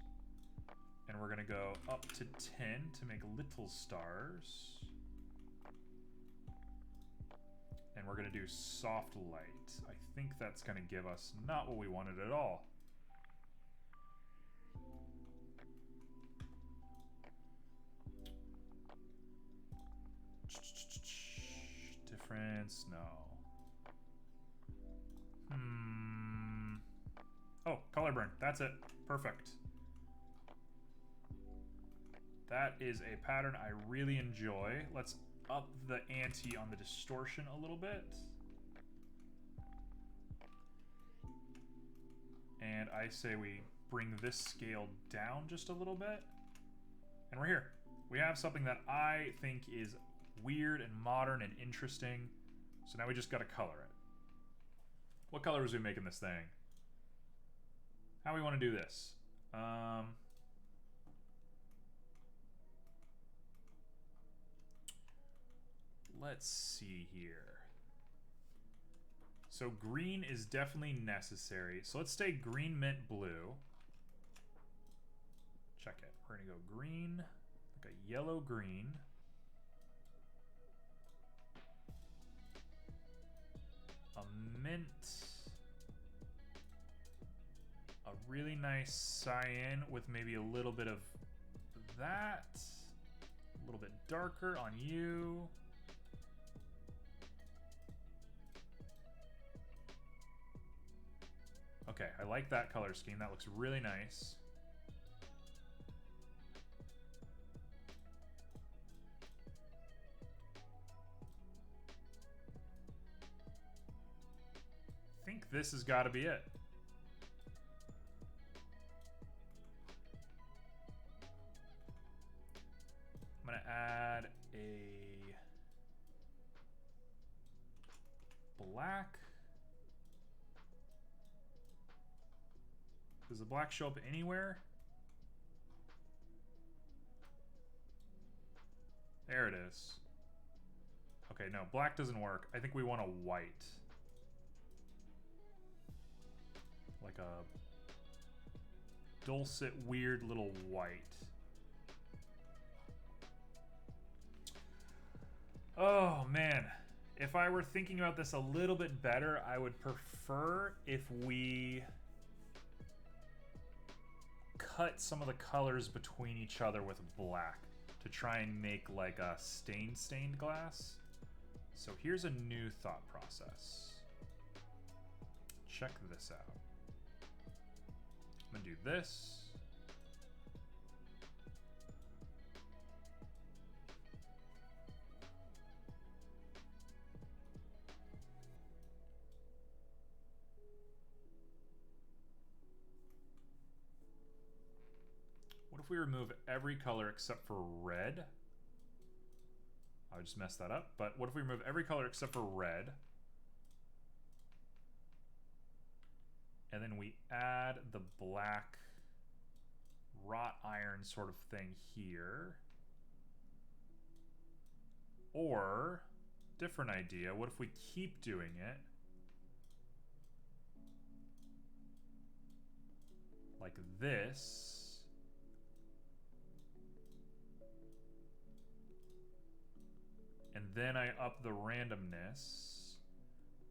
And we're going to go up to 10 to make little stars. And we're going to do soft light. I think that's going to give us not what we wanted at all. Difference, no. Oh, color burn. That's it. Perfect. That is a pattern I really enjoy. Let's up the ante on the distortion a little bit. And I say we bring this scale down just a little bit. And we're here. We have something that I think is weird and modern and interesting. So now we just got to color it. What colors are we making this thing? How we want to do this? Let's see here. So green is definitely necessary. So let's stay green, mint, blue. Check it. We're going to go green, like a yellow green. A mint. A really nice cyan with maybe a little bit of that. A little bit darker on you. Okay, I like that color scheme. That looks really nice. I think this has got to be it. I'm going to add a black. Does the black show up anywhere? There it is. Okay, no, black doesn't work. I think we want a white. Like a dulcet, weird little white. Oh, man. If I were thinking about this a little bit better, I would prefer if we cut some of the colors between each other with black to try and make like a stained glass. So here's a new thought process. Check this out. I'm gonna do this. What if we remove every color except for red? I just messed that up. But what if we remove every color except for red? And then we add the black wrought iron sort of thing here. Or, different idea, what if we keep doing it like this? And then I up the randomness.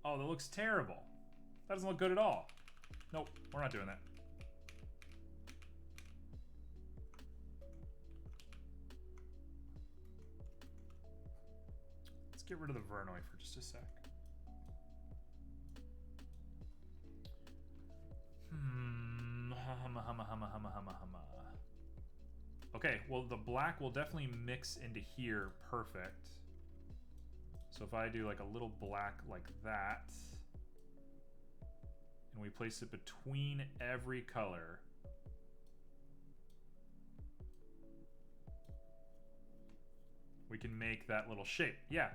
Oh, that looks terrible. That doesn't look good at all. Nope, we're not doing that. Let's get rid of the Vernoi for just a sec. Okay, well the black will definitely mix into here perfect. So if I do like a little black like that, and we place it between every color, we can make that little shape. Yeah.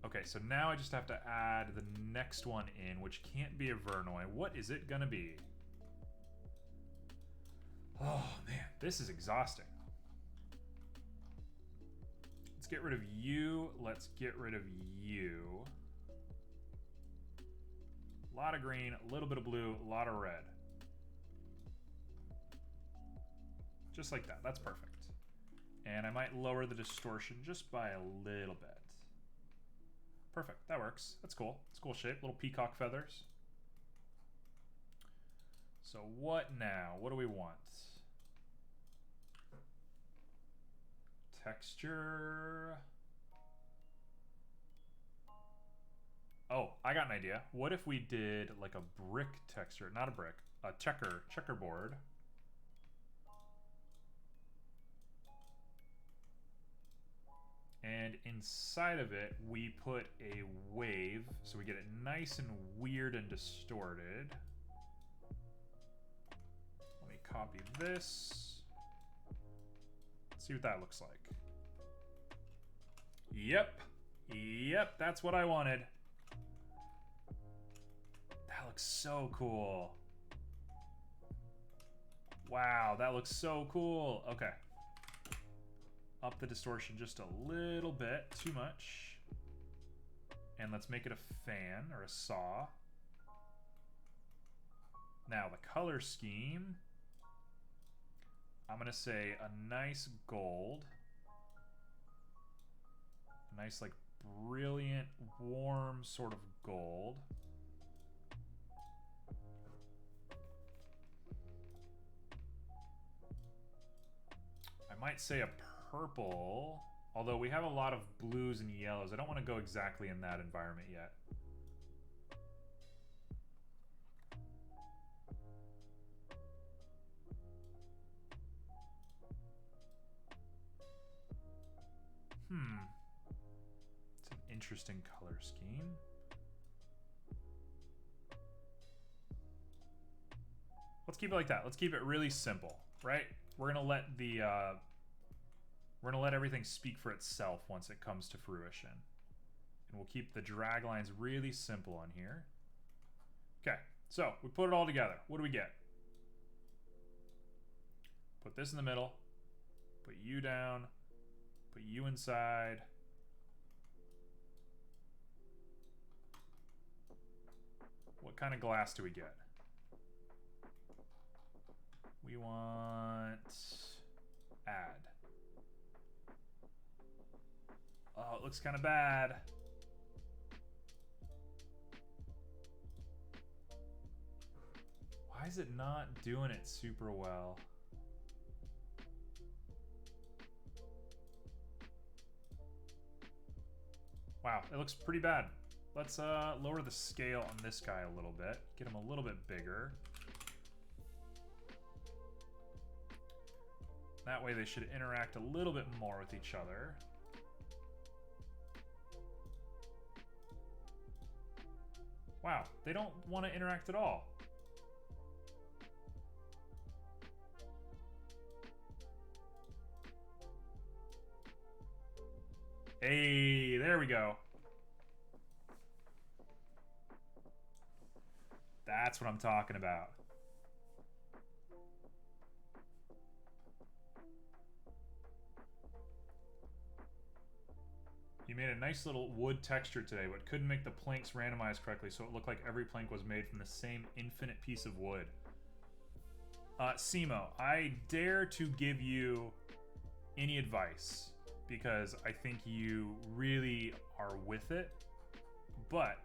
Okay, so now I just have to add the next one in, which can't be a Vernoi. What is it gonna be? Oh man, this is exhausting. Let's get rid of you. Let's get rid of you. A lot of green, a little bit of blue, a lot of red. Just like that, that's perfect. And I might lower the distortion just by a little bit. Perfect, that works. That's cool. It's a cool shape, little peacock feathers. So what now? What do we want? Texture. Oh, I got an idea. What if we did like a brick texture, not a brick, a checkerboard. And inside of it, we put a wave, so we get it nice and weird and distorted. Let me copy this. See what that looks like. Yep. Yep, that's what I wanted. That looks so cool. Wow, that looks so cool. Okay. Up the distortion just a little bit, too much. And let's make it a fan or a saw. Now the color scheme, I'm gonna say a nice gold. A nice like brilliant, warm sort of gold. I might say a purple, although we have a lot of blues and yellows. I don't want to go exactly in that environment yet. It's an interesting color scheme. Let's keep it like that. Let's keep it really simple, right? We're gonna let the we're gonna let everything speak for itself once it comes to fruition. And we'll keep the drag lines really simple on here. Okay, so we put it all together. What do we get? Put this in the middle. Put you down. Put you inside. What kind of glass do we get? We want add. Oh, it looks kind of bad. Why is it not doing it super well? Wow, it looks pretty bad. Let's lower the scale on this guy a little bit. Get him a little bit bigger. That way they should interact a little bit more with each other. Wow, they don't want to interact at all. Hey, there we go. That's what I'm talking about. You made a nice little wood texture today, but couldn't make the planks randomized correctly, so it looked like every plank was made from the same infinite piece of wood. Simo, I dare to give you any advice because I think you really are with it. But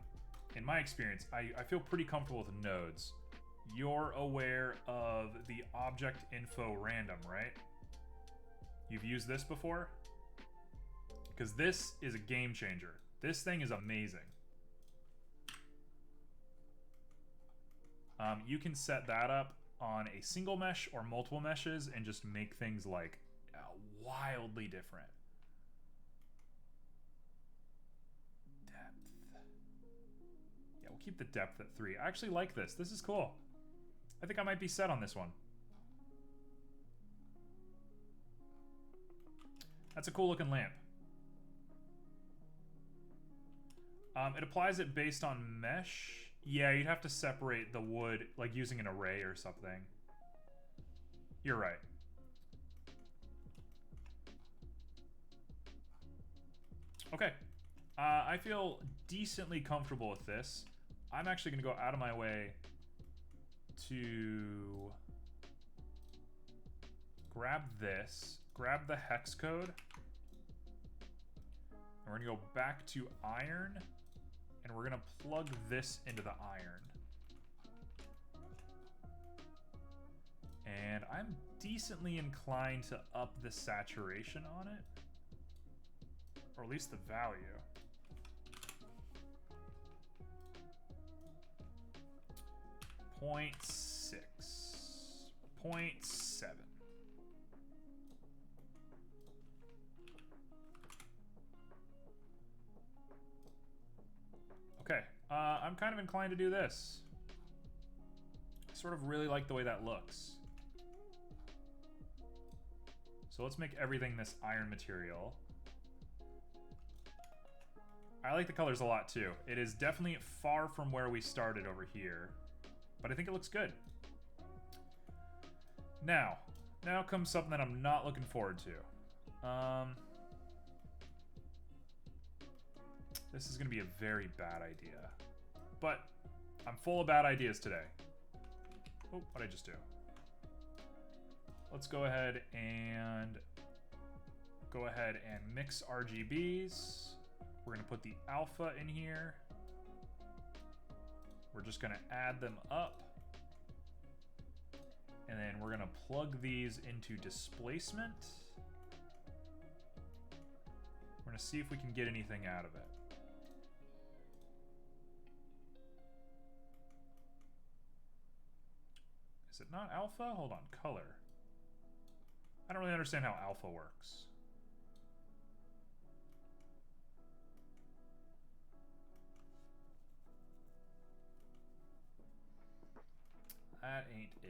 in my experience, I feel pretty comfortable with nodes. You're aware of the object info random, right? You've used this before? Because this is a game changer. This thing is amazing. You can set that up on a single mesh or multiple meshes and just make things like wildly different. Depth. Yeah, we'll keep the depth at 3. I actually like this. This is cool. I think I might be set on this one. That's a cool looking lamp. It applies it based on mesh. Yeah, you'd have to separate the wood, like using an array or something. You're right. Okay. I feel decently comfortable with this. I'm actually going to go out of my way to grab this, grab the hex code, and we're going to go back to iron. And we're gonna plug this into the iron. And I'm decently inclined to up the saturation on it. Or at least the value. .6. 0.7. Okay, I'm kind of inclined to do this. I sort of really like the way that looks. So let's make everything this iron material. I like the colors a lot too. It is definitely far from where we started over here, but I think it looks good. Now comes something that I'm not looking forward to. This is going to be a very bad idea. But I'm full of bad ideas today. Oh, what did I just do? Let's go ahead and mix RGBs. We're going to put the alpha in here. We're just going to add them up. And then we're going to plug these into displacement. We're going to see if we can get anything out of it. Is it not alpha? Hold on, color. I don't really understand how alpha works. That ain't it.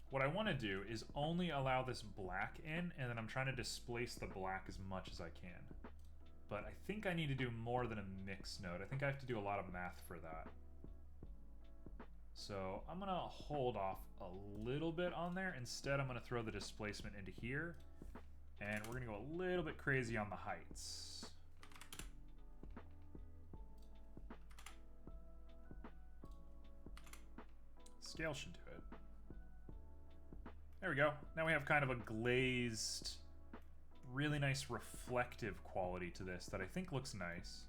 What I want to do is only allow this black in, and then I'm trying to displace the black as much as I can. But I think I need to do more than a mix node. I think I have to do a lot of math for that. So I'm going to hold off a little bit on there. Instead, I'm going to throw the displacement into here. And we're going to go a little bit crazy on the heights. Scale should do it. There we go. Now we have kind of a glazed, really nice reflective quality to this that I think looks nice.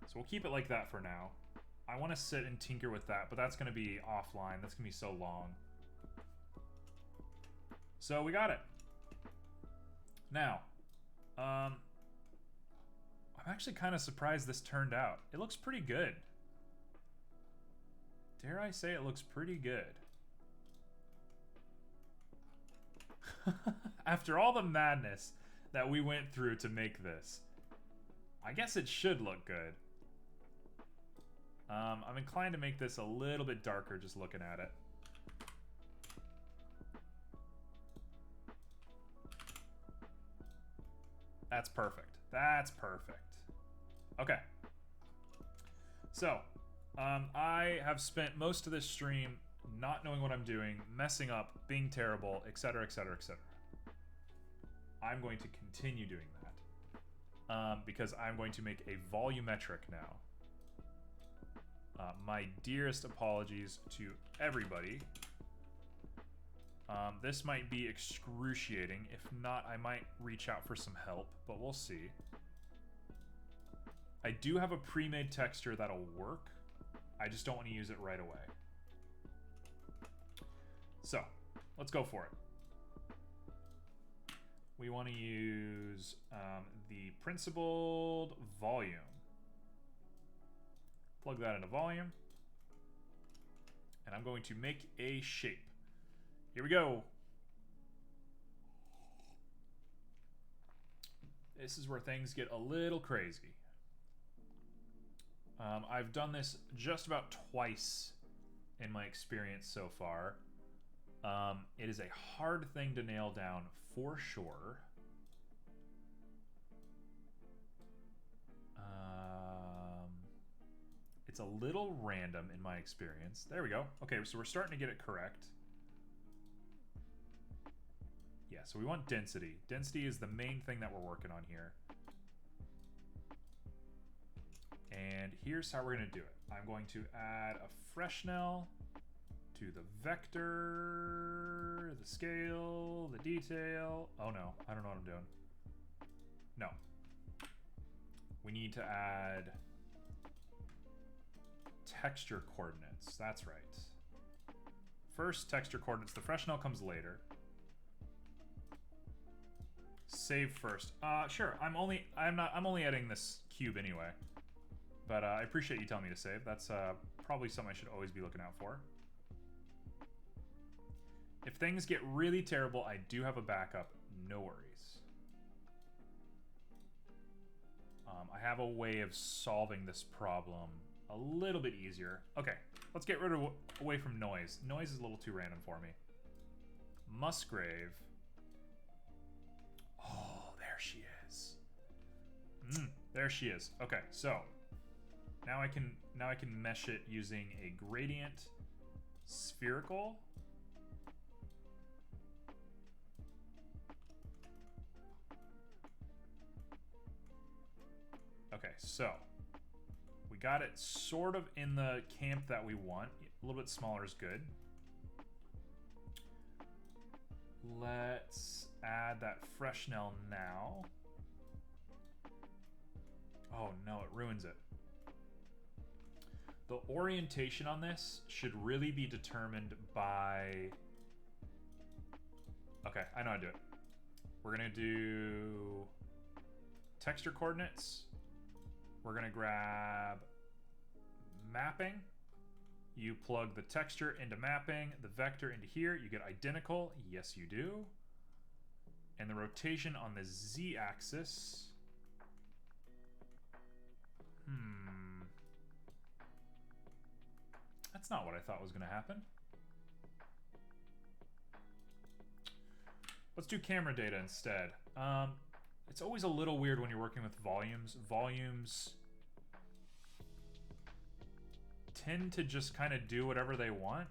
So we'll keep it like that for now. I want to sit and tinker with that, but that's going to be offline. That's going to be so long. So we got it. Now, I'm actually kind of surprised this turned out. It looks pretty good. Dare I say it looks pretty good. After all the madness that we went through to make this, I guess it should look good. I'm inclined to make this a little bit darker just looking at it. That's perfect. That's perfect. Okay. So, I have spent most of this stream not knowing what I'm doing, messing up, being terrible, etc., etc., etc. I'm going to continue doing that because I'm going to make a volumetric now. My dearest apologies to everybody. This might be excruciating. If not, I might reach out for some help, but we'll see. I do have a pre-made texture that'll work. I just don't want to use it right away. So, let's go for it. We want to use the principled volume. Plug that into volume. And I'm going to make a shape. Here we go. This is where things get a little crazy. I've done this just about twice in my experience so far. It is a hard thing to nail down for sure. It's a little random in my experience. There we go. Okay, so we're starting to get it correct. Yeah, so we want density. Density is the main thing that we're working on here. And here's how we're going to do it. I'm going to add a Freshnel to the vector, the scale, the detail. Oh no, I don't know what I'm doing. No. We need to add texture coordinates. That's right. First, texture coordinates. The Freshnel comes later. Save first. Sure. I'm only editing this cube anyway. But I appreciate you telling me to save. That's probably something I should always be looking out for. If things get really terrible, I do have a backup. No worries. I have a way of solving this problem a little bit easier. Okay, let's get rid of away from noise. Noise is a little too random for me. Musgrave. Oh, there she is. There she is. Okay, so now I can mesh it using a gradient spherical. Okay, so we got it sort of in the camp that we want. A little bit smaller is good. Let's add that Freshnel now. Oh no, it ruins it. The orientation on this should really be determined by... Okay, I know how to do it. We're gonna do texture coordinates. We're gonna grab mapping. You plug the texture into mapping, the vector into here, you get identical. Yes, you do. And the rotation on the z-axis. That's not what I thought was gonna happen. Let's do camera data instead. It's always a little weird when you're working with volumes. Volumes tend to just kind of do whatever they want.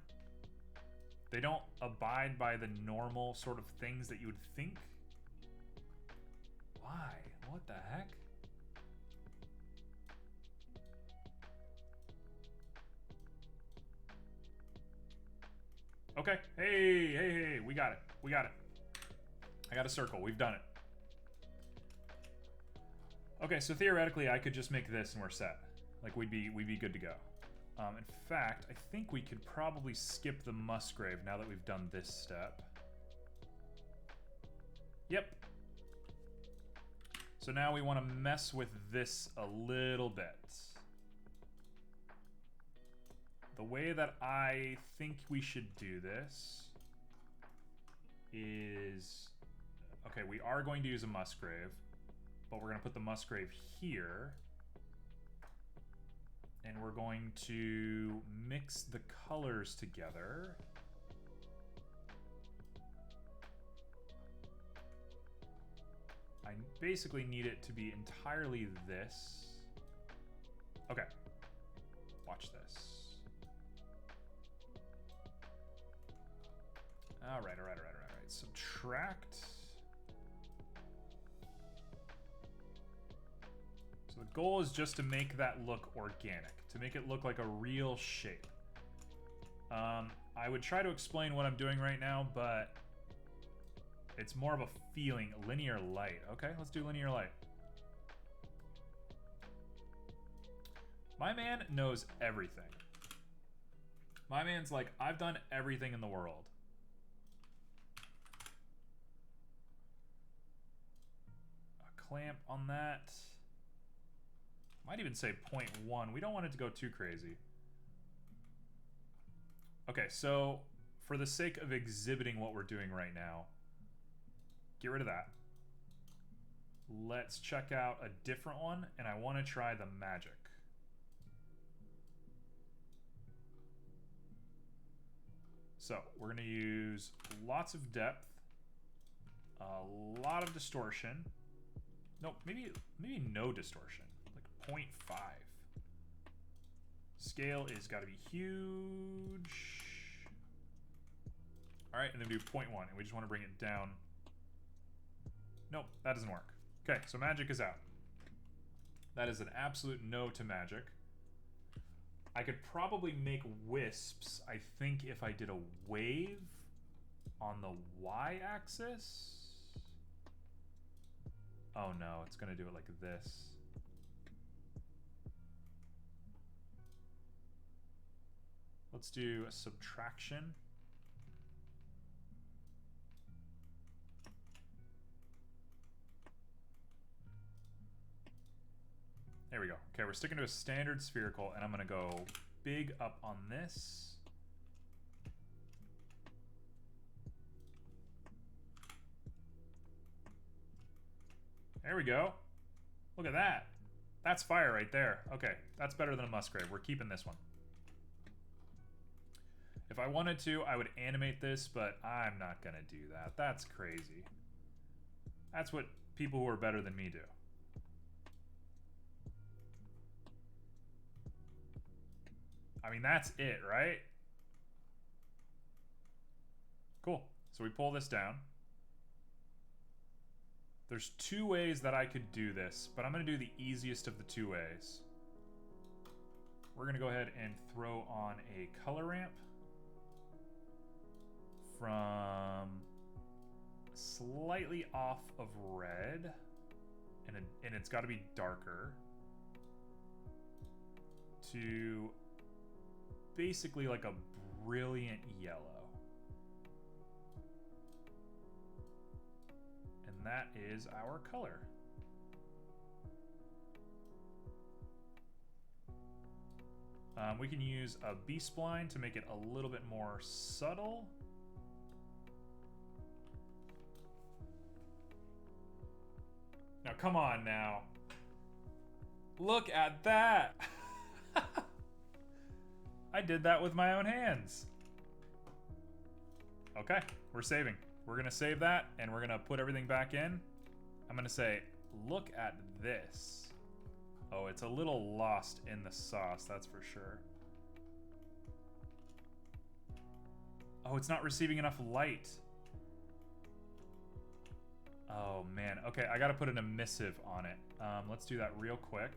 They don't abide by the normal sort of things that you would think. Why? What the heck? Okay. Hey, we got it. We got it. I got a circle. We've done it. Okay, so theoretically, I could just make this and we're set. Like, we'd be good to go. In fact, I think we could probably skip the Musgrave now that we've done this step. Yep. So now we want to mess with this a little bit. The way that I think we should do this is... Okay, we are going to use a Musgrave, but we're going to put the Musgrave here. And we're going to mix the colors together. I basically need it to be entirely this. Okay. Watch this. All right. Subtract. So the goal is just to make that look organic, to make it look like a real shape. I would try to explain what I'm doing right now, but it's more of a feeling. Linear light. Okay, let's do linear light. My man knows everything. My man's like, I've done everything in the world. A clamp on that. Might even say 0.1. We don't want it to go too crazy. Okay, so for the sake of exhibiting what we're doing right now, get rid of that. Let's check out a different one, and I want to try the magic. So we're going to use lots of depth, a lot of distortion. Nope, maybe no distortion, like 0.5. Scale is got to be huge. All right, and then do 0.1, and we just want to bring it down. Nope, that doesn't work. Okay, so magic is out. That is an absolute no to magic. I could probably make wisps, I think, if I did a wave on the y-axis. Oh no, it's gonna do it like this. Let's do a subtraction. There we go. Okay, we're sticking to a standard spherical, and I'm gonna go big up on this. There we go. Look at that. That's fire right there. Okay, that's better than a Musgrave. We're keeping this one. If I wanted to, I would animate this, but I'm not gonna do that. That's crazy. That's what people who are better than me do. I mean, that's it, right? Cool. So we pull this down. There's two ways that I could do this, but I'm going to do the easiest of the two ways. We're going to go ahead and throw on a color ramp from slightly off of red, and it's got to be darker, to basically like a brilliant yellow. And that is our color. We can use a B-spline to make it a little bit more subtle. Now, come on now. Look at that. I did that with my own hands. Okay, we're saving. We're gonna save that, and we're gonna put everything back in. I'm gonna say, look at this. Oh, it's a little lost in the sauce, that's for sure. Oh, it's not receiving enough light. Oh man, okay, I gotta put an emissive on it. Let's do that real quick.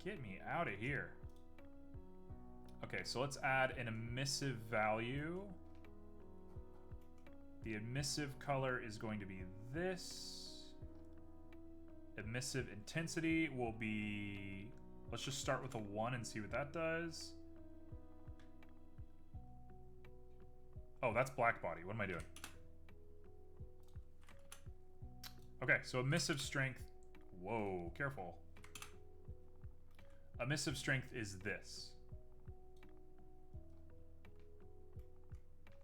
Get me out of here. Okay, so let's add an emissive value. The emissive color is going to be this. Emissive intensity will be... Let's just start with a 1 and see what that does. Oh, that's black body. What am I doing? Okay, so emissive strength... Whoa, careful. Emissive strength is this.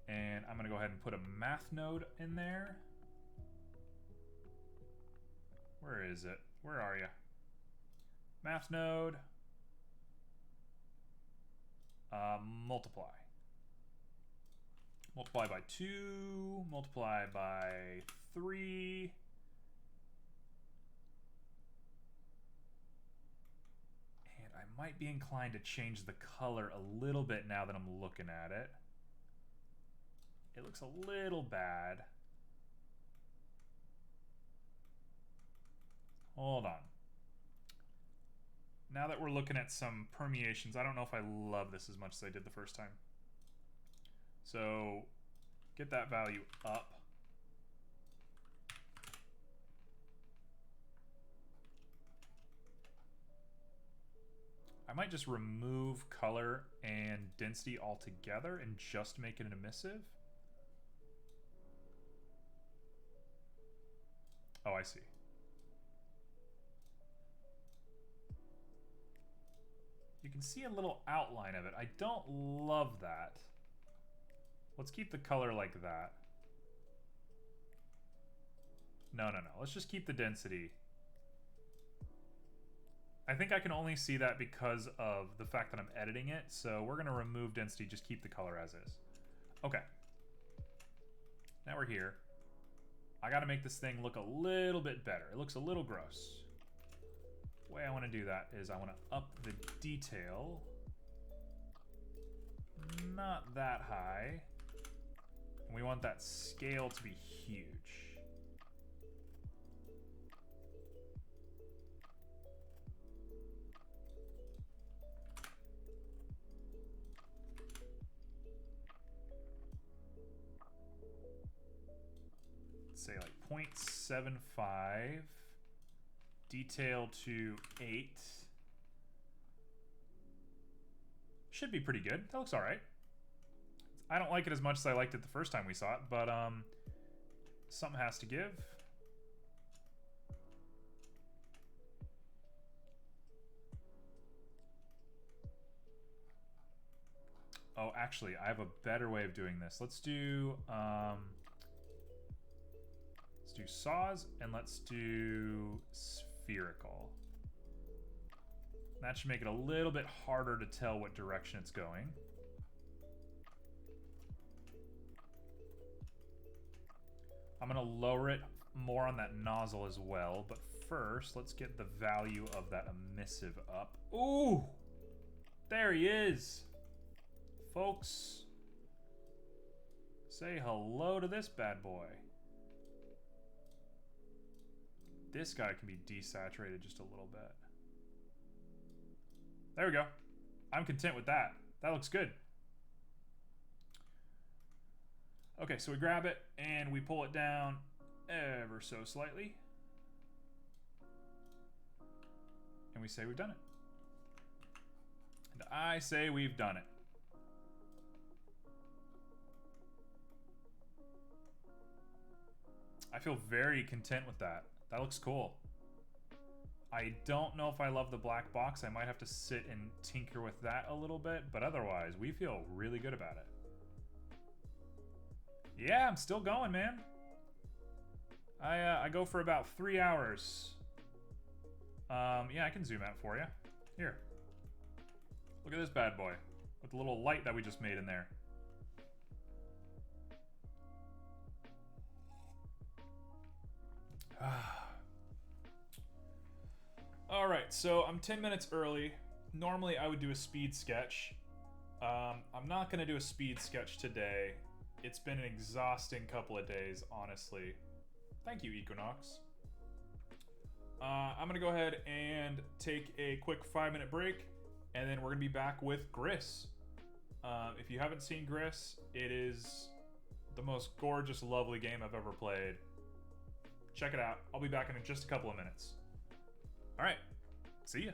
And I'm going to go ahead and put a math node in there. Where is it? Where are you? Math node. Multiply. Multiply by 2. Multiply by 3. And I might be inclined to change the color a little bit now that I'm looking at it. It looks a little bad. Hold on. Now that we're looking at some permeations, I don't know if I love this as much as I did the first time. So get that value up. I might just remove color and density altogether and just make it an emissive. Oh, I see. You can see a little outline of it. I don't love that. Let's keep the color like that. No. Let's just keep the density. I think I can only see that because of the fact that I'm editing it, so we're going to remove density, just keep the color as is. Okay. Now we're here. I got to make this thing look a little bit better. It looks a little gross. The way I want to do that is I want to up the detail. Not that high. And we want that scale to be huge. Say like 0.75, detail to 8. Should be pretty good. That looks all right. I don't like it as much as I liked it the first time we saw it, but something has to give. Oh, actually, I have a better way of doing this. Let's do saws, and let's do spherical. That should make it a little bit harder to tell what direction it's going. I'm gonna lower it more on that nozzle as well, but first, let's get the value of that emissive up. Ooh! There he is! Folks, say hello to this bad boy. This guy can be desaturated just a little bit. There we go. I'm content with that. That looks good. Okay, so we grab it and we pull it down ever so slightly. And we say we've done it. And I say we've done it. I feel very content with that. That looks cool. I don't know if I love the black box. I might have to sit and tinker with that a little bit, but otherwise, we feel really good about it. Yeah, I'm still going, man. I go for about 3 hours. Yeah, I can zoom out for you. Here. Look at this bad boy with the little light that we just made in there. All right, so I'm 10 minutes early. Normally I would do a speed sketch. I'm not gonna do a speed sketch today. It's been an exhausting couple of days, honestly. Thank you, Equinox. I'm gonna go ahead and take a quick 5-minute break, and then we're gonna be back with Gris. If you haven't seen Gris, it is the most gorgeous, lovely game I've ever played. Check it out. I'll be back in just a couple of minutes. All right, see ya.